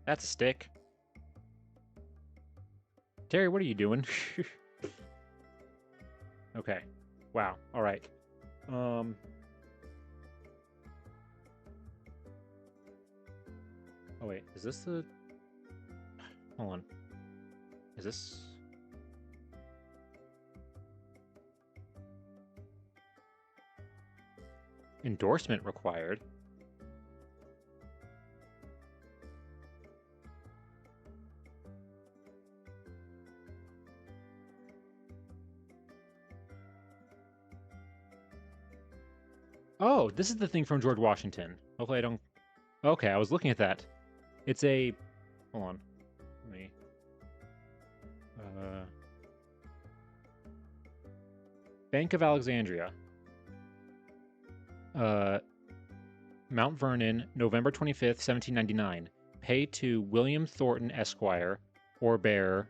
That's a stick. Terry, what are you doing? Okay. Wow. All right. Oh wait, is this the... Hold on. Is this... Endorsement required? Oh, this is the thing from George Washington. Hopefully I don't... Okay, I was looking at that. It's a... Hold on. Let me... Bank of Alexandria. Mount Vernon, November 25th, 1799. Pay to William Thornton, Esquire, or bearer,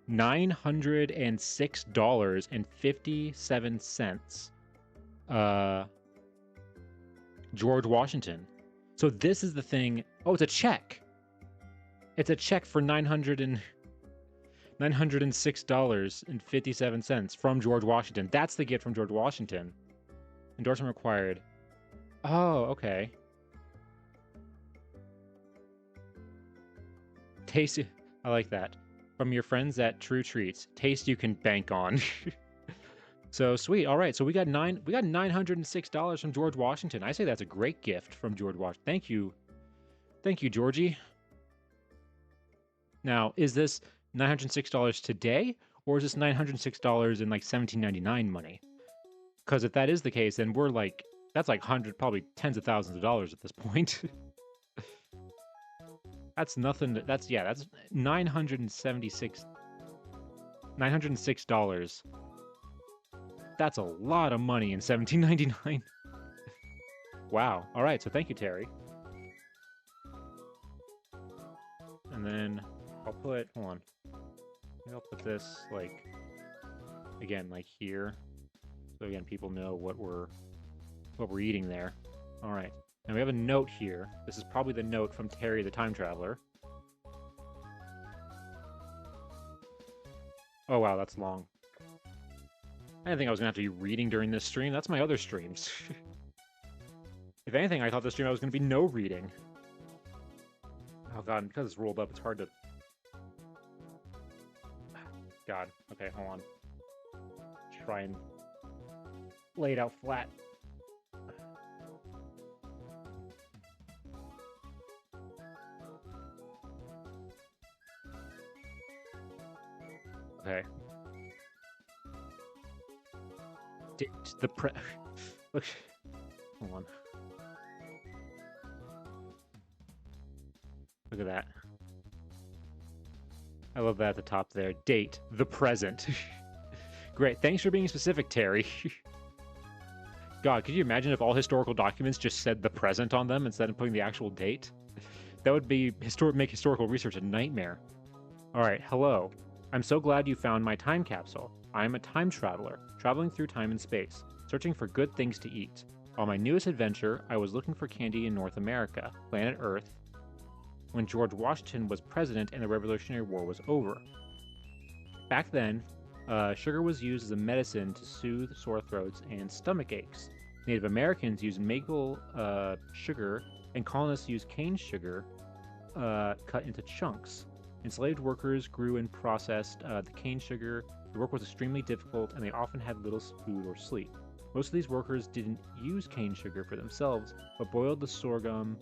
$906.57. George Washington. So this is the thing. Oh, it's a check. It's a check for $906.57 from George Washington. That's the gift from George Washington. Endorsement required. Oh, okay. Taste. I like that. From your friends at True Treats. Taste you can bank on. So sweet. All right. So we got $906 from George Washington. I say that's a great gift from George Washington. Thank you. Thank you, Georgie. Now, is this $906 today, or is this $906 in like 1799 money? Because if that is the case, then we're like, that's like probably tens of thousands of dollars at this point. That's nothing. That's 906. That's a lot of money in 1799. Wow. All right. So thank you, Terry. And then I'll put, hold on. Maybe I'll put this like, again, like here. So again, people know what we're eating there. All right. And we have a note here. This is probably the note from Terry the Time Traveler. Oh wow, that's long. I didn't think I was gonna have to be reading during this stream. That's my other streams. If anything, I thought this stream I was gonna be no reading. Oh god, because it's rolled up, it's hard to... God. Okay, hold on. Try and lay it out flat. Okay. Look. Hold on. Look at that. I love that at the top there. Date, the present. Great. Thanks for being specific, Terry. God, could you imagine if all historical documents just said the present on them instead of putting the actual date? That would be make historical research a nightmare. All right, hello. I'm so glad you found my time capsule. I am a time traveler, traveling through time and space, searching for good things to eat. On my newest adventure, I was looking for candy in North America, planet Earth, when George Washington was president and the Revolutionary War was over. Back then, sugar was used as a medicine to soothe sore throats and stomach aches. Native Americans used maple sugar, and colonists used cane sugar cut into chunks. Enslaved workers grew and processed the cane sugar. The work was extremely difficult, and they often had little food or sleep. Most of these workers didn't use cane sugar for themselves, but boiled the sorghum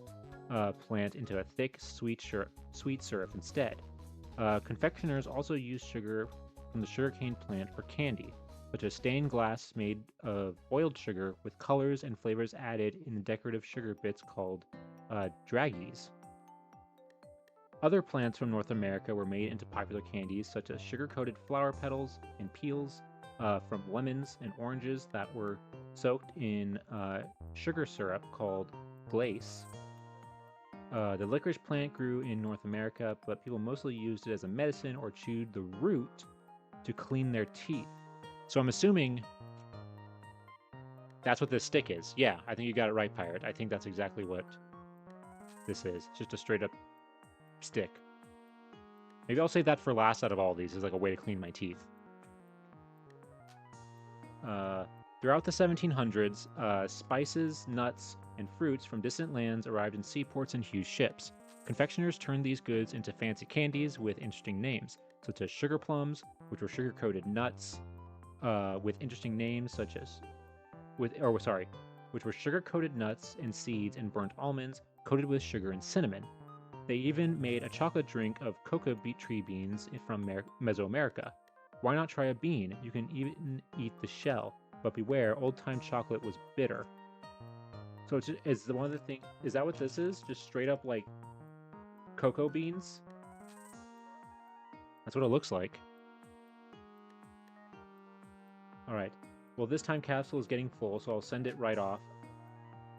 plant into a thick, sweet syrup instead. Confectioners also used sugar from the sugarcane plant for candy, such as stained glass made of boiled sugar with colors and flavors added in the decorative sugar bits called draggies. Other plants from North America were made into popular candies, such as sugar-coated flower petals and peels from lemons and oranges that were soaked in sugar syrup called glace. The licorice plant grew in North America, but people mostly used it as a medicine or chewed the root to clean their teeth. So I'm assuming that's what this stick is. Yeah, I think you got it right, Pirate. I think that's exactly what this is. It's just a straight-up stick. Maybe I'll save that for last out of all these as like a way to clean my teeth. Throughout the 1700s, spices, nuts, and fruits from distant lands arrived in seaports in huge ships. Confectioners turned these goods into fancy candies with interesting names, such as sugar plums, which were sugar-coated nuts, with interesting names such as, which were sugar-coated nuts and seeds and burnt almonds coated with sugar and cinnamon. They even made a chocolate drink of cocoa tree beans from Mesoamerica. Why not try a bean? You can even eat the shell, but beware, old-time chocolate was bitter. So is one of the things, is that what this is? Just straight up like cocoa beans? That's what it looks like. All right. Well, this time capsule is getting full, so I'll send it right off.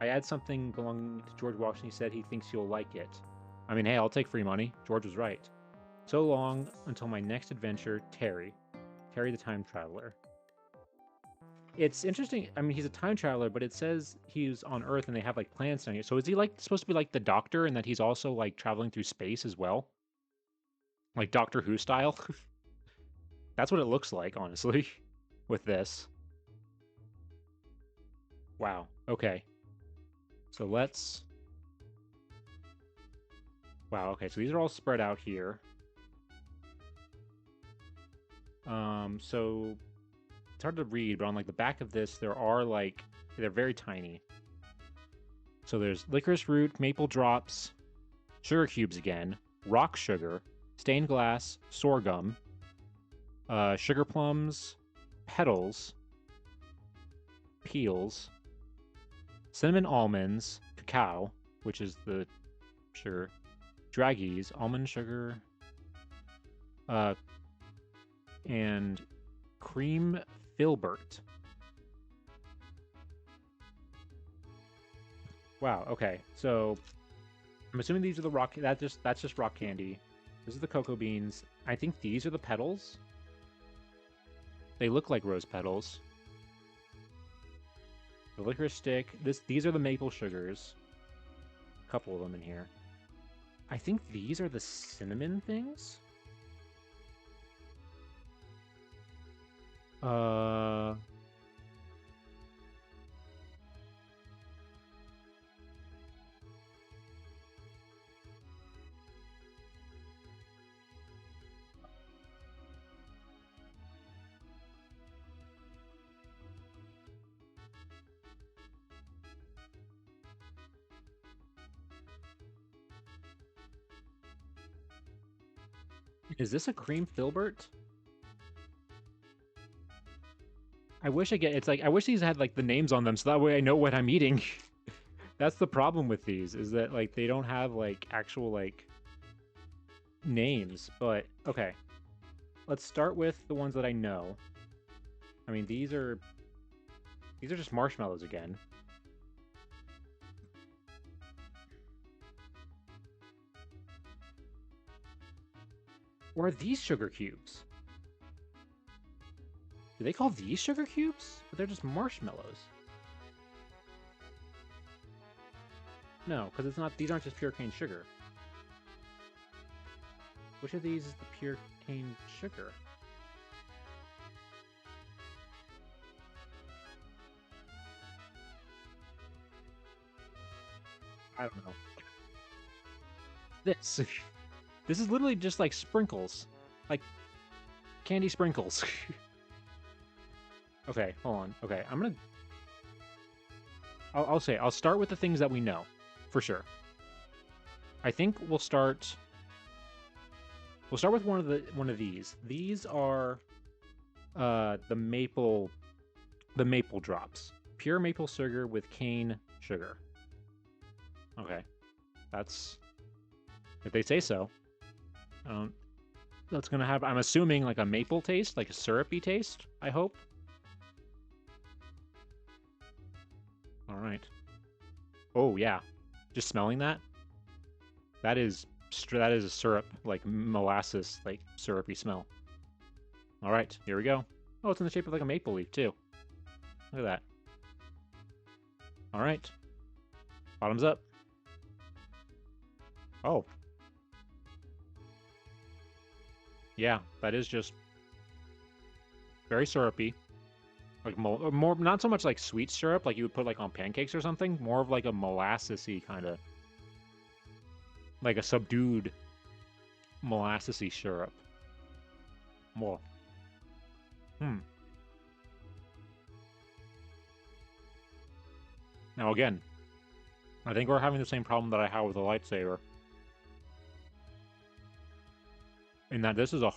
I add something belonging to George Washington. He said he thinks you'll like it. I mean, hey, I'll take free money. George was right. So long until my next adventure, Terry. Terry the Time Traveler. It's interesting. I mean, he's a time traveler, but it says he's on Earth and they have like plants down here. So is he like supposed to be like the Doctor and that he's also like traveling through space as well? Like Doctor Who style? That's what it looks like, honestly, with this. Wow. Okay. So let's... Wow, okay, so these are all spread out here. So it's hard to read, but on like the back of this, there are like they're very tiny. So there's licorice root, maple drops, sugar cubes again, rock sugar, stained glass, sorghum, sugar plums, petals, peels, cinnamon almonds, cacao, which is the sugar, draggies, almond sugar, and cream filbert. Wow. Okay. So I'm assuming these are the rock. That's just rock candy. This is the cocoa beans. I think these are the petals. They look like rose petals. The licorice stick. These are the maple sugars. A couple of them in here. I think these are the cinnamon things. Is this a cream filbert? I wish it's like I wish these had like the names on them so that way I know what I'm eating. That's the problem with these, is that like they don't have like actual like names. But okay. Let's start with the ones that I know. I mean, these are just marshmallows again. Or are these sugar cubes? Do they call these sugar cubes? But they're just marshmallows. No, because it's not. These aren't just pure cane sugar. Which of these is the pure cane sugar? I don't know. This. This is literally just like sprinkles. Like candy sprinkles. Okay, hold on. Okay, I'm gonna... I'll start with the things that we know, for sure. I think we'll start with one of these. These are the maple drops. Pure maple sugar with cane sugar. Okay. That's if they say so. That's gonna have, I'm assuming, like a maple taste, like a syrupy taste, I hope. Alright. Oh, yeah. Just smelling that? That is a syrup, like molasses, like syrupy smell. Alright, here we go. Oh, it's in the shape of like a maple leaf, too. Look at that. Alright. Bottoms up. Oh. Yeah, that is just very syrupy. Like more, not so much like sweet syrup, like you would put like on pancakes or something. More of like a molassesy kind of, like a subdued molassesy syrup. More. Now again, I think we're having the same problem that I had with the lightsaber. In that this is a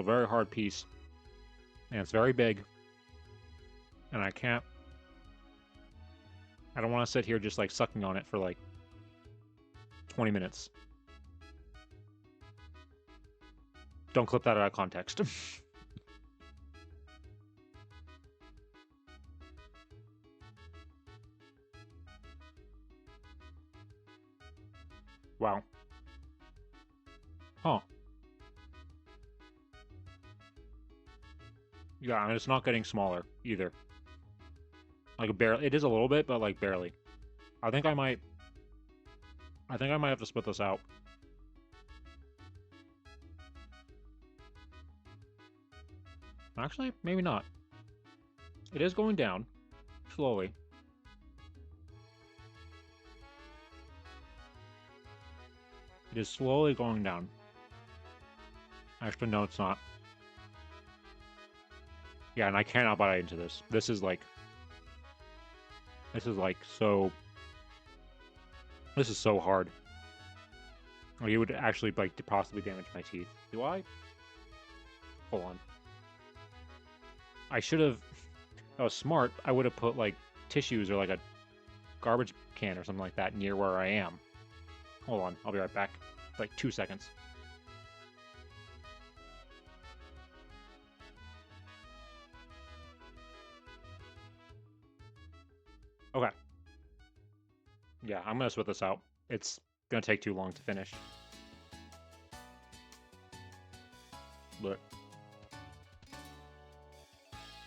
very hard piece. And it's very big. And I don't want to sit here just like sucking on it for like 20 minutes. Don't clip that out of context. Wow. Huh. Yeah, and it's not getting smaller either. Like barely. It is a little bit, but like barely. I think I might have to split this out. Actually, maybe not. It is going down slowly. It is slowly going down. Actually, no, it's not. Yeah, and I cannot buy into this. This is like so. This is so hard. Like, it would actually like possibly damage my teeth. Do I? Hold on. I should have. I was smart. I would have put like tissues or like a garbage can or something like that near where I am. Hold on. I'll be right back. Like 2 seconds. Okay. Yeah, I'm gonna sweat this out. It's gonna take too long to finish. But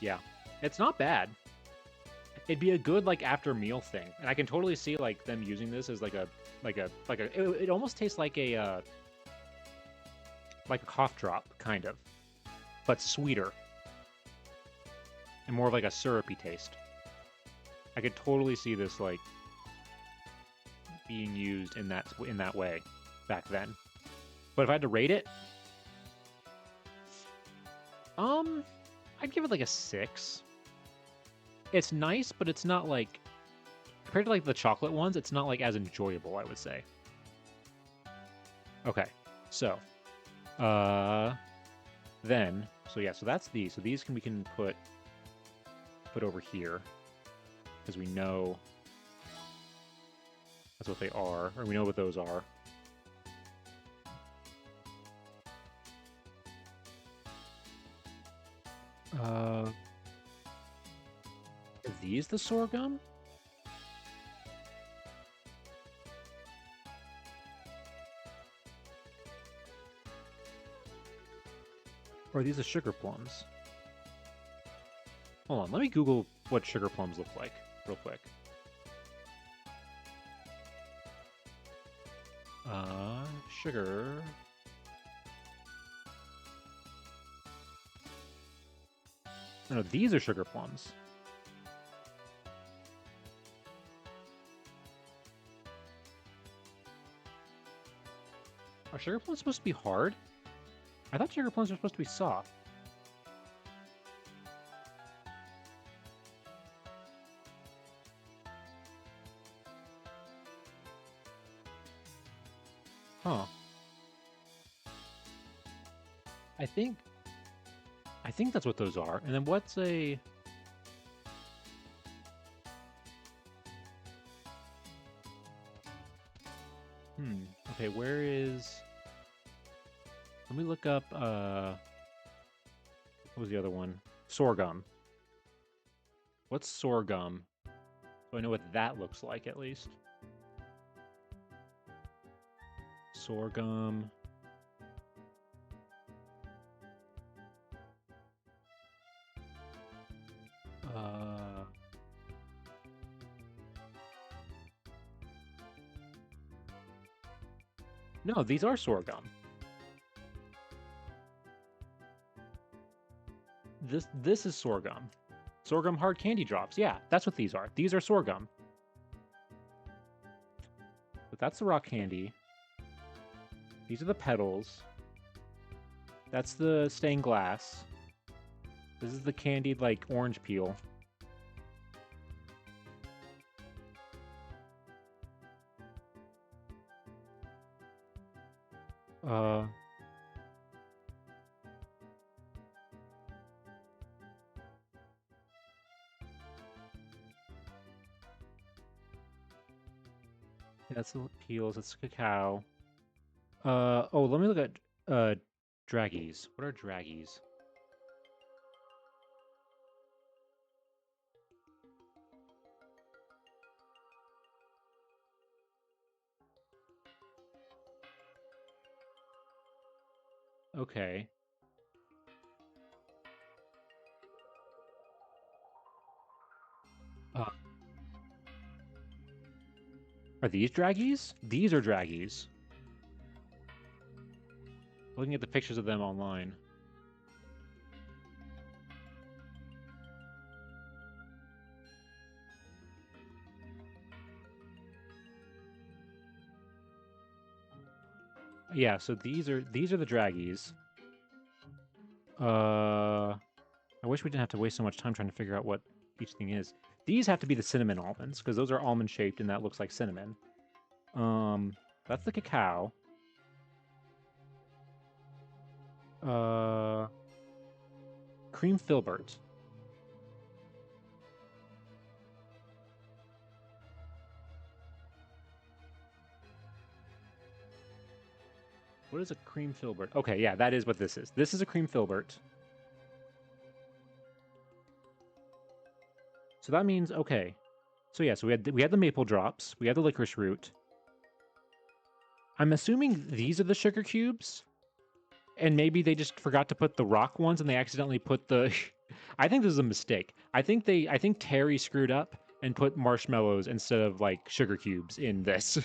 yeah, it's not bad. It'd be a good like after meal thing, and I can totally see like them using this as like a. It almost tastes like a cough drop kind of, but sweeter and more of like a syrupy taste. I could totally see this like being used in that way back then. But if I had to rate it, I'd give it like a 6. It's nice, but it's not like compared to like the chocolate ones, it's not like as enjoyable, I would say. Okay, so then so that's these. So these we can put over here because we know that's what they are, or we know what those are. Are these the sorghum? Or are these the sugar plums? Hold on, let me Google what sugar plums look like real quick. Sugar. No, these are sugar plums. Are sugar plums supposed to be hard? I thought sugar plums were supposed to be soft. Huh. I think that's what those are. And then what's a... Okay, where is... Let me look up, what was the other one? Sorghum. What's sorghum? So I know what that looks like, at least. Sorghum. No, these are sorghum. This is sorghum. Sorghum hard candy drops. Yeah, that's what these are. These are sorghum. But that's the rock candy. These are the petals. That's the stained glass. This is the candied, like, orange peel. That's the peels. That's cacao. Oh, let me look at draggies. What are draggies? Okay. Are these draggies? These are draggies. Looking at the pictures of them online. Yeah, so these are the draggies. I wish we didn't have to waste so much time trying to figure out what each thing is. These have to be the cinnamon almonds, because those are almond shaped and that looks like cinnamon. That's the cacao. Cream filbert. What is a cream filbert? Okay, yeah, that is what this is. This is a cream filbert. So that means, okay. So yeah, so we had the maple drops, we had the licorice root. I'm assuming these are the sugar cubes, and maybe they just forgot to put the rock ones, and they accidentally put the. I think this is a mistake. I think Terry screwed up and put marshmallows instead of like sugar cubes in this,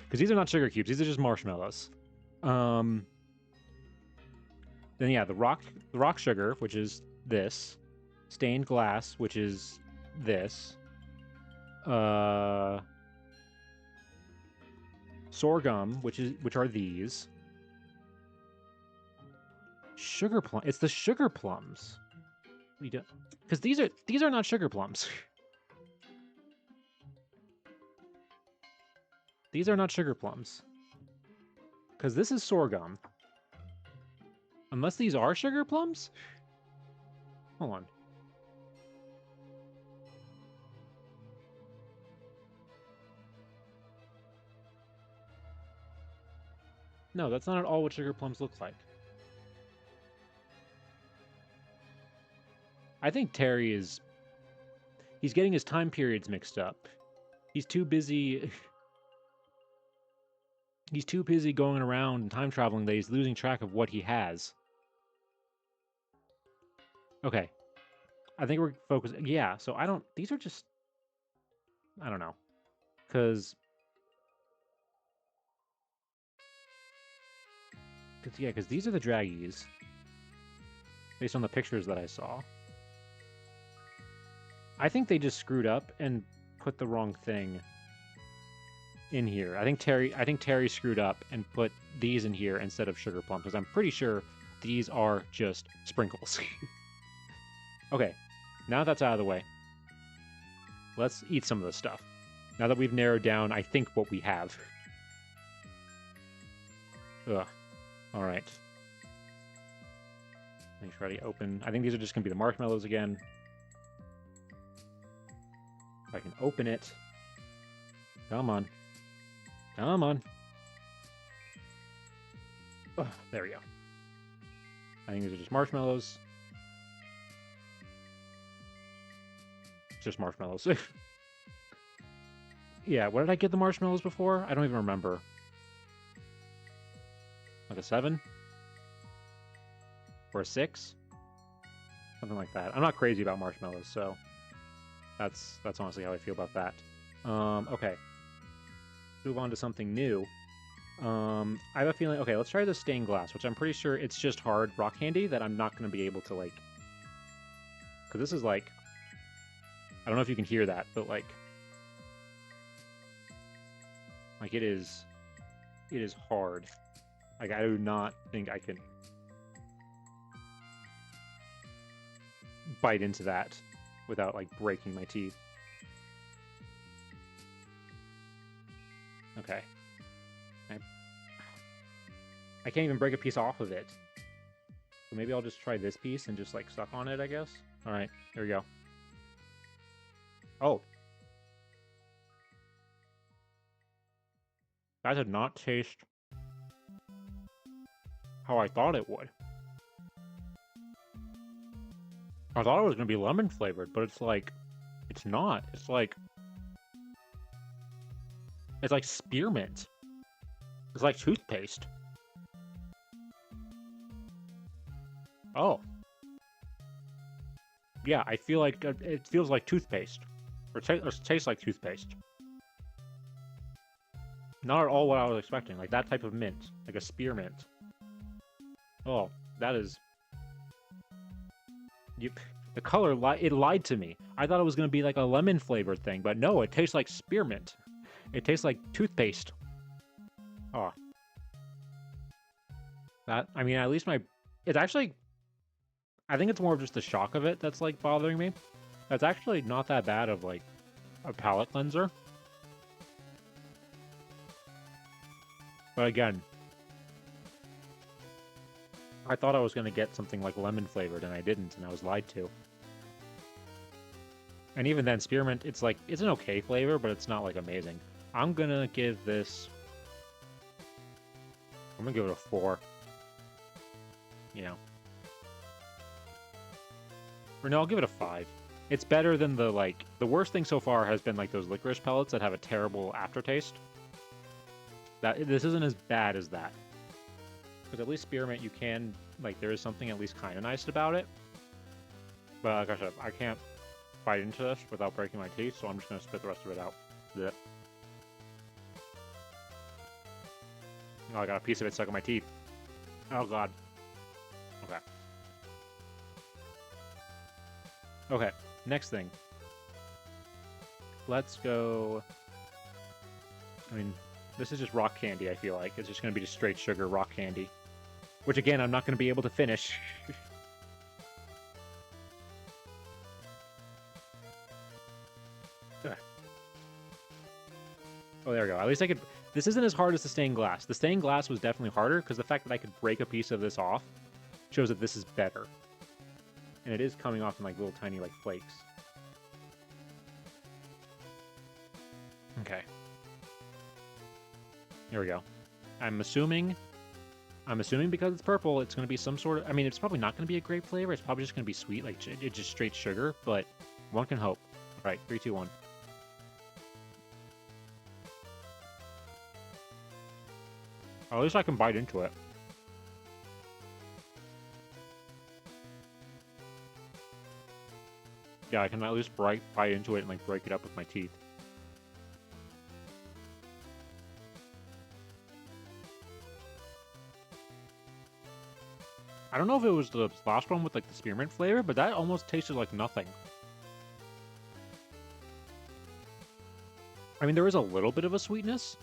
because these are not sugar cubes; these are just marshmallows. Then yeah, the rock sugar, which is this, stained glass, which is this, sorghum, which are these, sugar plum. It's the sugar plums. We don't, because these are not sugar plums. These are not sugar plums. Because this is sorghum. Unless these are sugar plums? Hold on. No, that's not at all what sugar plums look like. I think Terry is... He's getting his time periods mixed up. He's too busy... He's too busy going around and time traveling that he's losing track of what he has. Okay. I think we're focused... Yeah, so I don't... These are just... I don't know. Because... Because these are the draggies. Based on the pictures that I saw. I think they just screwed up and put the wrong thing in here. I think Terry screwed up and put these in here instead of sugar plum, because I'm pretty sure these are just sprinkles. Okay, now that's out of the way. Let's eat some of this stuff. Now that we've narrowed down, I think, what we have. Ugh. Alright. Make sure I open. I think these are just going to be the marshmallows again. If I can open it. Come on. Come on. Oh, there we go. I think these are just marshmallows. Just marshmallows. Yeah, what did I get the marshmallows before? I don't even remember. Like a 7? Or a 6? Something like that. I'm not crazy about marshmallows, so that's honestly how I feel about that. Okay. Move on to something new. I have a feeling... Okay, let's try the stained glass, which I'm pretty sure it's just hard rock candy that I'm not going to be able to, like... Because this is, like... I don't know if you can hear that, but, like... Like, it is hard. Like, I do not think I can... bite into that without, like, breaking my teeth. Okay. I can't even break a piece off of it. So maybe I'll just try this piece and just, like, suck on it, I guess. Alright, here we go. Oh. That did not taste how I thought it would. I thought it was going to be lemon flavored, but it's like... It's not. It's like spearmint. It's like toothpaste. Oh. Yeah, I feel like it feels like toothpaste. Or tastes like toothpaste. Not at all what I was expecting. Like that type of mint. Like a spearmint. Oh, that is... The color, it lied to me. I thought it was going to be like a lemon flavored thing, but no, it tastes like spearmint. It tastes like toothpaste. Oh. That, I mean, at least it actually... I think it's more of just the shock of it that's like bothering me. That's actually not that bad of like a palate cleanser. But again, I thought I was going to get something like lemon flavored and I didn't, and I was lied to. And even then, spearmint, it's like, it's an okay flavor, but it's not like amazing. I'm going to give this, I'm going to give it a 4. You know. Or no, I'll give it a 5. It's better than the, like, the worst thing so far has been like those licorice pellets that have a terrible aftertaste. This isn't as bad as that. Because at least spearmint, you can, like, there is something at least kind of nice about it. But like I said, I can't bite into this without breaking my teeth, so I'm just going to spit the rest of it out. Blech. Oh, I got a piece of it stuck in my teeth. Oh, God. Okay. Okay, next thing. Let's go... I mean, this is just rock candy, I feel like. It's just going to be just straight sugar rock candy. Which, again, I'm not going to be able to finish. Oh, there we go. At least I could... This isn't as hard as the stained glass. The stained glass was definitely harder, because the fact that I could break a piece of this off shows that this is better. And it is coming off in, like, little tiny, like, flakes. Okay. Here we go. I'm assuming because it's purple, it's going to be some sort of... I mean, it's probably not going to be a grape flavor. It's probably just going to be sweet, like, it's just straight sugar, but one can hope. All right, 3, 2, 1. At least I can bite into it. Yeah, I can at least bite into it and like break it up with my teeth. I don't know if it was the last one with like the spearmint flavor, but that almost tasted like nothing. I mean, there is a little bit of a sweetness.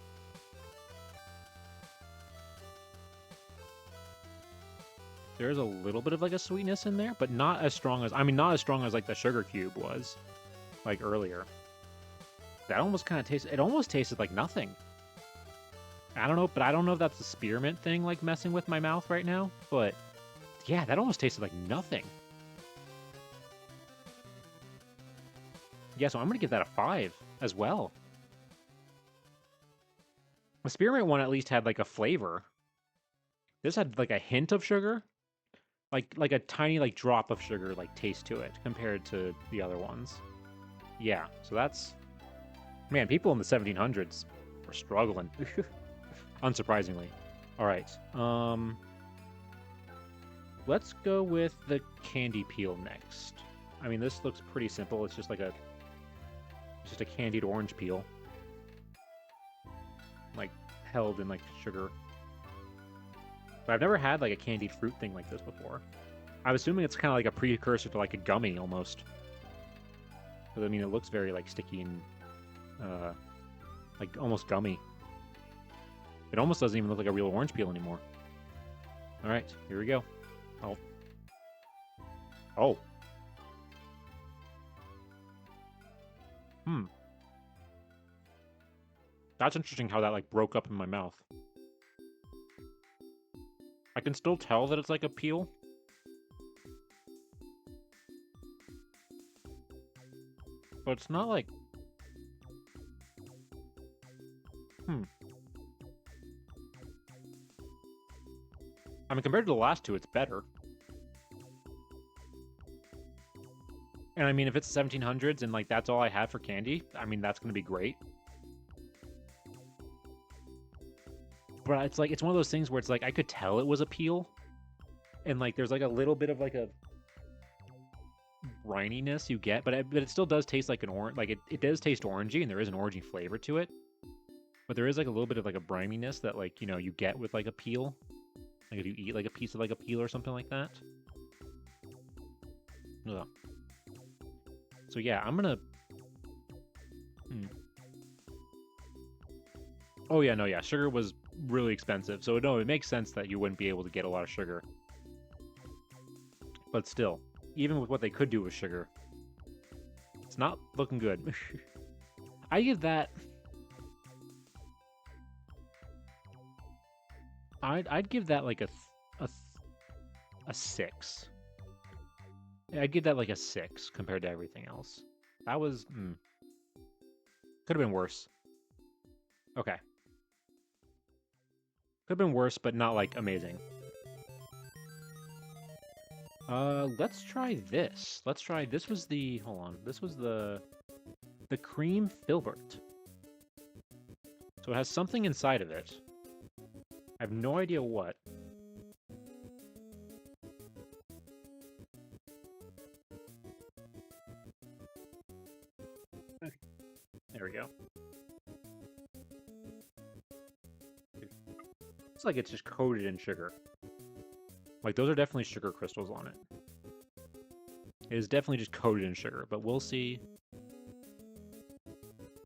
There is a little bit of like a sweetness in there, but not as strong as, I mean, not as strong as like the sugar cube was, like earlier. That almost kind of tasted, it almost tasted like nothing. I don't know, but I don't know if that's the spearmint thing like messing with my mouth right now, but yeah, that almost tasted like nothing. Yeah, so I'm going to give that a 5 as well. The spearmint one at least had like a flavor. This had like a hint of sugar. Like a tiny like drop of sugar like taste to it compared to the other ones. Yeah, so that's... Man, people in the 1700s were struggling. Unsurprisingly. Alright, let's go with the candy peel next. I mean, this looks pretty simple. It's just like a... It's just a candied orange peel. Like, held in like sugar. But I've never had like a candied fruit thing like this before. I'm assuming it's kind of like a precursor to like a gummy almost. But I mean, it looks very like sticky and like almost gummy. It almost doesn't even look like a real orange peel anymore. All right, here we go. Oh. Oh. That's interesting how that like broke up in my mouth. I can still tell that it's like a peel. But it's not like... I mean, compared to the last two, it's better. And I mean, if it's 1700s and like that's all I have for candy, I mean, that's going to be great. But it's like, it's one of those things where it's like, I could tell it was a peel. And like, there's like a little bit of like a brininess you get, but it still does taste like an orange. Like it does taste orangey, and there is an orangey flavor to it. But there is like a little bit of like a brininess that like, you know, you get with like a peel. Like if you eat like a piece of like a peel or something like that. Ugh. So yeah, I'm gonna... Oh yeah, no, yeah, sugar was really expensive. So no, it makes sense that you wouldn't be able to get a lot of sugar. But still, even with what they could do with sugar, it's not looking good. I give that... I'd give that like a 6. I'd give that like a 6 compared to everything else. That was... Could have been worse. Okay. Could have been worse, but not, like, amazing. Let's try this. Let's try... This was the... Hold on. This was the cream filbert. So it has something inside of it. I have no idea what. There we go. It's like it's just coated in sugar. Like, those are definitely sugar crystals on it. It is definitely just coated in sugar, but we'll see.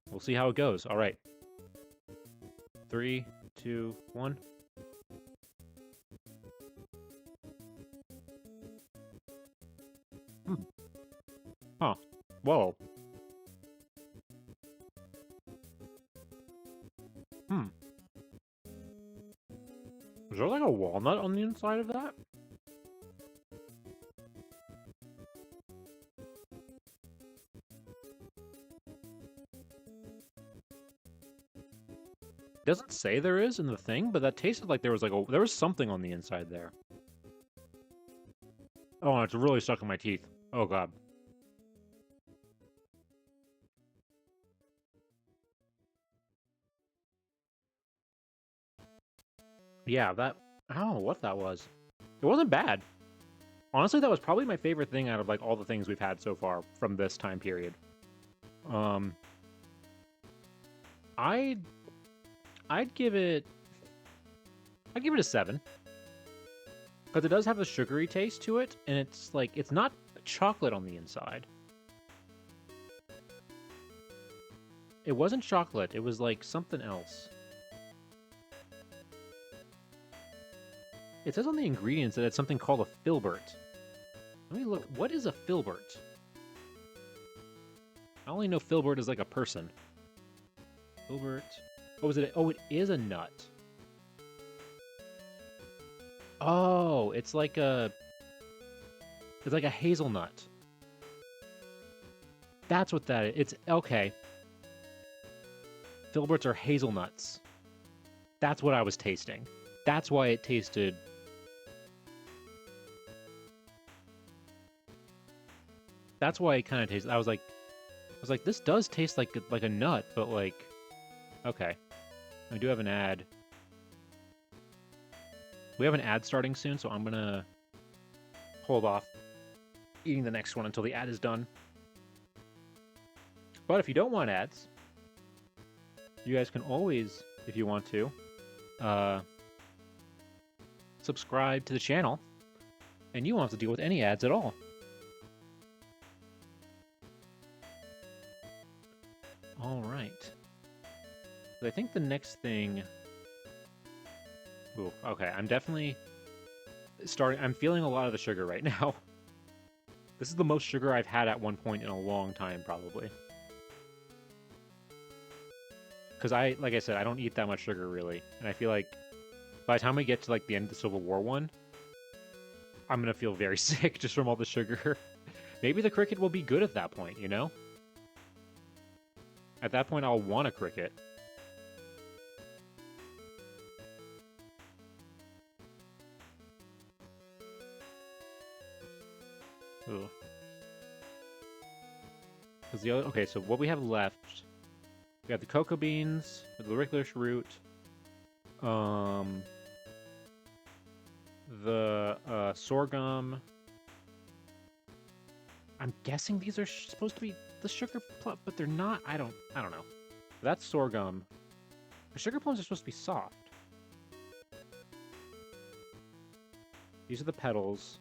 We'll see how it goes. All right. 3, 2, 1. Huh. Whoa. Is there like a walnut on the inside of that? Doesn't say there is in the thing, but that tasted like there was like there was something on the inside there. Oh, and it's really stuck in my teeth. Oh god. Yeah, that... I don't know what that was. It wasn't bad. Honestly, that was probably my favorite thing out of, like, all the things we've had so far from this time period. I'd give it... I'd give it a 7. Because it does have a sugary taste to it, and it's, like, it's not chocolate on the inside. It wasn't chocolate. It was, like, something else. It says on the ingredients that it's something called a filbert. Let me look. What is a filbert? I only know filbert is like a person. Filbert. What was it? Oh, it is a nut. Oh, it's like a... It's like a hazelnut. That's what that is. It's... Okay. Filberts are hazelnuts. That's what I was tasting. That's why it tasted... That's why it kind of tasted... I was like, this does taste like a nut, but like... Okay. We do have an ad. We have an ad starting soon, so I'm gonna hold off eating the next one until the ad is done. But if you don't want ads, you guys can always, if you want to, subscribe to the channel, and you won't have to deal with any ads at all. All right. So I think the next thing... Ooh, okay, I'm definitely starting... I'm feeling a lot of the sugar right now. This is the most sugar I've had at one point in a long time, probably. Because like I said, I don't eat that much sugar, really. And I feel like by the time we get to, like, the end of the Civil War one, I'm going to feel very sick just from all the sugar. Maybe the cricket will be good at that point, you know? At that point, I'll want a cricket. Ooh. Because the other... Okay, so what we have left... We have the cocoa beans, the licorice root, the sorghum. I'm guessing these are supposed to be the sugar plum, but they're not. I don't know. That's sorghum. The sugar plums are supposed to be soft. These are the petals.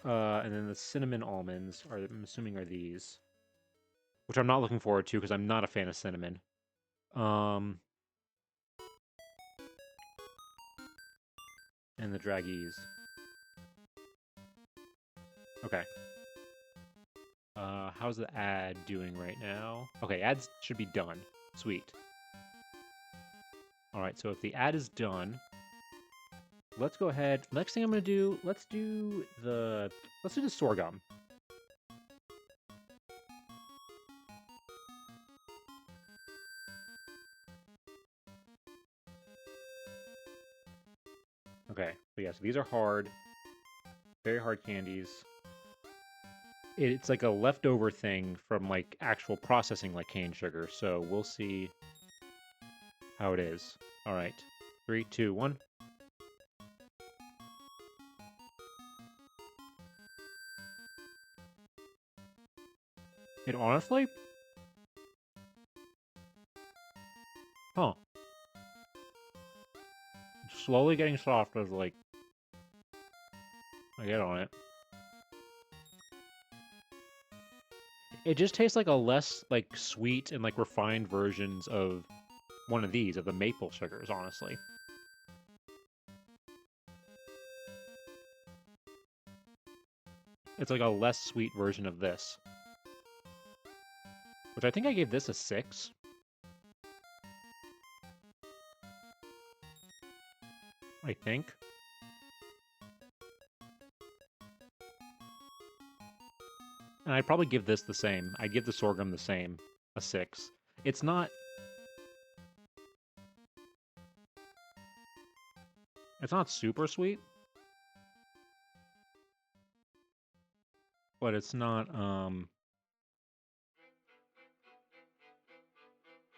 And then the cinnamon almonds are, I'm assuming, are these. Which I'm not looking forward to because I'm not a fan of cinnamon. And the draggies. Okay. How's the ad doing right now? Okay, ads should be done. Sweet. All right, so if the ad is done, let's go ahead. Next thing I'm gonna do, let's do the sorghum. Okay, but yeah, so these are hard, very hard candies. It's like a leftover thing from like actual processing like cane sugar, so we'll see how it is. All right, 3, 2, 1. It honestly, huh? It's slowly getting soft as like I get on it. It just tastes like a less like sweet and like refined versions of one of these, of the maple sugars, honestly. It's like a less sweet version of this. Which I think I gave this a 6. I think. And I'd probably give this the same. I'd give the sorghum the same, a 6. It's not... It's not super sweet. But it's not,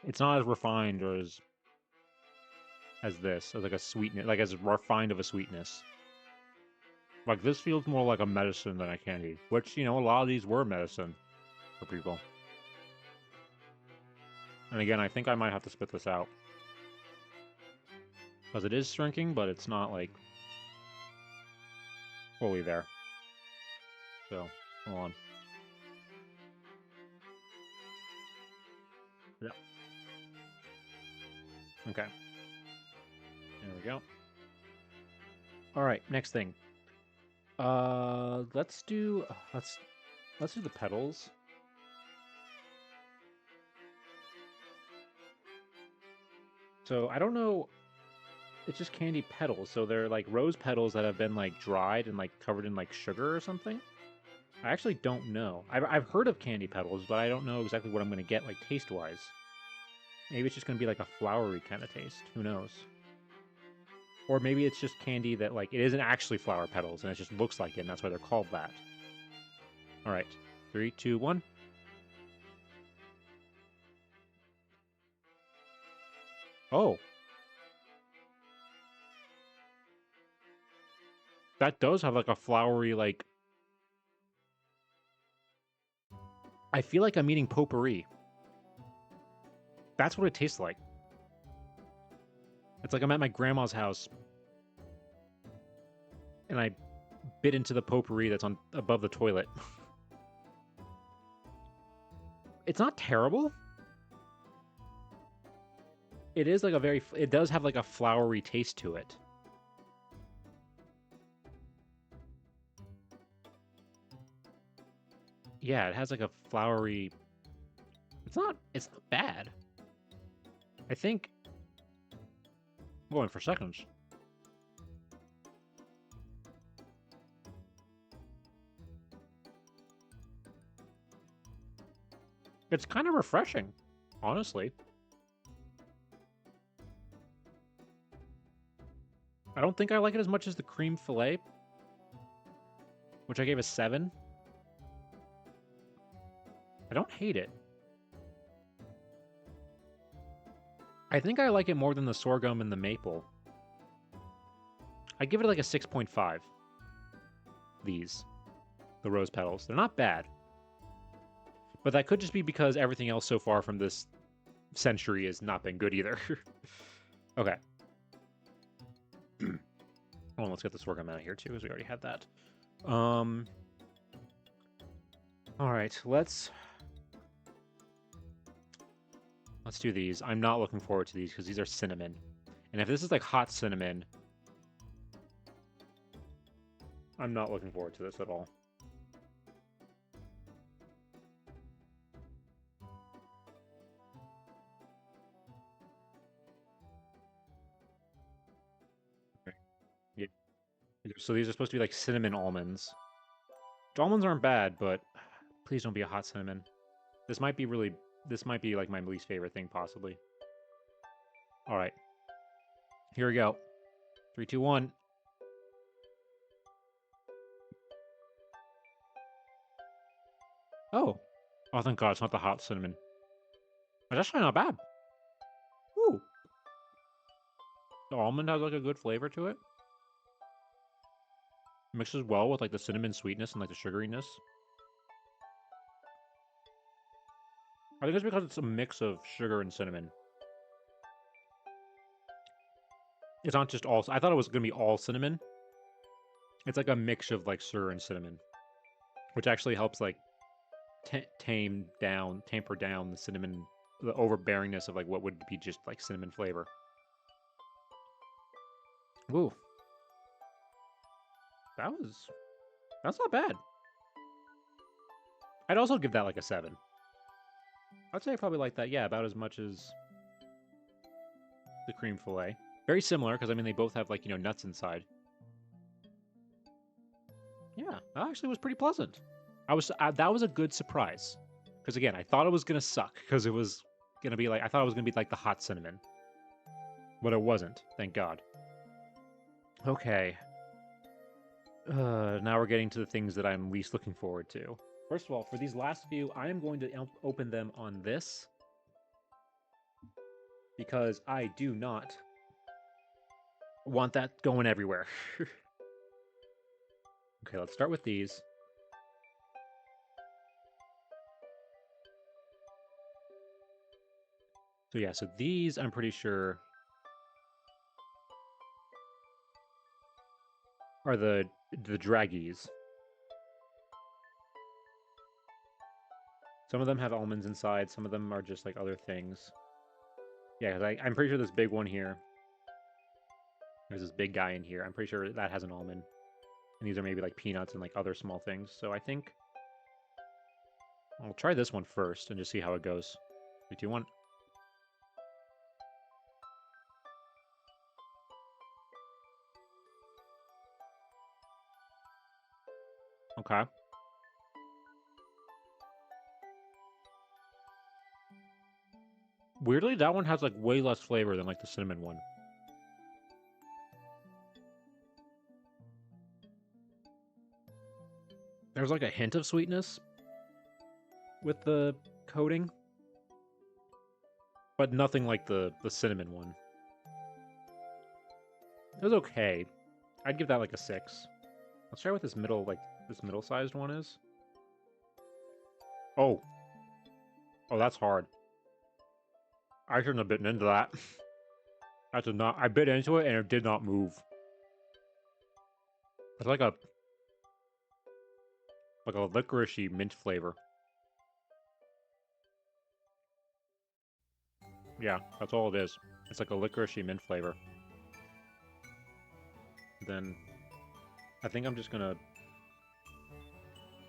it's not as refined or as this, as like a sweetness, like as refined of a sweetness. Like this feels more like a medicine than a candy, which, you know, a lot of these were medicine for people. And again, I think I might have to spit this out. Because it is shrinking, but it's not like fully there. So, hold on. Yep. Okay. There we go. Alright, next thing. Let's do the petals. So I don't know. It's just candy petals. So they're like rose petals that have been like dried and like covered in like sugar or something. I actually don't know. I've heard of candy petals, but I don't know exactly what I'm gonna get like taste wise. Maybe it's just gonna be like a flowery kind of taste. Who knows? Or maybe it's just candy that like it isn't actually flower petals and it just looks like it, and that's why they're called that. All right, 3, 2, 1. Oh. That does have like a flowery, like... I feel like I'm eating potpourri. That's what it tastes like. It's like I'm at my grandma's house and I bit into the potpourri that's on above the toilet. It's not terrible. It is like a very... It does have like a flowery taste to it. Yeah, it has like a flowery... It's not bad. I think... I'm going for seconds. It's kind of refreshing, honestly. I don't think I like it as much as the cream fillet, which I gave a 7. I don't hate it. I think I like it more than the sorghum and the maple. I give it like a 6.5. These. The rose petals. They're not bad. But that could just be because everything else so far from this century has not been good either. Okay. Hold on, let's get the sorghum out of here too, because we already had that. Alright, let's do these. I'm not looking forward to these because these are cinnamon. And if this is like hot cinnamon, I'm not looking forward to this at all. So these are supposed to be like cinnamon almonds. Almonds aren't bad, but please don't be a hot cinnamon. This might be like my least favorite thing possibly. All right. Here we go. 3, 2, 1. Oh. Oh, thank God, it's not the hot cinnamon. It's actually not bad. Ooh. The almond has like a good flavor to it. Mixes well with like the cinnamon sweetness and like the sugariness. I think it's because it's a mix of sugar and cinnamon. It's not just all... I thought it was going to be all cinnamon. It's like a mix of like sugar and cinnamon. Which actually helps like tamper down the cinnamon, the overbearingness of like what would be just like cinnamon flavor. Ooh. That's not bad. I'd also give that like a 7. I'd say I probably like that, yeah, about as much as the cream fillet. Very similar, because I mean they both have like, you know, nuts inside. Yeah, that actually was pretty pleasant. That was a good surprise. Because again, I thought it was gonna suck, because it was gonna be like, I thought it was gonna be like the hot cinnamon. But it wasn't, thank God. Okay. Now we're getting to the things that I'm least looking forward to. First of all, for these last few, I am going to open them on this. Because I do not want that going everywhere. Okay, let's start with these. So yeah, so these I'm pretty sure are the draggies. Some of them have almonds inside, some of them are just like other things. Yeah, because I'm pretty sure this big one here, there's this big guy in here, I'm pretty sure that has an almond. And these are maybe like peanuts and like other small things. So I think I'll try this one first and just see how it goes. 3, 2, 1. Okay. Weirdly, that one has like way less flavor than like the cinnamon one. There's like a hint of sweetness with the coating, but nothing like the cinnamon one. It was okay. I'd give that like a 6. Let's try what this middle-sized one is. Oh. Oh, that's hard. I shouldn't have bitten into that. I bit into it and it did not move. It's like a licoricey mint flavor. Yeah, that's all it is. It's like a licoricey mint flavor. Then I think I'm just gonna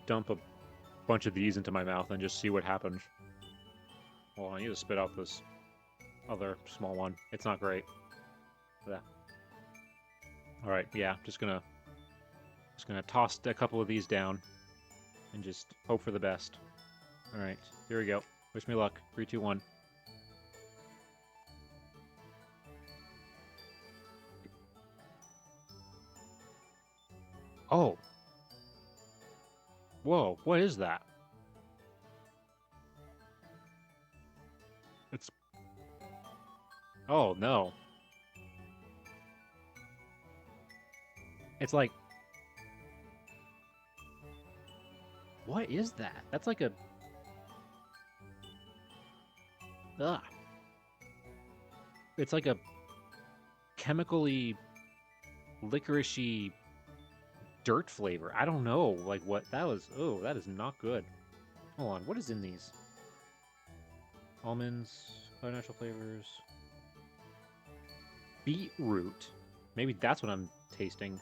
dump a bunch of these into my mouth and just see what happens. Well, I need to spit out this other small one. It's not great. Yeah. Alright, yeah, just gonna toss a couple of these down and just hope for the best. Alright, here we go. Wish me luck. 3, 2, 1. Oh. Whoa, what is that? It's... Oh, no. It's like... What is that? That's like a... Ugh. It's like a chemically licoricey dirt flavor. I don't know, like what that was. Oh, that is not good. Hold on, what is in these? Almonds, other natural flavors. Beetroot. Maybe that's what I'm tasting.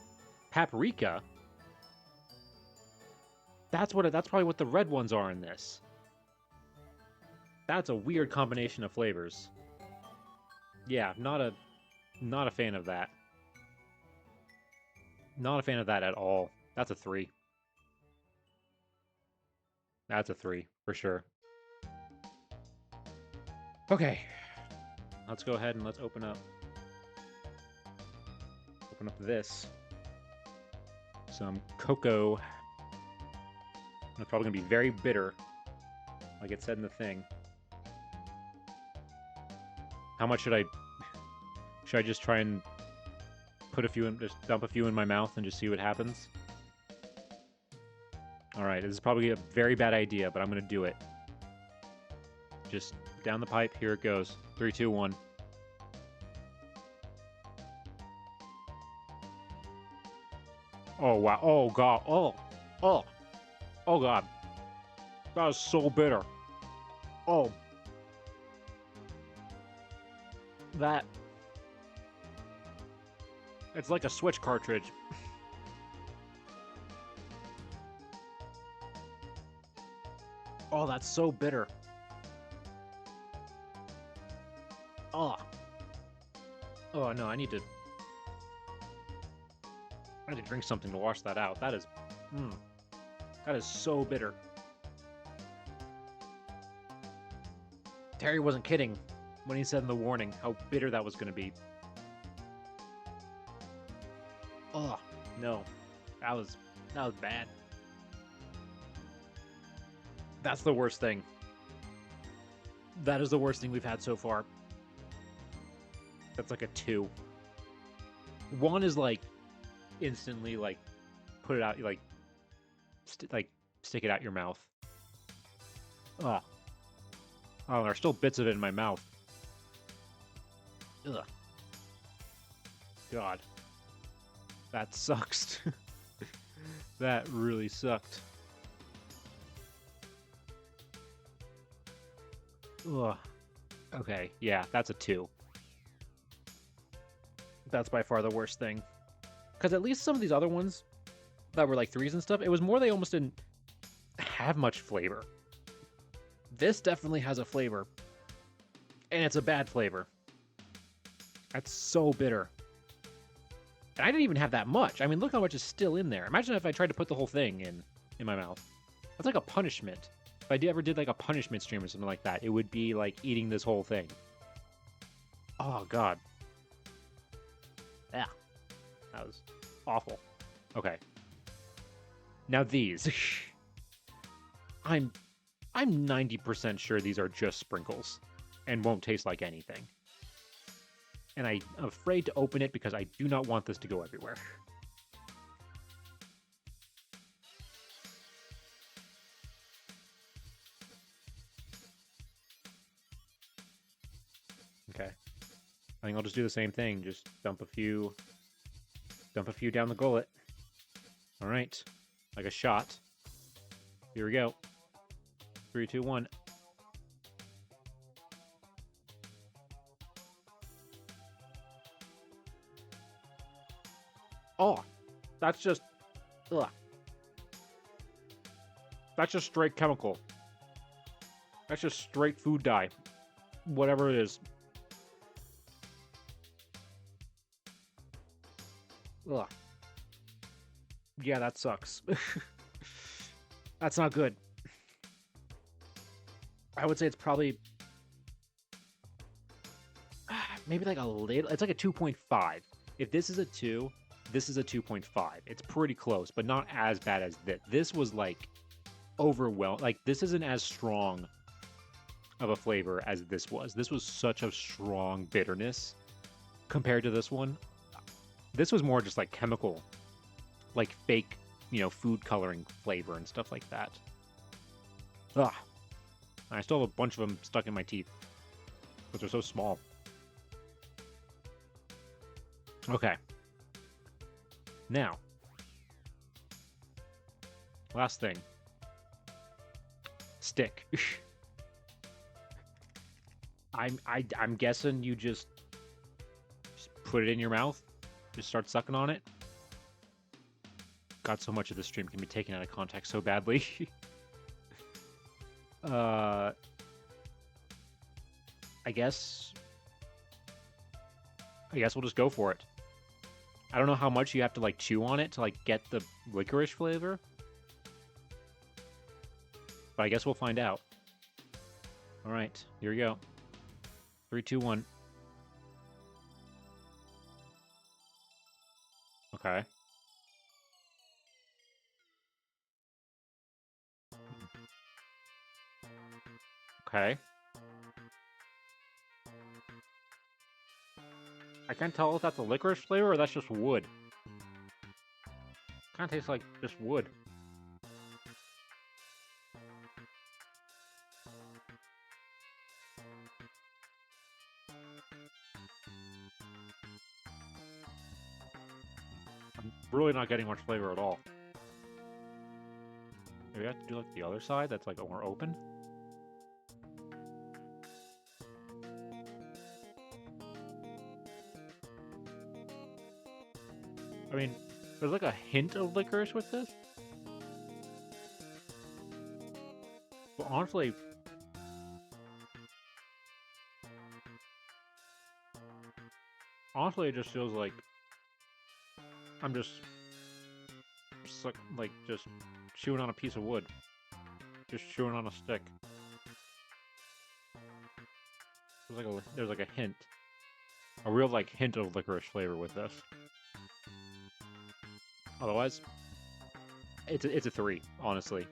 Paprika. That's probably what the red ones are in this. That's a weird combination of flavors. Yeah, not a fan of that. Not a fan of that at all. That's a 3. That's a 3, for sure. Okay. Let's go ahead and let's open up this. Some cocoa. It's probably gonna be very bitter, like it said in the thing. How much should I just try and put a few in, just dump a few in my mouth and just see what happens? All right, this is probably a very bad idea, but I'm gonna do it. Just down the pipe. Here it goes. 3, 2, 1. Oh wow! Oh god! Oh god! That is so bitter. Oh, that. It's like a Switch cartridge. Oh, that's so bitter. Oh. Oh no, I need to drink something to wash that out. That is so bitter. Terry wasn't kidding when he said in the warning how bitter that was going to be. Oh, no. That was bad. That's the worst thing. That is the worst thing we've had so far. That's like a 2. 1 is like instantly like put it out, like stick it out your mouth. Oh, there's still bits of it in my mouth. Ugh. God, that sucks. That really sucked. Ugh. Okay, yeah, that's a 2. That's by far the worst thing. Because at least some of these other ones that were like 3s and stuff, it was more they almost didn't have much flavor. This definitely has a flavor. And it's a bad flavor. That's so bitter. And I didn't even have that much. I mean, look how much is still in there. Imagine if I tried to put the whole thing in my mouth. That's like a punishment. If I ever did like a punishment stream or something like that, it would be like eating this whole thing. Oh, God. Yeah. That was awful. Okay. Now these. I'm 90% sure these are just sprinkles and won't taste like anything. And I'm afraid to open it because I do not want this to go everywhere. Okay. I think I'll just do the same thing. Just dump a few down the gullet. All right. Like a shot. Here we go. 3, 2, 1. Oh, that's just, ugh. That's just straight chemical. That's just straight food dye. Whatever it is. Ugh. Yeah, that sucks. That's not good. I would say it's probably maybe like a little. It's like a 2.5. If this is a 2, this is a 2.5. It's pretty close, but not as bad as this. This was like overwhelming. Like this isn't as strong of a flavor as this was. This was such a strong bitterness compared to this one. This was more just like chemical, like fake, food coloring flavor and stuff like that. Ugh. I still have a bunch of them stuck in my teeth, but they're so small. Okay. Now, last thing. Stick. I'm guessing you just put it in your mouth, just start sucking on it. God, so much of this stream can be taken out of context so badly. I guess we'll just go for it. I don't know how much you have to like chew on it to like get the licorice flavor. But I guess we'll find out. All right, here we go. 3, 2, 1. Okay. Okay. I can't tell if that's a licorice flavor or that's just wood. Kind of tastes like just wood. I'm really not getting much flavor at all. Maybe I have to do like the other side that's like more open. I mean, there's like a hint of licorice with this. But honestly, it just feels like I'm just like just chewing on a piece of wood. Just chewing on a stick. There's like a hint. A real like hint of licorice flavor with this. Otherwise, it's a 3, honestly.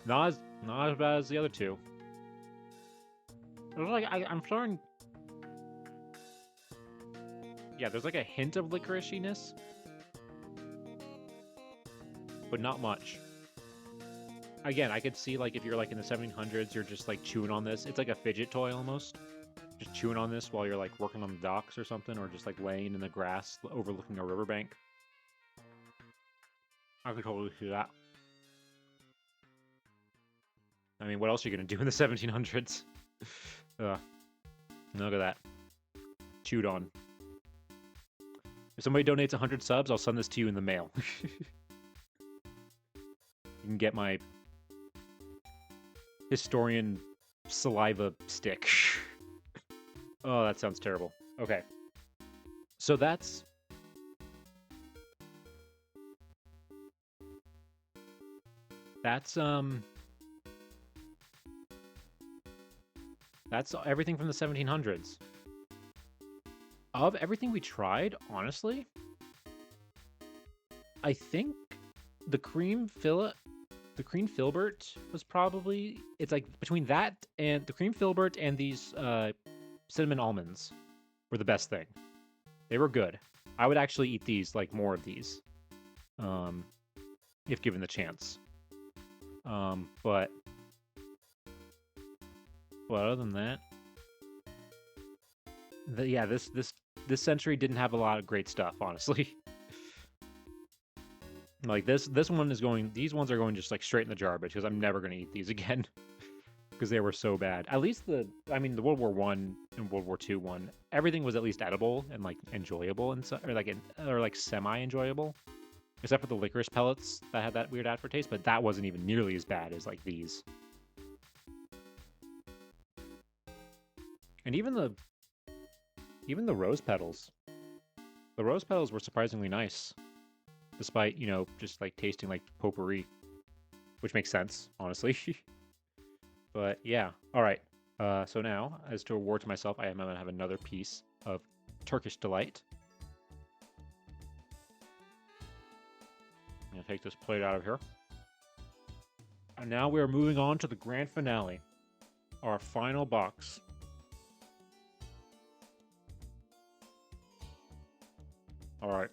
Not as bad as the other two. There's like I'm starting. Yeah, there's like a hint of licoriciness, but not much. Again, I could see like if you're like in the 1700s, you're just like chewing on this. It's like a fidget toy almost. Just chewing on this while you're like working on the docks or something, or just like laying in the grass overlooking a riverbank. I could totally see that. I mean, what else are you gonna do in the 1700s? Look at that. Chewed on. If somebody donates 100 subs, I'll send this to you in the mail. You can get my historian saliva stick. Oh, that sounds terrible. Okay. So that's everything from the 1700s. Of everything we tried, honestly, I think the cream filbert was probably, it's like between that and the cream filbert and these cinnamon almonds were the best thing. They were good. I would actually eat these, like more of these, if given the chance. But well, other than that, this century didn't have a lot of great stuff, honestly. Like this one is going. These ones are going just like straight in the garbage because I'm never gonna eat these again because they were so bad. At least the World War One and World War II one, everything was at least edible and like enjoyable and or like semi enjoyable, except for the licorice pellets that had that weird aftertaste. But that wasn't even nearly as bad as like these. And even the rose petals. The rose petals were surprisingly nice. Despite, just like tasting like potpourri. Which makes sense, honestly. But yeah. Alright. So now, as to reward to myself, I am going to have another piece of Turkish Delight. I'm going to take this plate out of here. And now we are moving on to the grand finale. Our final box. Alright.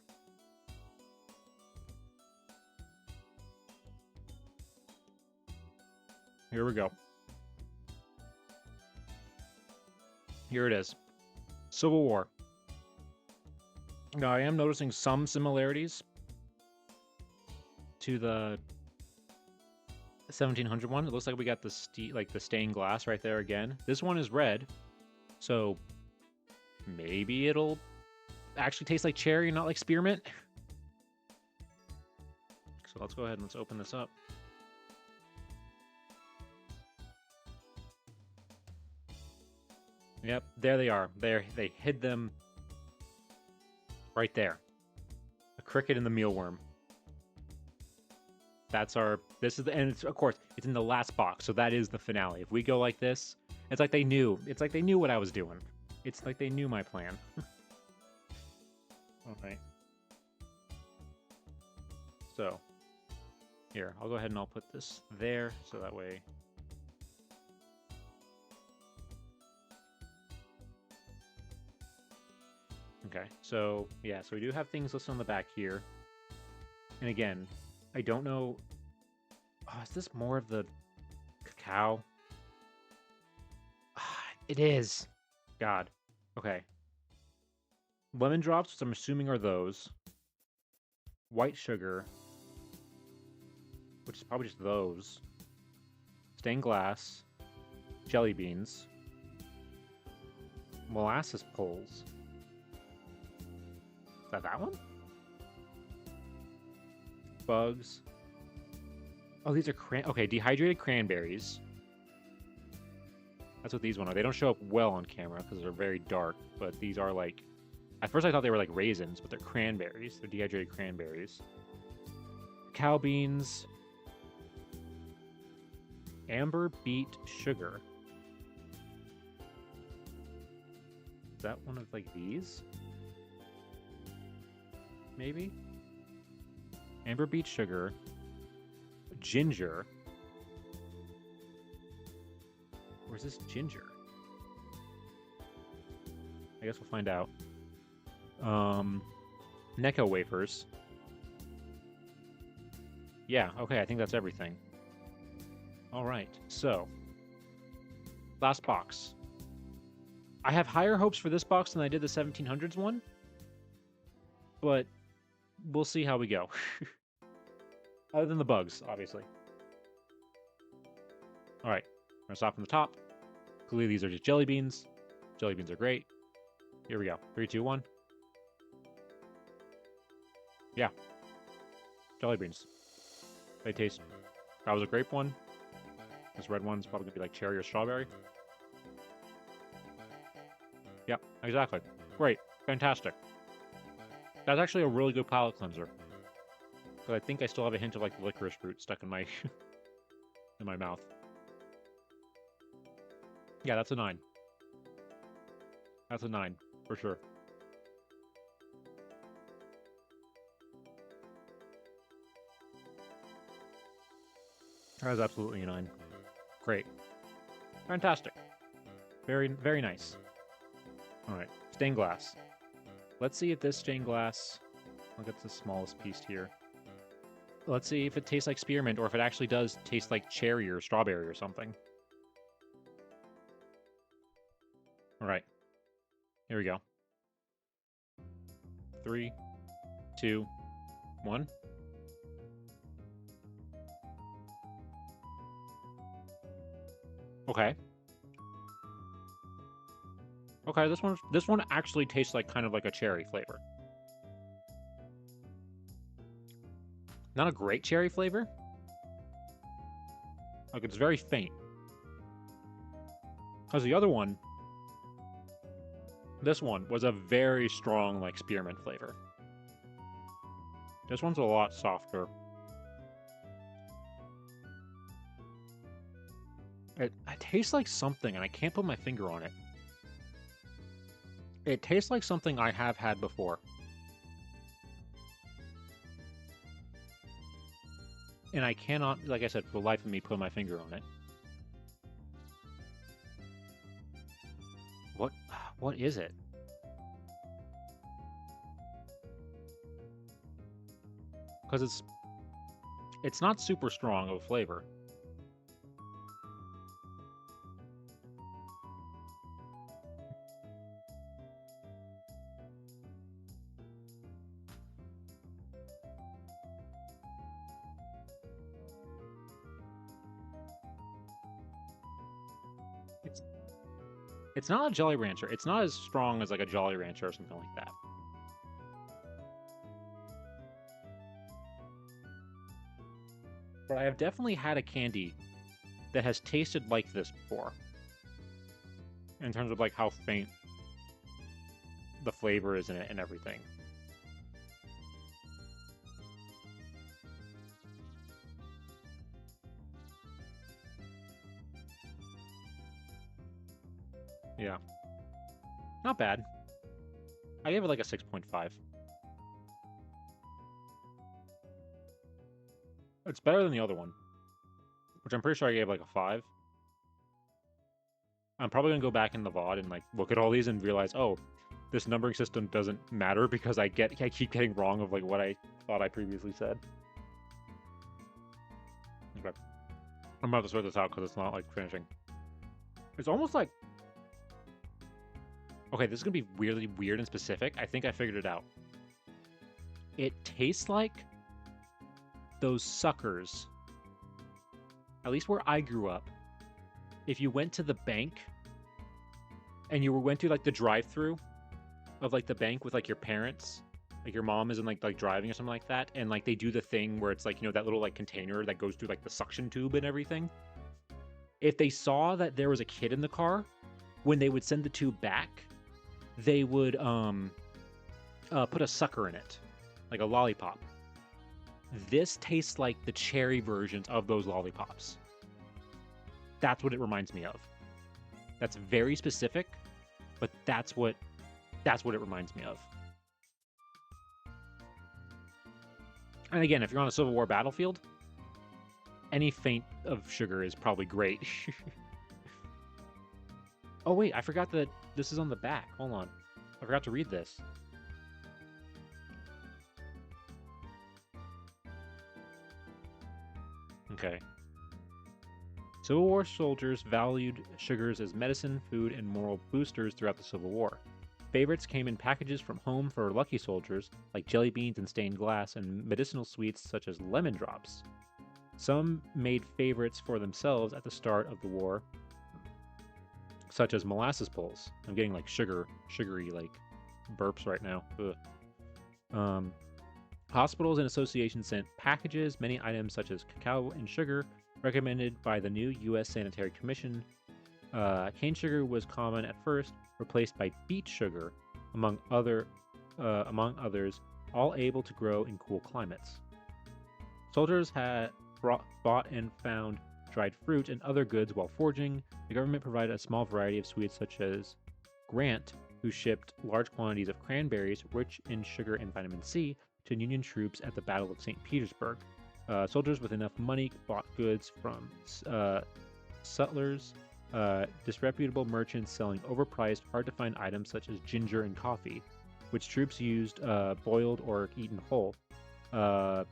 Here we go. Here it is. Civil War. Now, I am noticing some similarities to the 1700 one. It looks like we got the stained glass right there again. This one is red, so maybe it'll actually taste like cherry and not like spearmint. So let's go ahead and let's open this up. Yep, there they are. They hid them right there. cricket and the mealworm. That's our. This is the, and it's, of course it's in the last box, so that is the finale. If we go like this, it's like they knew. It's like they knew what I was doing. It's like they knew my plan. All right. So, here, I'll go ahead and I'll put this there, so that way... Okay, so, yeah, so we do have things listed on the back here. And again, I don't know... Oh, is this more of the cacao? It is! God. Okay. Lemon drops, which I'm assuming are those. White sugar, which is probably just those. Stained glass. Jelly beans. Molasses pulls. Is that one? Bugs. Oh, these are okay, dehydrated cranberries. That's what these ones are. They don't show up well on camera because they're very dark, but these are like... At first I thought they were like raisins, but they're cranberries. They're dehydrated cranberries. Cacao beans. Amber beet sugar. Is that one of like these? Maybe? Amber beet sugar. Ginger. Where's this ginger? I guess we'll find out. Necco wafers. Yeah, okay, I think that's everything. Alright, so. Last box. I have higher hopes for this box than I did the 1700s one. But we'll see how we go. Other than the bugs, obviously. Alright, we're gonna stop from the top. Clearly these are just jelly beans. Jelly beans are great. Here we go. 3, 2, 1. Yeah. Jelly beans. They taste... That was a grape one. This red one's probably going to be like cherry or strawberry. Yep, exactly. Great. Fantastic. That's actually a really good palate cleanser. But I think I still have a hint of like licorice fruit stuck in my... in my mouth. Yeah, that's a 9. That's a 9, for sure. That is absolutely a 9. Great. Fantastic. Very, very nice. Alright, stained glass. Let's see if this stained glass... I'll get the smallest piece here. Let's see if it tastes like spearmint or if it actually does taste like cherry or strawberry or something. Alright. Here we go. 3, 2, 1. Okay. Okay, this one actually tastes like kind of like a cherry flavor. Not a great cherry flavor. Like it's very faint. Because the other one, this one was a very strong like spearmint flavor. This one's a lot softer. It tastes like something, and I can't put my finger on it. It tastes like something I have had before. And I cannot, like I said, for the life of me, put my finger on it. What is it? Because it's not super strong of a flavor. It's not a Jolly Rancher. It's not as strong as like a Jolly Rancher or something like that. But I have definitely had a candy that has tasted like this before. In terms of like how faint the flavor is in it and everything. Yeah. Not bad. I gave it like a 6.5. It's better than the other one, which I'm pretty sure I gave like a 5. I'm probably gonna go back in the VOD and like look at all these and realize, oh, this numbering system doesn't matter because I keep getting wrong of like what I thought I previously said. Okay. I'm about to sort this out because it's not like finishing. It's almost like, okay, this is gonna be weirdly weird and specific. I think I figured it out. It tastes like those suckers, at least where I grew up. If you went to the bank and you went to like the drive-through of like the bank with like your parents, like your mom is in like driving or something like that, and like they do the thing where it's like, you know, that little like container that goes through like the suction tube and everything. If they saw that there was a kid in the car, when they would send the tube back, they would put a sucker in it, like a lollipop. This tastes like the cherry versions of those lollipops. That's what it reminds me of. That's very specific, but that's what it reminds me of. And again, if you're on a Civil War battlefield, any feint of sugar is probably great. Oh wait, I forgot that this is on the back. Hold on. I forgot to read this. Okay. Civil War soldiers valued sugars as medicine, food, and moral boosters throughout the Civil War. Favorites came in packages from home for lucky soldiers, like jelly beans and stained glass, and medicinal sweets such as lemon drops. Some made favorites for themselves at the start of the war, such as molasses pulls. I'm getting like sugary like burps right now. Ugh. Hospitals and associations sent packages, many items such as cacao and sugar, recommended by the new U.S. Sanitary Commission. Cane sugar was common at first, replaced by beet sugar, among others, all able to grow in cool climates. Soldiers had bought and found dried fruit and other goods while foraging. The government provided a small variety of sweets such as Grant, who shipped large quantities of cranberries rich in sugar and vitamin C to Union troops at the Battle of St. Petersburg. Soldiers with enough money bought goods from sutlers, disreputable merchants selling overpriced, hard-to-find items such as ginger and coffee, which troops used boiled or eaten whole. The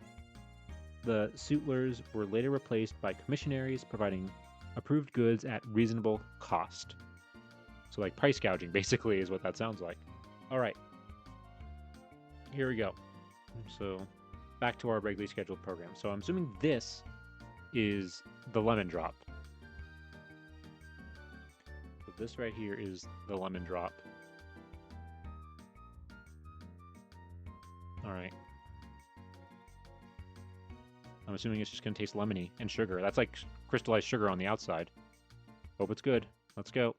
sutlers were later replaced by commissionaries, providing approved goods at reasonable cost. So like price gouging, basically, is what that sounds like. All right. Here we go. So back to our regularly scheduled program. So I'm assuming this is the lemon drop. So this right here is the lemon drop. All right. I'm assuming it's just going to taste lemony and sugar. That's like crystallized sugar on the outside. Hope it's good. Let's go.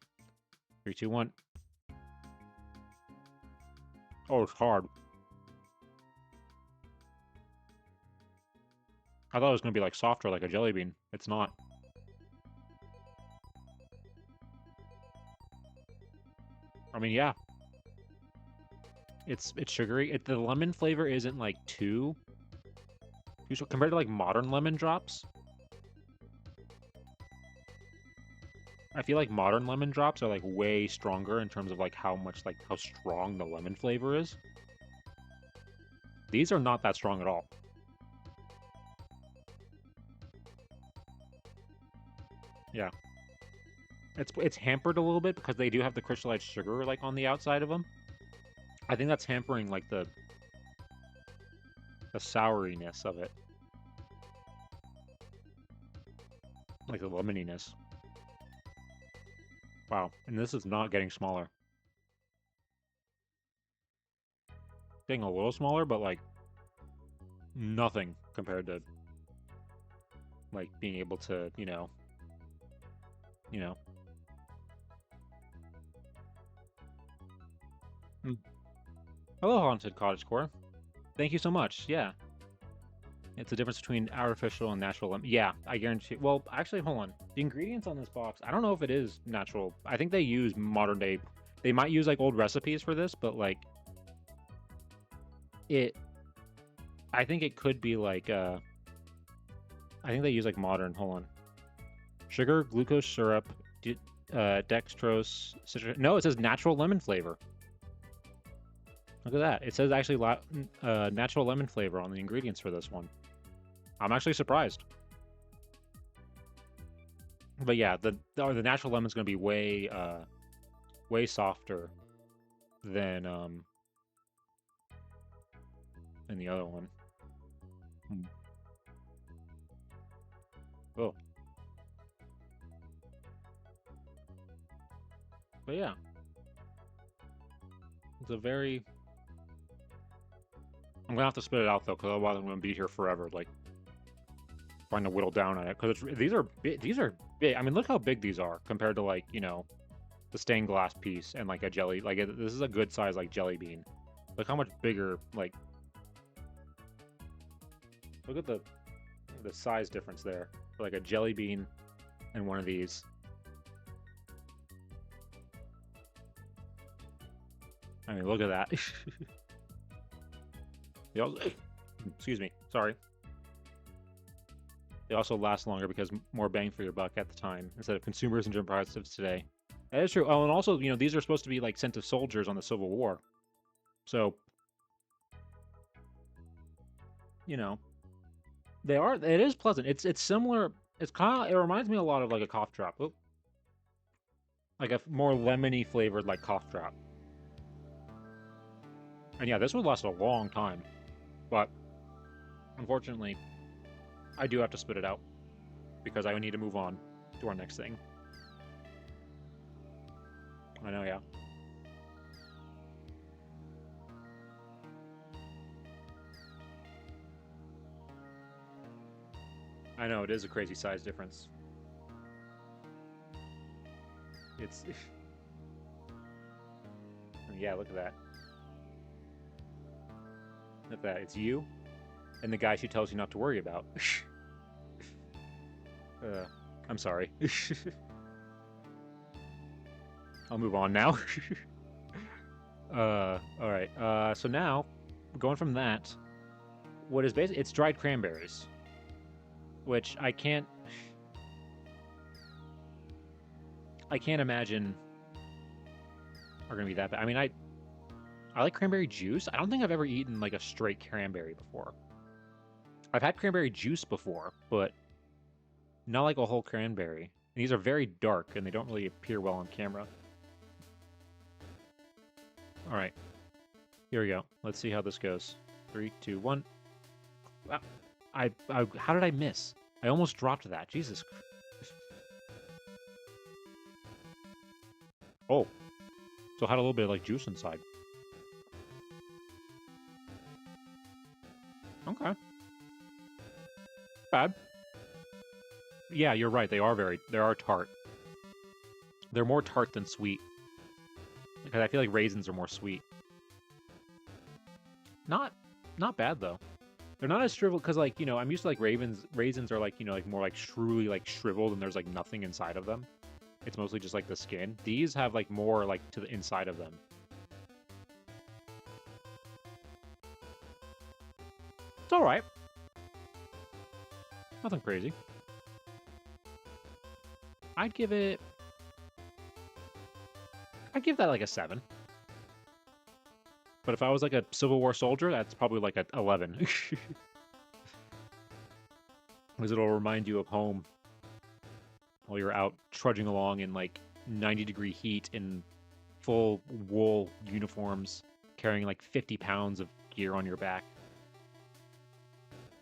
3, 2, 1. Oh, it's hard. I thought it was going to be like softer, like a jelly bean. It's not. I mean, yeah. It's sugary. The lemon flavor isn't like too compared to like modern lemon drops. I feel like modern lemon drops are like way stronger in terms of like how strong the lemon flavor is. These are not that strong at all. Yeah. It's hampered a little bit because they do have the crystallized sugar like on the outside of them. I think that's hampering like the souriness of it. Like the lemoniness. Wow, and this is not getting smaller. Getting a little smaller, but like nothing compared to like being able to, you know. Hello, Haunted Cottagecore. Thank you so much. Yeah. It's the difference between artificial and natural lemon. Yeah, I guarantee. Well, actually, hold on. The ingredients on this box, I don't know if it is natural. I think they use modern day. They might use like old recipes for this, but like it. I think it could be like. I think they use like modern. Hold on. Sugar, glucose syrup, dextrose, citric. No, it says natural lemon flavor. Look at that. It says actually natural lemon flavor on the ingredients for this one. I'm actually surprised. But yeah, the natural lemon's going to be way way softer than the other one. Oh. But yeah. It's a very... I'm going to have to spit it out, though, because otherwise I'm going to be here forever, like, trying to whittle down on it. Because these are big. I mean, look how big these are compared to, like, you know, the stained glass piece and, like, a jelly. Like, this is a good size, like, jelly bean. Look how much bigger, like... Look at the size difference there. Like a jelly bean and one of these. I mean, look at that. Excuse me. Sorry. They also last longer because more bang for your buck at the time instead of consumers and gym products today. That is true. Oh, and also, you know, these are supposed to be like sent to soldiers on the Civil War. So, you know, they are. It is pleasant. It's similar. It's kind of. It reminds me a lot of like a cough drop. Oh, like a more lemony flavored like cough drop. And yeah, this would last a long time, but unfortunately, I do have to spit it out because I need to move on to our next thing. I know, yeah. I know, it is a crazy size difference. It's... yeah, look at that. Look at that. It's you and the guy she tells you not to worry about. I'm sorry. I'll move on now. Alright. So now, going from that, what is basically... It's dried cranberries. Which I can't imagine are gonna be that bad. I mean, I like cranberry juice. I don't think I've ever eaten like a straight cranberry before. I've had cranberry juice before, but not like a whole cranberry. And these are very dark and they don't really appear well on camera. All right, here we go. Let's see how this goes. 3, 2, 1. Wow. How did I miss? I almost dropped that. Jesus. Oh. So it had a little bit of like juice inside. Okay. Bad. Yeah, you're right. They are tart. They're more tart than sweet. Because I feel like raisins are more sweet. Not bad though. They're not as shriveled because, like, you know, I'm used to like raisins are like, you know, like more like truly like shriveled and there's like nothing inside of them. It's mostly just like the skin. These have like more like to the inside of them. It's all right. Nothing crazy. I'd give that like a 7. But if I was like a Civil War soldier, that's probably like an 11. Because it'll remind you of home while you're out trudging along in like 90-degree heat in full wool uniforms, carrying like 50 pounds of gear on your back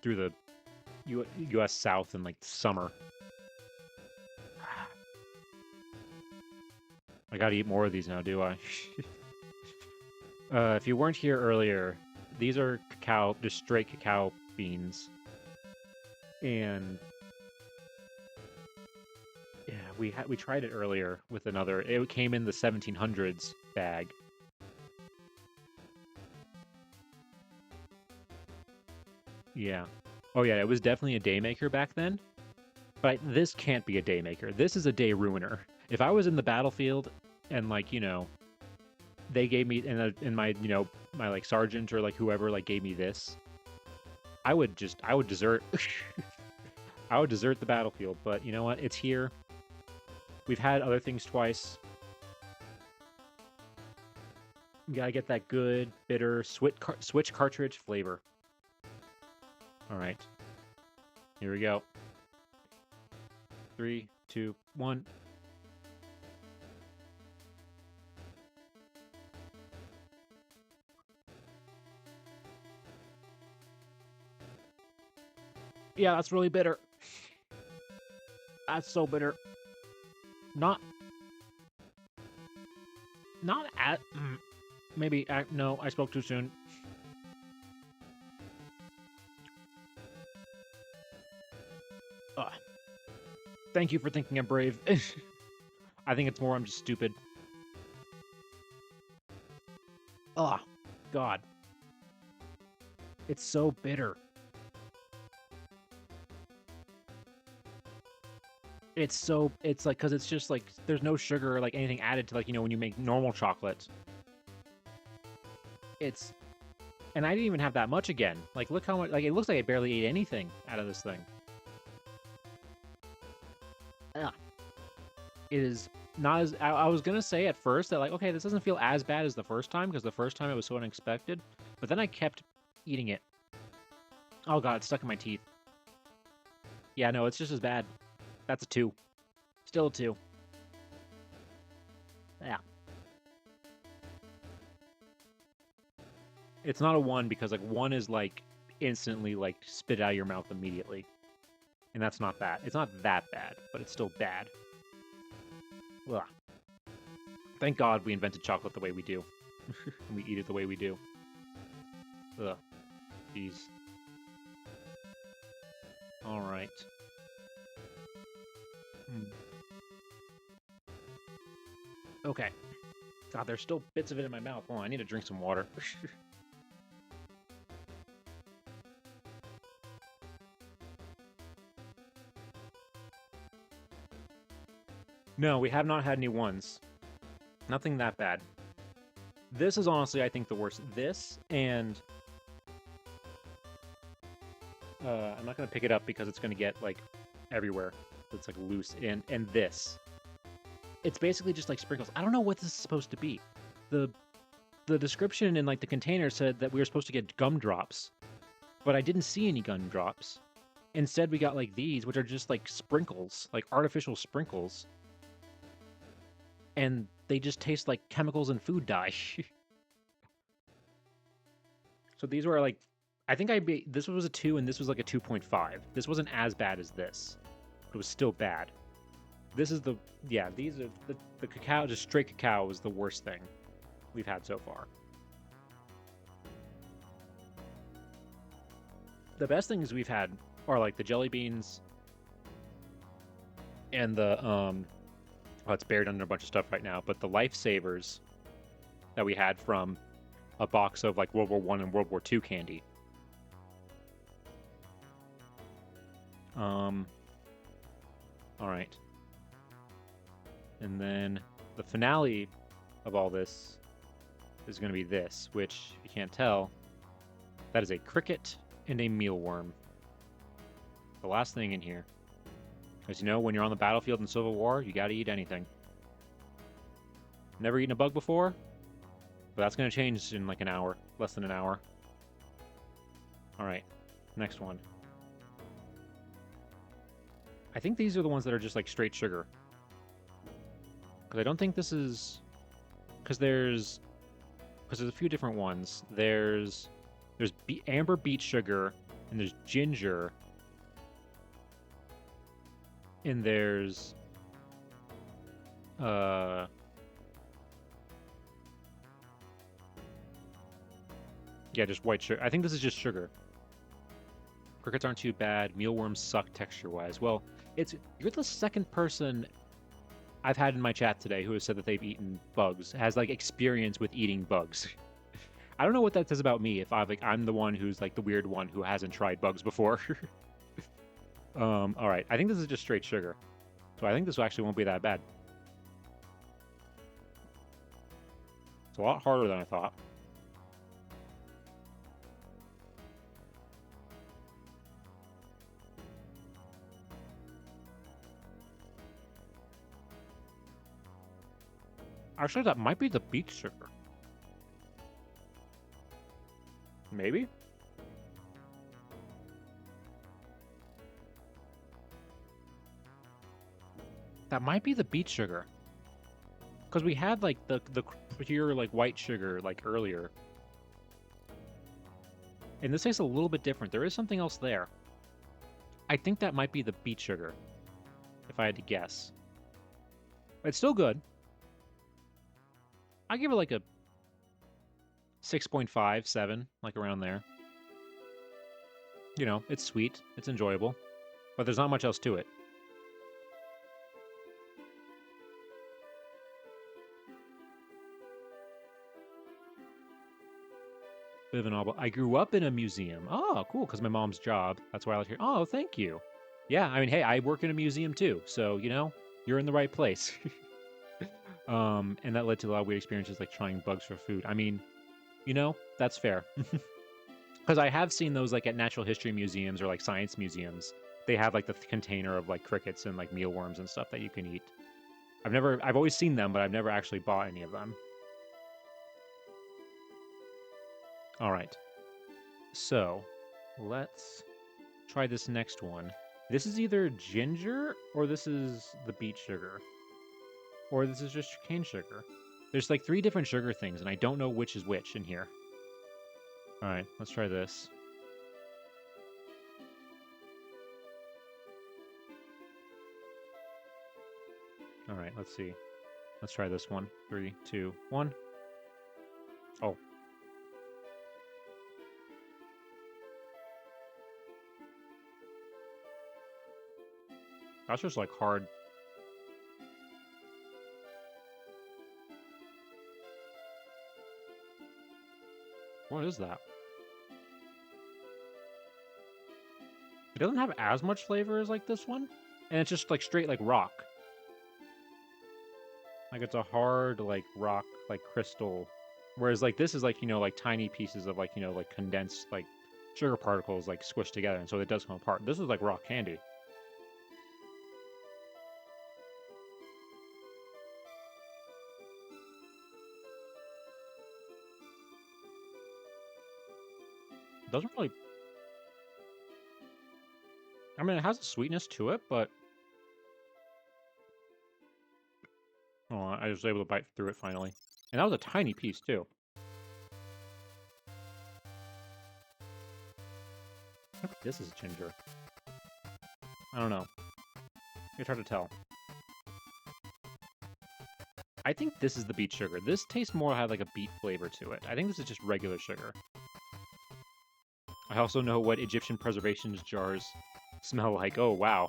through the U.S. South in like summer. I gotta eat more of these now, do I? If you weren't here earlier, these are cacao, just straight cacao beans. And yeah, we tried it earlier with another. It came in the 1700s bag. Yeah. Oh yeah, it was definitely a day maker back then. But this can't be a day maker. This is a day ruiner. If I was in the battlefield and like, you know, they gave me in my, you know, my like sergeant or like whoever like gave me this, I would desert. I would desert the battlefield, but you know what? It's here. We've had other things twice. You gotta get that good, bitter switch cartridge flavor. All right. Here we go. 3, 2, 1. Yeah, that's really bitter. That's so bitter. Not at... maybe... no, I spoke too soon. Thank you for thinking I'm brave. I think it's more I'm just stupid. Oh, God. It's so bitter. It's like, because it's just like, there's no sugar or like anything added to like, you know, when you make normal chocolate. And I didn't even have that much again. Like, look how much, like, it looks like I barely ate anything out of this thing. Ugh. It is not as, I was going to say at first that like, okay, this doesn't feel as bad as the first time, because the first time it was so unexpected. But then I kept eating it. Oh God, it's stuck in my teeth. Yeah, no, it's just as bad. That's a 2. Still a 2. Yeah. It's not a 1 because like 1 is like instantly like spit out of your mouth immediately. And that's not that. It's not that bad, but it's still bad. Ugh. Thank God we invented chocolate the way we do. And we eat it the way we do. Ugh. Jeez. Alright. Okay. God, there's still bits of it in my mouth. Oh, I need to drink some water. No, we have not had any ones. Nothing that bad. This is honestly, I think, the worst. This and... I'm not going to pick it up because it's going to get, like, everywhere. It's, like, loose. And this. It's basically just, like, sprinkles. I don't know what this is supposed to be. The description in, like, the container said that we were supposed to get gumdrops. But I didn't see any gumdrops. Instead, we got, like, these, which are just, like, sprinkles. Like, artificial sprinkles. And they just taste like chemicals and food dye. So these were like, I think this was a 2 and this was like a 2.5. This wasn't as bad as this. It was still bad. This is the, yeah, these are, the cacao, just straight cacao was the worst thing we've had so far. The best things we've had are like the jelly beans and the, well, it's buried under a bunch of stuff right now, but the lifesavers that we had from a box of like World War I and World War II candy. All right. And then the finale of all this is going to be this, which, if you can't tell, that is a cricket and a mealworm. The last thing in here. As you know, when you're on the battlefield in Civil War, you gotta eat anything. Never eaten a bug before? But that's gonna change in like an hour. Less than an hour. Alright, next one. I think these are the ones that are just like straight sugar. Because I don't think this is... Because there's a few different ones. There's amber beet sugar, and there's ginger... And there's, yeah, just white sugar. I think this is just sugar. Crickets aren't too bad. Mealworms suck texture-wise. Well, you're the second person I've had in my chat today who has said that they've eaten bugs, has like experience with eating bugs. I don't know what that says about me if I'm the one who's like the weird one who hasn't tried bugs before. All right. I think this is just straight sugar. So I think this actually won't be that bad. It's a lot harder than I thought. Actually, that might be the beet sugar. Maybe? That might be the beet sugar. Because we had, like, the pure, like, white sugar, like, earlier. And this tastes a little bit different. There is something else there. I think that might be the beet sugar, if I had to guess. It's still good. I give it, like, a 6.5, 7, like, around there. You know, it's sweet. It's enjoyable. But there's not much else to it. Bit of an oddball. I grew up in a museum. Oh, cool, because my mom's job. That's why I was here. Oh, thank you. Yeah, I mean, hey, I work in a museum too, so, you know, you're in the right place. And that led to a lot of weird experiences, like trying bugs for food. I mean, you know, that's fair. Because I have seen those, like, at natural history museums or, like, science museums. They have, like, the container of, like, crickets and, like, mealworms and stuff that you can eat. I've always seen them, but I've never actually bought any of them. All right. So, let's try this next one. This is either ginger, or this is the beet sugar. Or this is just cane sugar. There's like 3 different sugar things, and I don't know which is which in here. All right, let's try this. All right, let's see. Let's try this one. 3, 2, 1. Oh. That's just like hard. What is that? It doesn't have as much flavor as like this one. And it's just like straight like rock. Like it's a hard like rock, like crystal. Whereas like this is like, you know, like tiny pieces of like, you know, like condensed like sugar particles like squished together. And so it does come apart. This is like rock candy. It doesn't really... I mean, it has a sweetness to it, but... Oh, I was able to bite through it finally. And that was a tiny piece, too. I think this is ginger. I don't know. It's hard to tell. I think this is the beet sugar. This tastes more had like a beet flavor to it. I think this is just regular sugar. I also know what Egyptian preservation jars smell like. Oh, wow.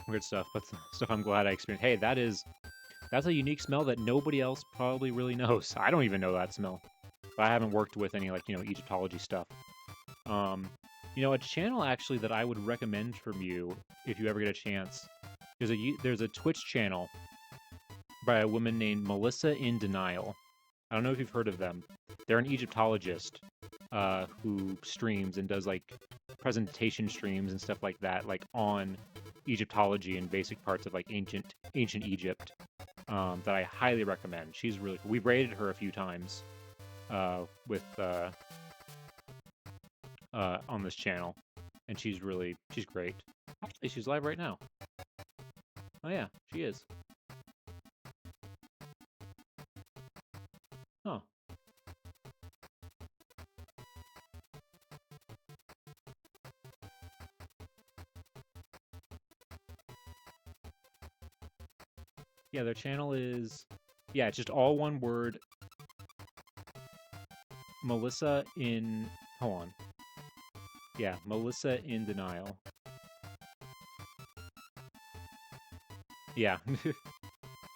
Weird stuff, but stuff I'm glad I experienced. Hey, that's a unique smell that nobody else probably really knows. I don't even know that smell. But I haven't worked with any, like, you know, Egyptology stuff. You know, a channel, actually, that I would recommend from you, if you ever get a chance, there's a Twitch channel by a woman named Melissa in Denial. I don't know if you've heard of them. They're an Egyptologist who streams and does, like, presentation streams and stuff like that, like, on Egyptology and basic parts of, like, ancient Egypt, that I highly recommend. She's really cool. We've rated her a few times with on this channel, and she's great. Actually, she's live right now. Oh yeah, she is. Huh. Yeah, their channel is... Yeah, it's just all one word. Melissa in... Hold on. Yeah, Melissa in Denial. Yeah.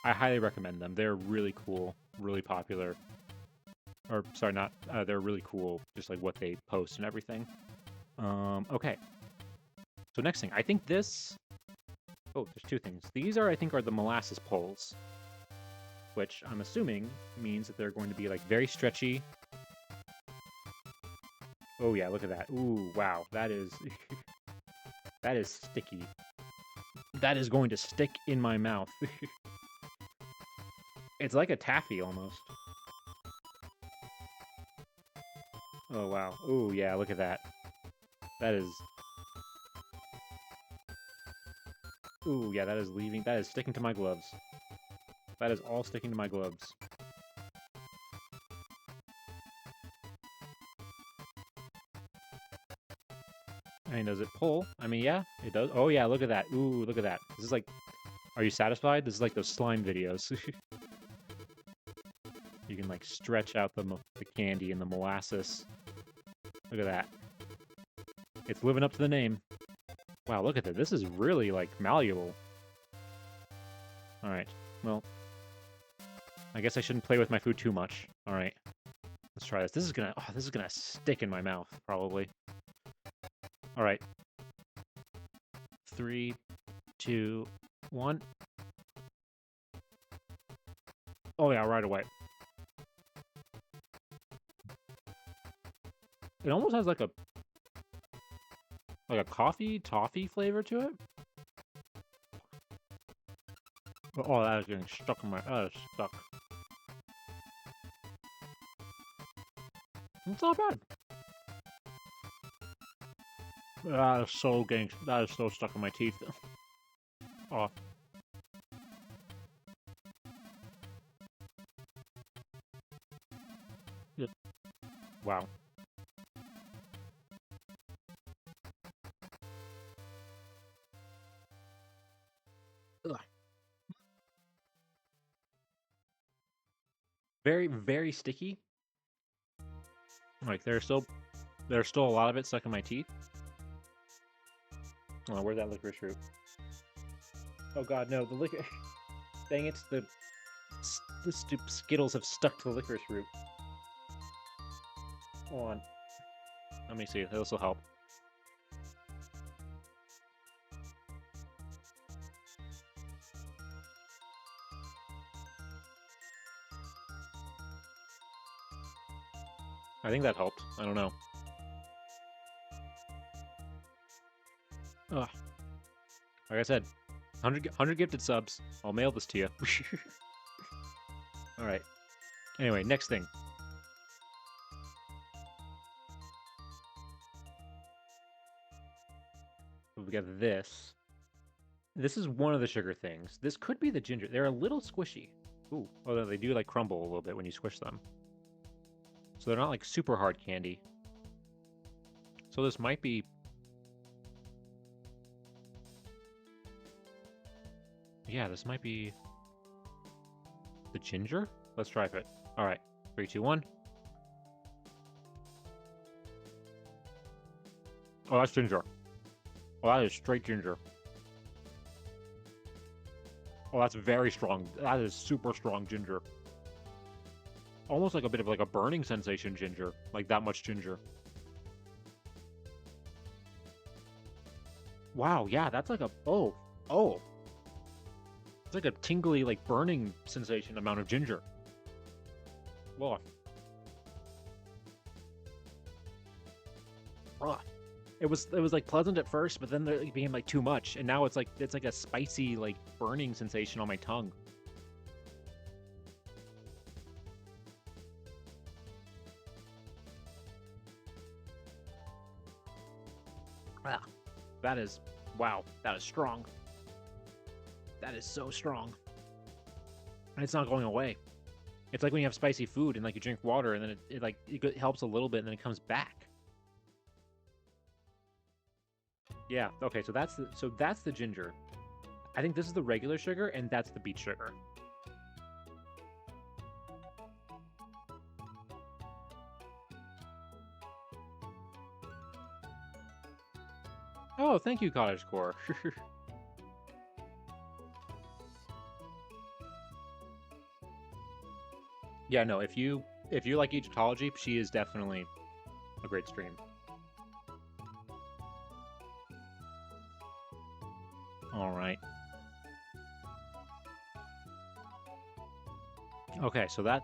I highly recommend them. They're really cool, really popular. Or, sorry, not, they're really cool, just like what they post and everything. Okay. So next thing, I think this... Oh, there's two things. These are, I think, are the molasses poles, which I'm assuming means that they're going to be, like, very stretchy. Oh, yeah, look at that. Ooh, wow, that is... that is sticky. That is going to stick in my mouth. It's like a taffy, almost. Oh, wow. Ooh, yeah, look at that. That is... Ooh, yeah, that is leaving... That is sticking to my gloves. That is all sticking to my gloves. I mean, does it pull? I mean, yeah, it does. Oh, yeah, look at that. Ooh, look at that. This is like... Are you satisfied? This is like those slime videos. You can, like, stretch out the candy and the molasses. Look at that. It's living up to the name. Wow, look at that. This is really, like, malleable. Alright, well... I guess I shouldn't play with my food too much. Alright. Let's try this. This is gonna stick in my mouth, probably. Alright. 3, 2, 1. Oh yeah, right away. It almost has like a coffee toffee flavor to it. Oh, that is getting stuck in my... That is stuck. It's not bad. That is so getting... That is so stuck in my teeth. Oh. Yeah. Wow. Ugh. Very, very sticky. Like, there's still a lot of it stuck in my teeth. Oh, where's that licorice root? Oh god, no, the licorice... Dang it, the stupid Skittles have stuck to the licorice root. Hold on. Let me see, this will help. I think that helped. I don't know. Ugh. Like I said, 100 gifted subs. I'll mail this to you. Alright. Anyway, next thing. We got this. This is one of the sugar things. This could be the ginger. They're a little squishy. Ooh. Although they do like crumble a little bit when you squish them. So they're not like super hard candy. So this might be... Yeah, this might be... the ginger? Let's try it. Alright. 3, 2, 1. Oh, that's ginger. Oh, that is straight ginger. Oh, that's very strong. That is super strong ginger. Almost like a bit of like a burning sensation ginger. Like that much ginger. Wow, yeah, that's like a... Oh. Oh. It's like a tingly, like burning sensation amount of ginger. Whoa. Oh. It was like pleasant at first, but then it became like too much, and now it's like a spicy, like burning sensation on my tongue. Ah, that is... Wow, that is strong. That is so strong. And it's not going away. It's like when you have spicy food and like you drink water and then it helps a little bit and then it comes back. Yeah, okay, so that's the ginger. I think this is the regular sugar and that's the beet sugar. Oh, thank you, Cottagecore. Yeah, no, if you if you like Egyptology, she is definitely a great stream. All right. Okay, so that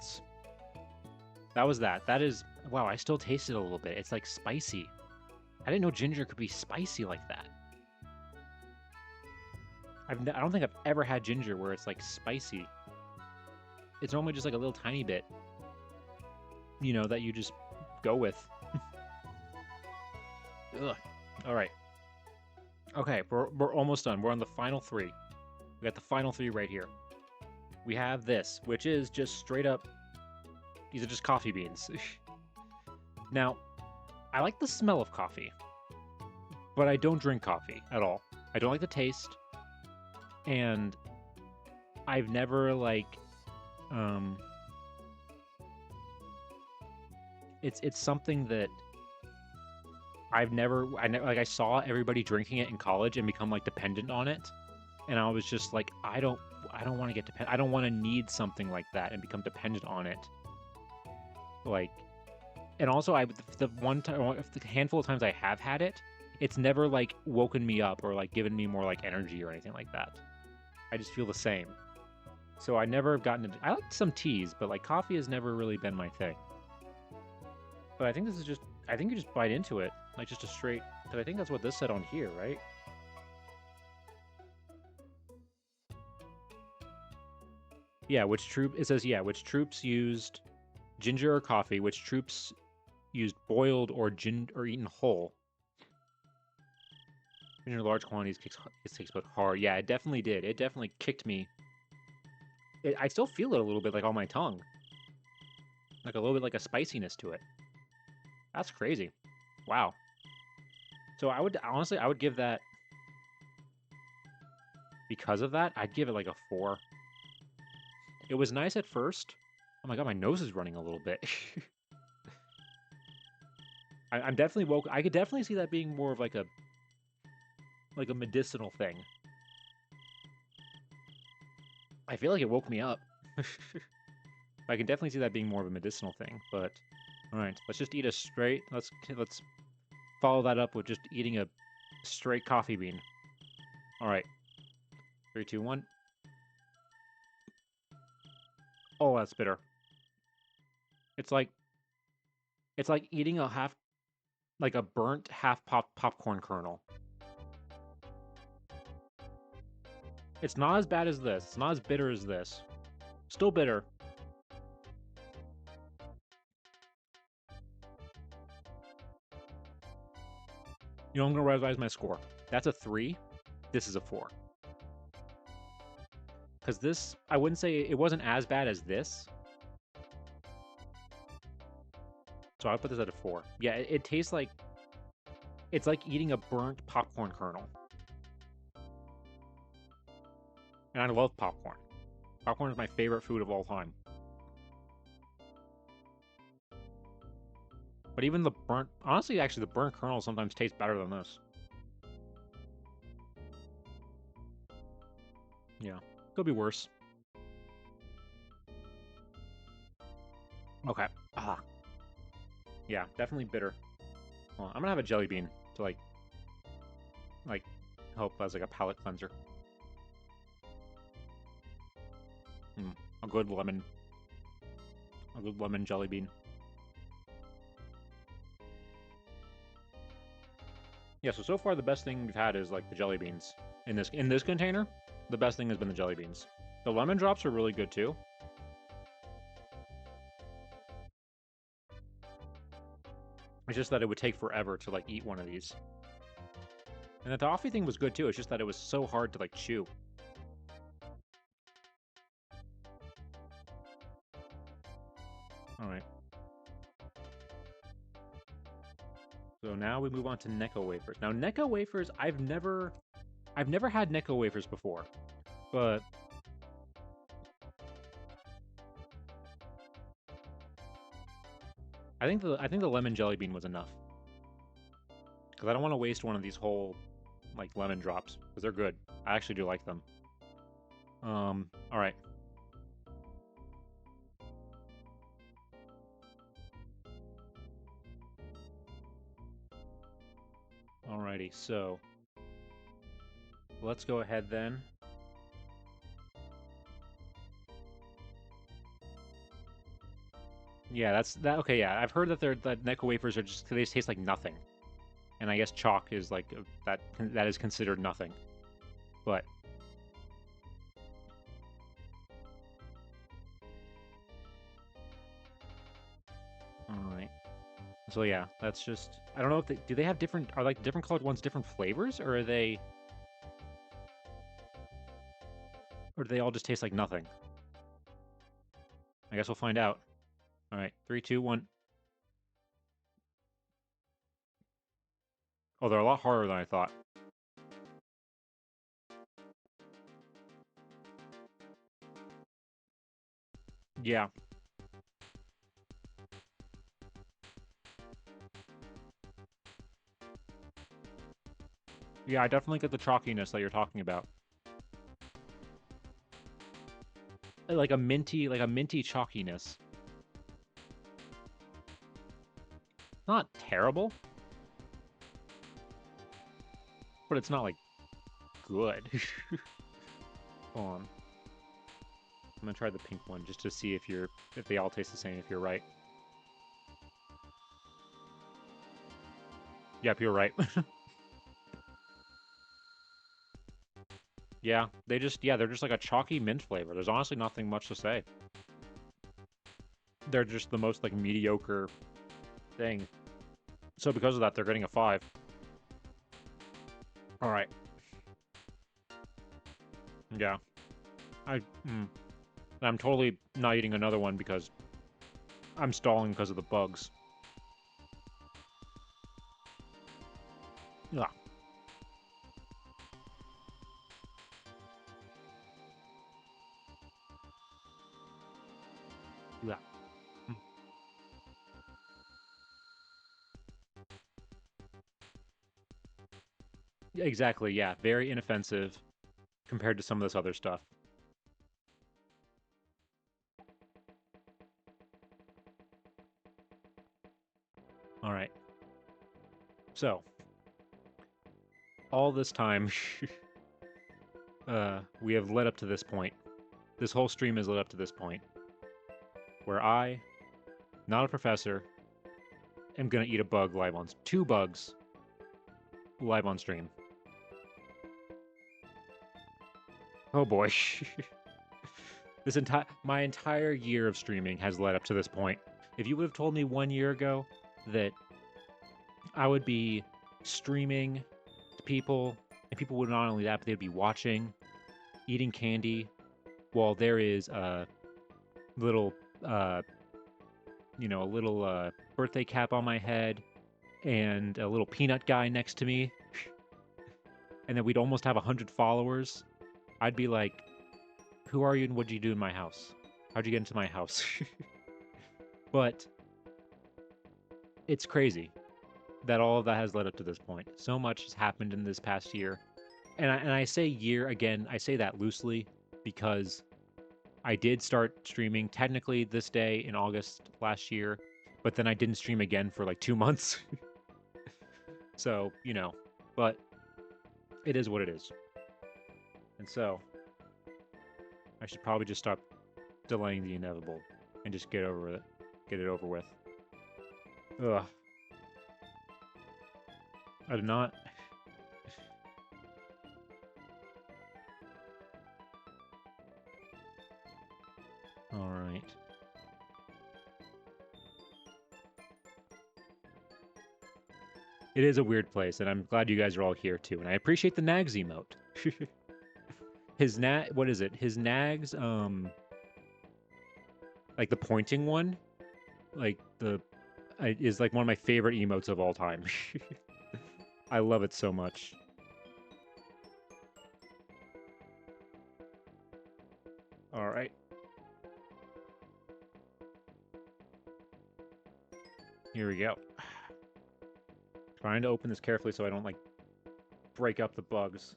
was that. That is, wow, I still taste it a little bit. It's like spicy. I didn't know ginger could be spicy like that. I don't think I've ever had ginger where it's like spicy. It's normally just like a little tiny bit, you know, that you just go with. Ugh. All right. Okay, we're almost done. We're on the final three. We got the final three right here. We have this, which is just straight up. These are just coffee beans. Now, I like the smell of coffee, but I don't drink coffee at all. I don't like the taste, and I've never like, it's something that I never like. I saw everybody drinking it in college and become like dependent on it, and I was just like, I don't want to get dependent. I don't want to need something like that and become dependent on it. Like, and also the one time, the handful of times I have had it, it's never like woken me up or like given me more like energy or anything like that. I just feel the same. So I never have gotten into, I like some teas, but like coffee has never really been my thing. But I think this is just, I think you just bite into it, like just a straight, because I think that's what this said on here, right? Yeah, it says, yeah, which troops used ginger or coffee, which troops used boiled or eaten whole. Ginger in large quantities takes but hard. Yeah, it definitely did. It definitely kicked me. I still feel it a little bit like on my tongue. Like a little bit like a spiciness to it. That's crazy. Wow. So I would, honestly, I would give that, because of that, I'd give it like a 4. It was nice at first. Oh my god, my nose is running a little bit. I'm definitely woke. I could definitely see that being more of like a medicinal thing. I feel like it woke me up. I can definitely see that being more of a medicinal thing, but all right, let's just eat a straight. Let's follow that up with just eating a straight coffee bean. All right, 3, 2, 1. Oh, that's bitter. It's like eating a burnt half popcorn kernel. It's not as bad as this. It's not as bitter as this. Still bitter. You know, I'm gonna revise my score. That's a 3. This is a 4. Because this, I wouldn't say it wasn't as bad as this. So I'll put this at a 4. Yeah, it tastes like, it's like eating a burnt popcorn kernel. And I love popcorn. Popcorn is my favorite food of all time. But even the burnt, honestly, actually, the burnt kernel sometimes tastes better than this. Yeah, could be worse. Okay. Ah. Yeah, definitely bitter. Well, I'm gonna have a jelly bean to like help as like a palate cleanser. A good lemon jelly bean. Yeah, so far the best thing we've had is like the jelly beans. In this container, the best thing has been the jelly beans. The lemon drops are really good too. It's just that it would take forever to like eat one of these. And the toffee thing was good too, it's just that it was so hard to like chew. Alright. So now we move on to Necco wafers. Now Necco wafers, I've never had Necco wafers before, but I think the lemon jelly bean was enough. Because I don't want to waste one of these whole like lemon drops, because they're good. I actually do like them. Alright. Alrighty, so let's go ahead then. Yeah, that's that. Okay, yeah, I've heard that that Necco wafers are they just taste like nothing, and I guess chalk is like that is considered nothing, but all right. So yeah, that's just I don't know if do they have different are like different colored ones different flavors or or do they all just taste like nothing? I guess we'll find out. All right, 3, 2, 1. Oh, they're a lot harder than I thought. Yeah. Yeah, I definitely get the chalkiness that you're talking about. Like a minty chalkiness. Not terrible, but it's not like good. Hold on. I'm gonna try the pink one just to see if they all taste the same, if you're right. Yep, you're right. Yeah, they're just like a chalky mint flavor. There's honestly nothing much to say. They're just the most like mediocre thing. So because of that, they're getting a 5. All right. Yeah. I'm totally not eating another one because I'm stalling because of the bugs. Yeah. Yeah. Exactly, yeah. Very inoffensive compared to some of this other stuff. All right. So, all this time, we have led up to this point. This whole stream has led up to this point where I, not a professor, am gonna eat a bug live on 2 bugs live on stream. Oh boy. My entire year of streaming has led up to this point. If you would have told me 1 year ago that I would be streaming to people, and people would not only that, but they'd be watching, eating candy, while there is a little, a little birthday cap on my head, and a little peanut guy next to me, and then we'd almost have 100 followers, I'd be like, who are you and what'd you do in my house? How'd you get into my house? But it's crazy that all of that has led up to this point. So much has happened in this past year. And I say year, again, I say that loosely because I did start streaming technically this day in August last year, but then I didn't stream again for like 2 months. So, but it is what it is. And so, I should probably just stop delaying the inevitable and just get it over with. Ugh. I do not. All right. It is a weird place, and I'm glad you guys are all here too. And I appreciate the Nags emote. What is it? His Nags, like the pointing one, like is like one of my favorite emotes of all time. I love it so much. All right. Here we go. Trying to open this carefully so I don't like break up the bugs.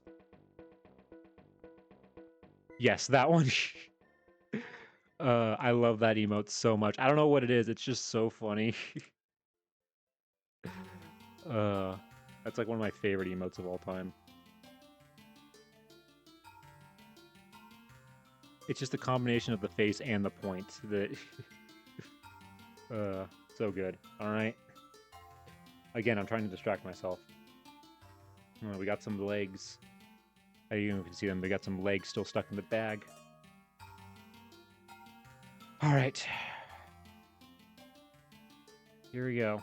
Yes, that one. I love that emote so much. I don't know what it is. It's just so funny. That's like one of my favorite emotes of all time. It's just a combination of the face and the point that... so good. Alright. Again, I'm trying to distract myself. We got some legs. I don't know if you can see them. We got some legs still stuck in the bag. Alright. Here we go.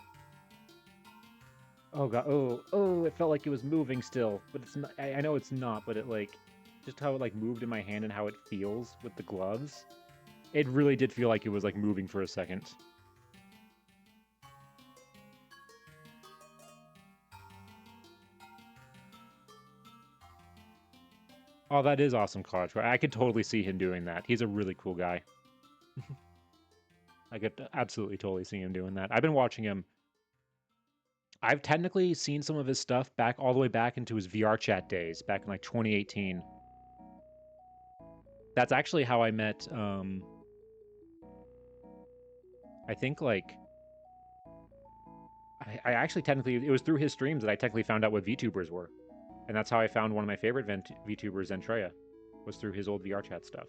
Oh god, oh, it felt like it was moving still, but it's not. I know it's not, but it like, just how it like moved in my hand and how it feels with the gloves. It really did feel like it was like moving for a second. Oh, that is awesome, College. I could totally see him doing that. He's a really cool guy. I could absolutely totally see him doing that. I've been watching him. I've technically seen some of his stuff back all the way back into his VR chat days, back in like 2018. That's actually how I met, I think like, I actually technically, it was through his streams that I technically found out what VTubers were. And that's how I found one of my favorite VTubers, Zentreya, was through his old VR chat stuff.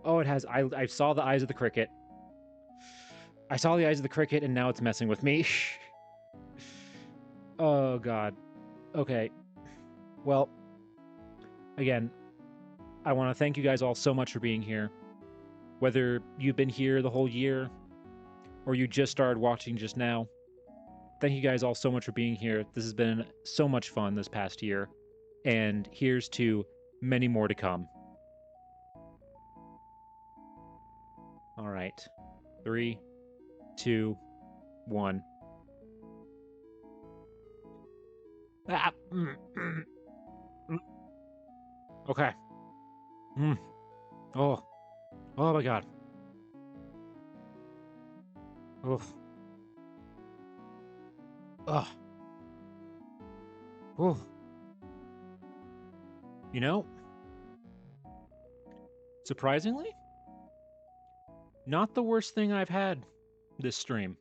Oh, it has, I saw the eyes of the cricket. I saw the eyes of the cricket and now it's messing with me. Oh, God. Okay. Well, again, I want to thank you guys all so much for being here. Whether you've been here the whole year or you just started watching just now, thank you guys all so much for being here. This has been so much fun this past year. And here's to many more to come. All right. 3, 2, 1. Ah, Okay. Oh. Oh my god. Oof. Ugh. Oof. You know, surprisingly, not the worst thing I've had this stream.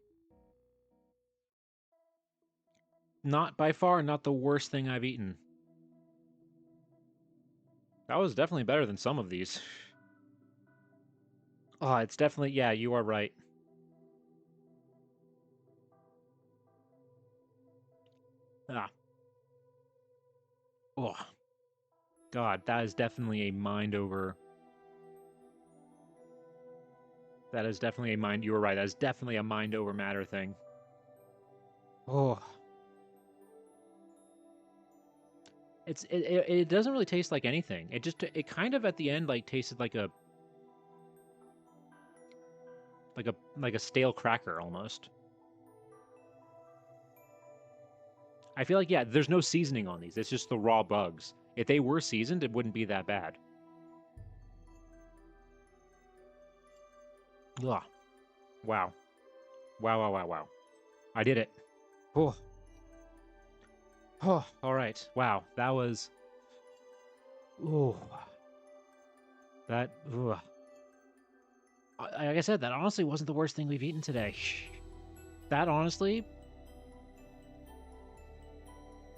Not by far, not the worst thing I've eaten. That was definitely better than some of these. Oh, it's definitely, yeah, you are right. Ah. Oh. God, that is definitely a mind over. That is definitely a mind, you were right, that is definitely a mind over matter thing. Oh. It doesn't really taste like anything. It kind of at the end like tasted like a stale cracker almost. I feel like, yeah, there's no seasoning on these. It's just the raw bugs. If they were seasoned, it wouldn't be that bad. Ugh. Wow. Wow, wow, wow, wow. I did it. Oh. Oh, all right. Wow, that was... Ooh. That... Ugh. Like I said, that honestly wasn't the worst thing we've eaten today. That honestly...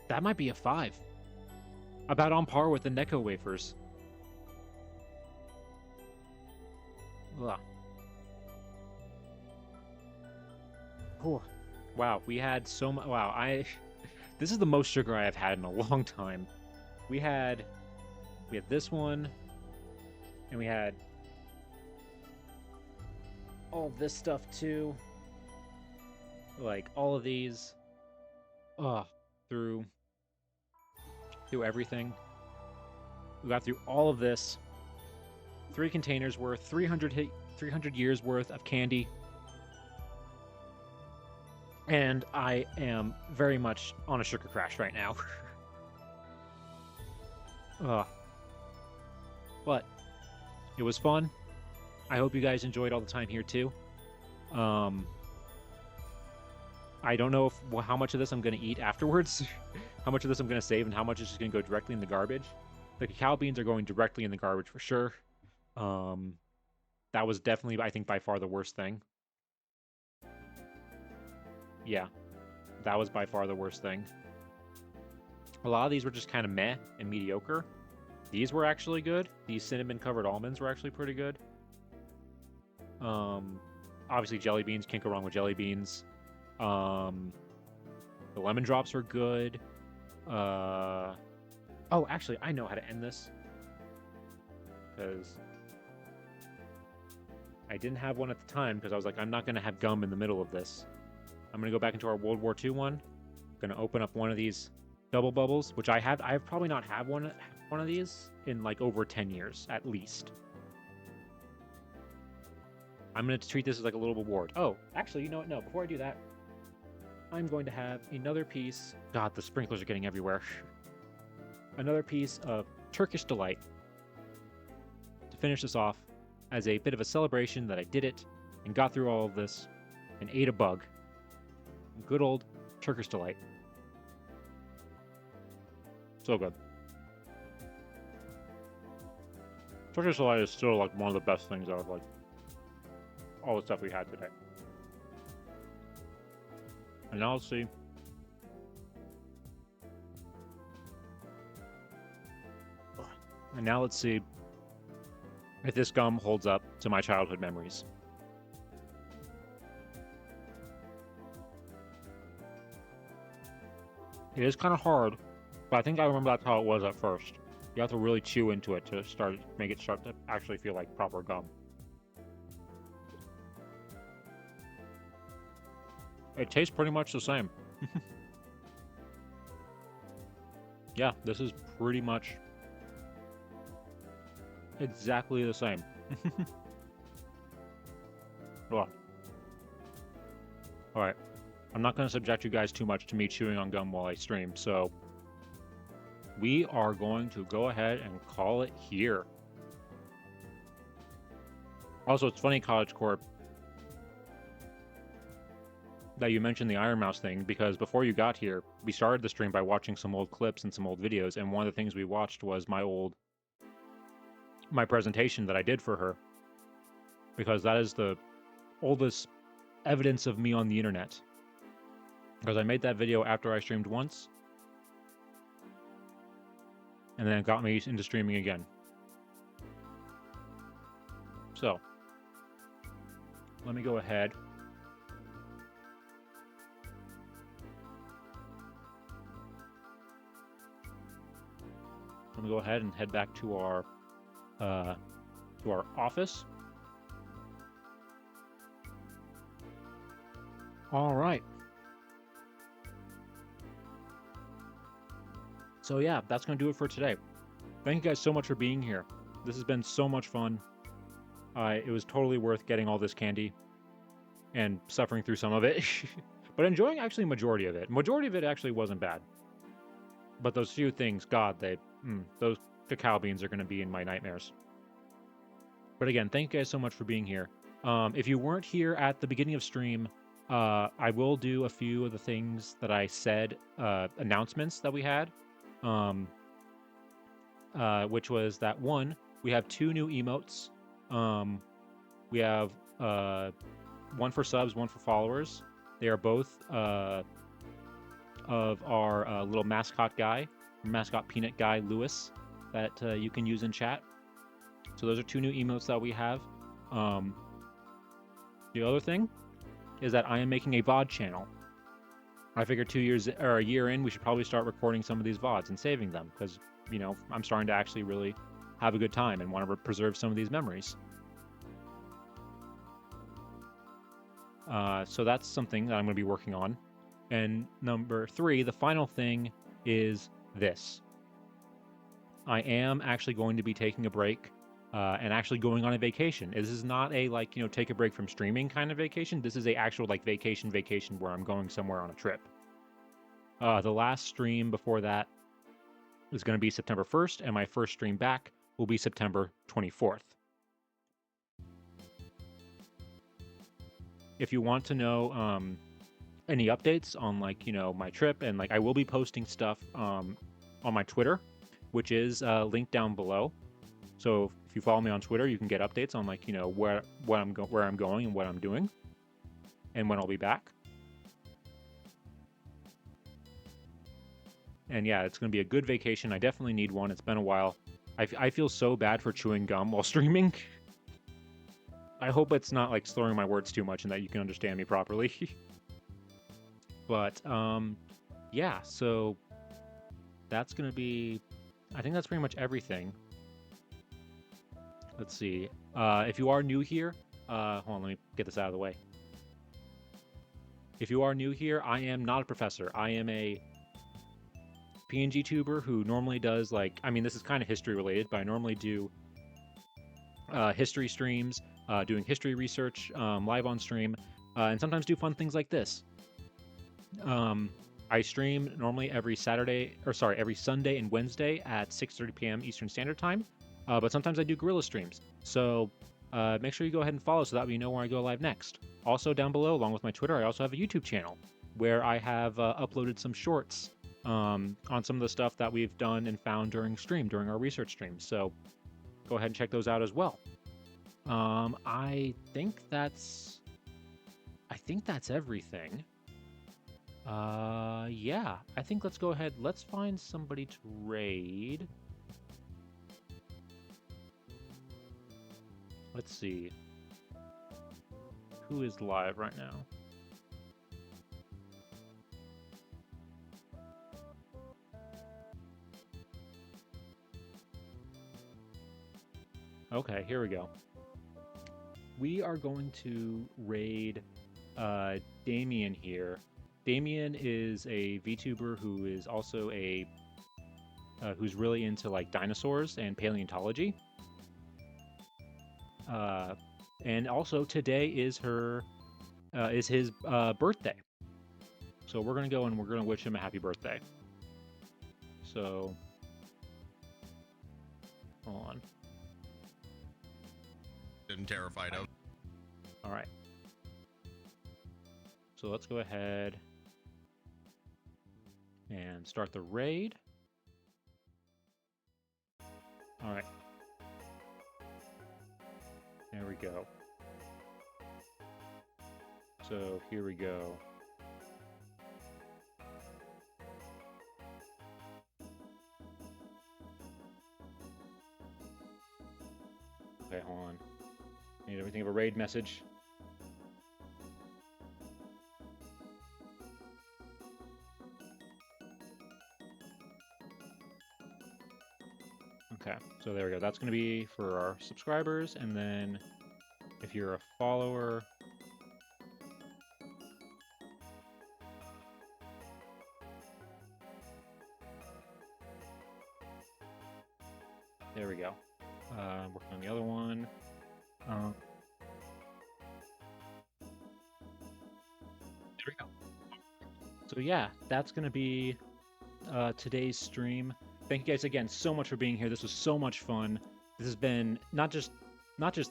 That might be a 5. About on par with the Necco wafers. Ugh. Oh. Wow, we had so much... Wow, This is the most sugar I have had in a long time. We had this one, and we had all this stuff too. Like all of these, through everything. We got through all of this. 3 containers worth, 300 years worth of candy. And I am very much on a sugar crash right now. But it was fun. I hope you guys enjoyed all the time here too. I don't know how much of this I'm going to eat afterwards. How much of this I'm going to save and how much is just going to go directly in the garbage. The cacao beans are going directly in the garbage for sure. That was definitely, I think, by far the worst thing. Yeah, that was by far the worst thing. A lot of these were just kind of meh and mediocre. These were actually good. These cinnamon-covered almonds were actually pretty good. Obviously jelly beans, can't go wrong with jelly beans. The lemon drops are good. Oh, actually, I know how to end this. Because I didn't have one at the time, because I was like, I'm not going to have gum in the middle of this. I'm going to go back into our World War II one. Going to open up one of these double bubbles, which I've probably not had one of these in like over 10 years, at least. I'm going to treat this as like a little reward. Oh, actually, you know what? No, before I do that, I'm going to have another piece. God, the sprinklers are getting everywhere. Another piece of Turkish Delight to finish this off as a bit of a celebration that I did it and got through all of this and ate a bug. Good old Turkish Delight. So good. Turkish Delight is still like one of the best things out of like all the stuff we had today. And now let's see. And now let's see if this gum holds up to my childhood memories. It is kind of hard, but I think I remember that's how it was at first. You have to really chew into it to make it start to actually feel like proper gum. It tastes pretty much the same. Yeah, this is pretty much exactly the same. Alright. I'm not going to subject you guys too much to me chewing on gum while I stream, so we are going to go ahead and call it here. Also, it's funny, College Corp, that you mentioned the Iron Mouse thing, because before you got here, we started the stream by watching some old clips and some old videos, and one of the things we watched was my presentation that I did for her, because that is the oldest evidence of me on the internet. Because I made that video after I streamed once, and then it got me into streaming again. So, let me go ahead. I'm gonna go ahead and head back to our office. All right. So yeah, that's gonna do it for today. Thank you guys so much for being here. This has been so much fun. It was totally worth getting all this candy and suffering through some of it, but enjoying actually majority of it. Majority of it actually wasn't bad. But those few things, God, those cacao beans are going to be in my nightmares. But again, thank you guys so much for being here. If you weren't here at the beginning of stream, I will do a few of the things that I said, announcements that we had, which was that one, we have 2 new emotes. We have one for subs, one for followers. They are both of our little mascot guy, mascot peanut guy, Lewis, that you can use in chat. So those are 2 new emotes that we have. The other thing is that I am making a VOD channel. I figured 2 years or a year in, we should probably start recording some of these VODs and saving them, because, you know, I'm starting to actually really have a good time and want to preserve some of these memories. So that's something that I'm going to be working on. And number 3, the final thing is this. I am actually going to be taking a break and actually going on a vacation. This is not a, like, you know, take a break from streaming kind of vacation. This is a actual, like, vacation where I'm going somewhere on a trip. The last stream before that is going to be September 1st, and my first stream back will be September 24th. If you want to know any updates on, like, you know, my trip, and like I will be posting stuff on my Twitter, which is linked down below. So if you follow me on Twitter, you can get updates on, like, you know, where I'm going and what I'm doing and when I'll be back. And yeah, it's going to be a good vacation. I definitely need one. It's been a while. I feel so bad for chewing gum while streaming. I hope it's not like slurring my words too much and that you can understand me properly. But yeah, so that's going to be, I think that's pretty much everything. Let's see. If you are new here, hold on, let me get this out of the way. If you are new here, I am not a professor. I am a PNG tuber who normally does like, I mean, this is kind of history related, but I normally do history streams, doing history research live on stream, and sometimes do fun things like this. I stream normally every Sunday and Wednesday at 6:30 p.m. Eastern Standard Time, but sometimes I do guerrilla streams. So make sure you go ahead and follow so that way you know where I go live next. Also down below, along with my Twitter, I also have a YouTube channel where I have uploaded some shorts on some of the stuff that we've done and found during our research streams. So go ahead and check those out as well. I think that's everything. Yeah, I think let's go ahead. Let's find somebody to raid. Let's see. Who is live right now? Okay, here we go. We are going to raid Damien here. Damien is a VTuber who is also a who's really into like dinosaurs and paleontology. And also today is his birthday. So we're gonna go and we're gonna wish him a happy birthday. So hold on. I'm terrified of. All right. So let's go ahead and start the raid. All right. There we go. So here we go. Okay, hold on. Need everything of a raid message. Okay, so there we go. That's going to be for our subscribers, and then if you're a follower, there we go. Working on the other one. There we go. So yeah, that's going to be today's stream. Thank you guys again so much for being here. This was so much fun. This has been not just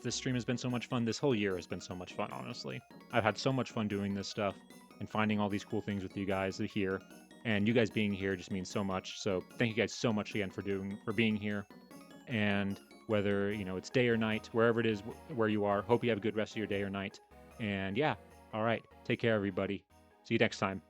this stream has been so much fun. This whole year has been so much fun, honestly. I've had so much fun doing this stuff and finding all these cool things with you guys here. And you guys being here just means so much. So thank you guys so much again for being here. And whether, you know, it's day or night, wherever it is where you are, hope you have a good rest of your day or night. And yeah, all right. Take care, everybody. See you next time.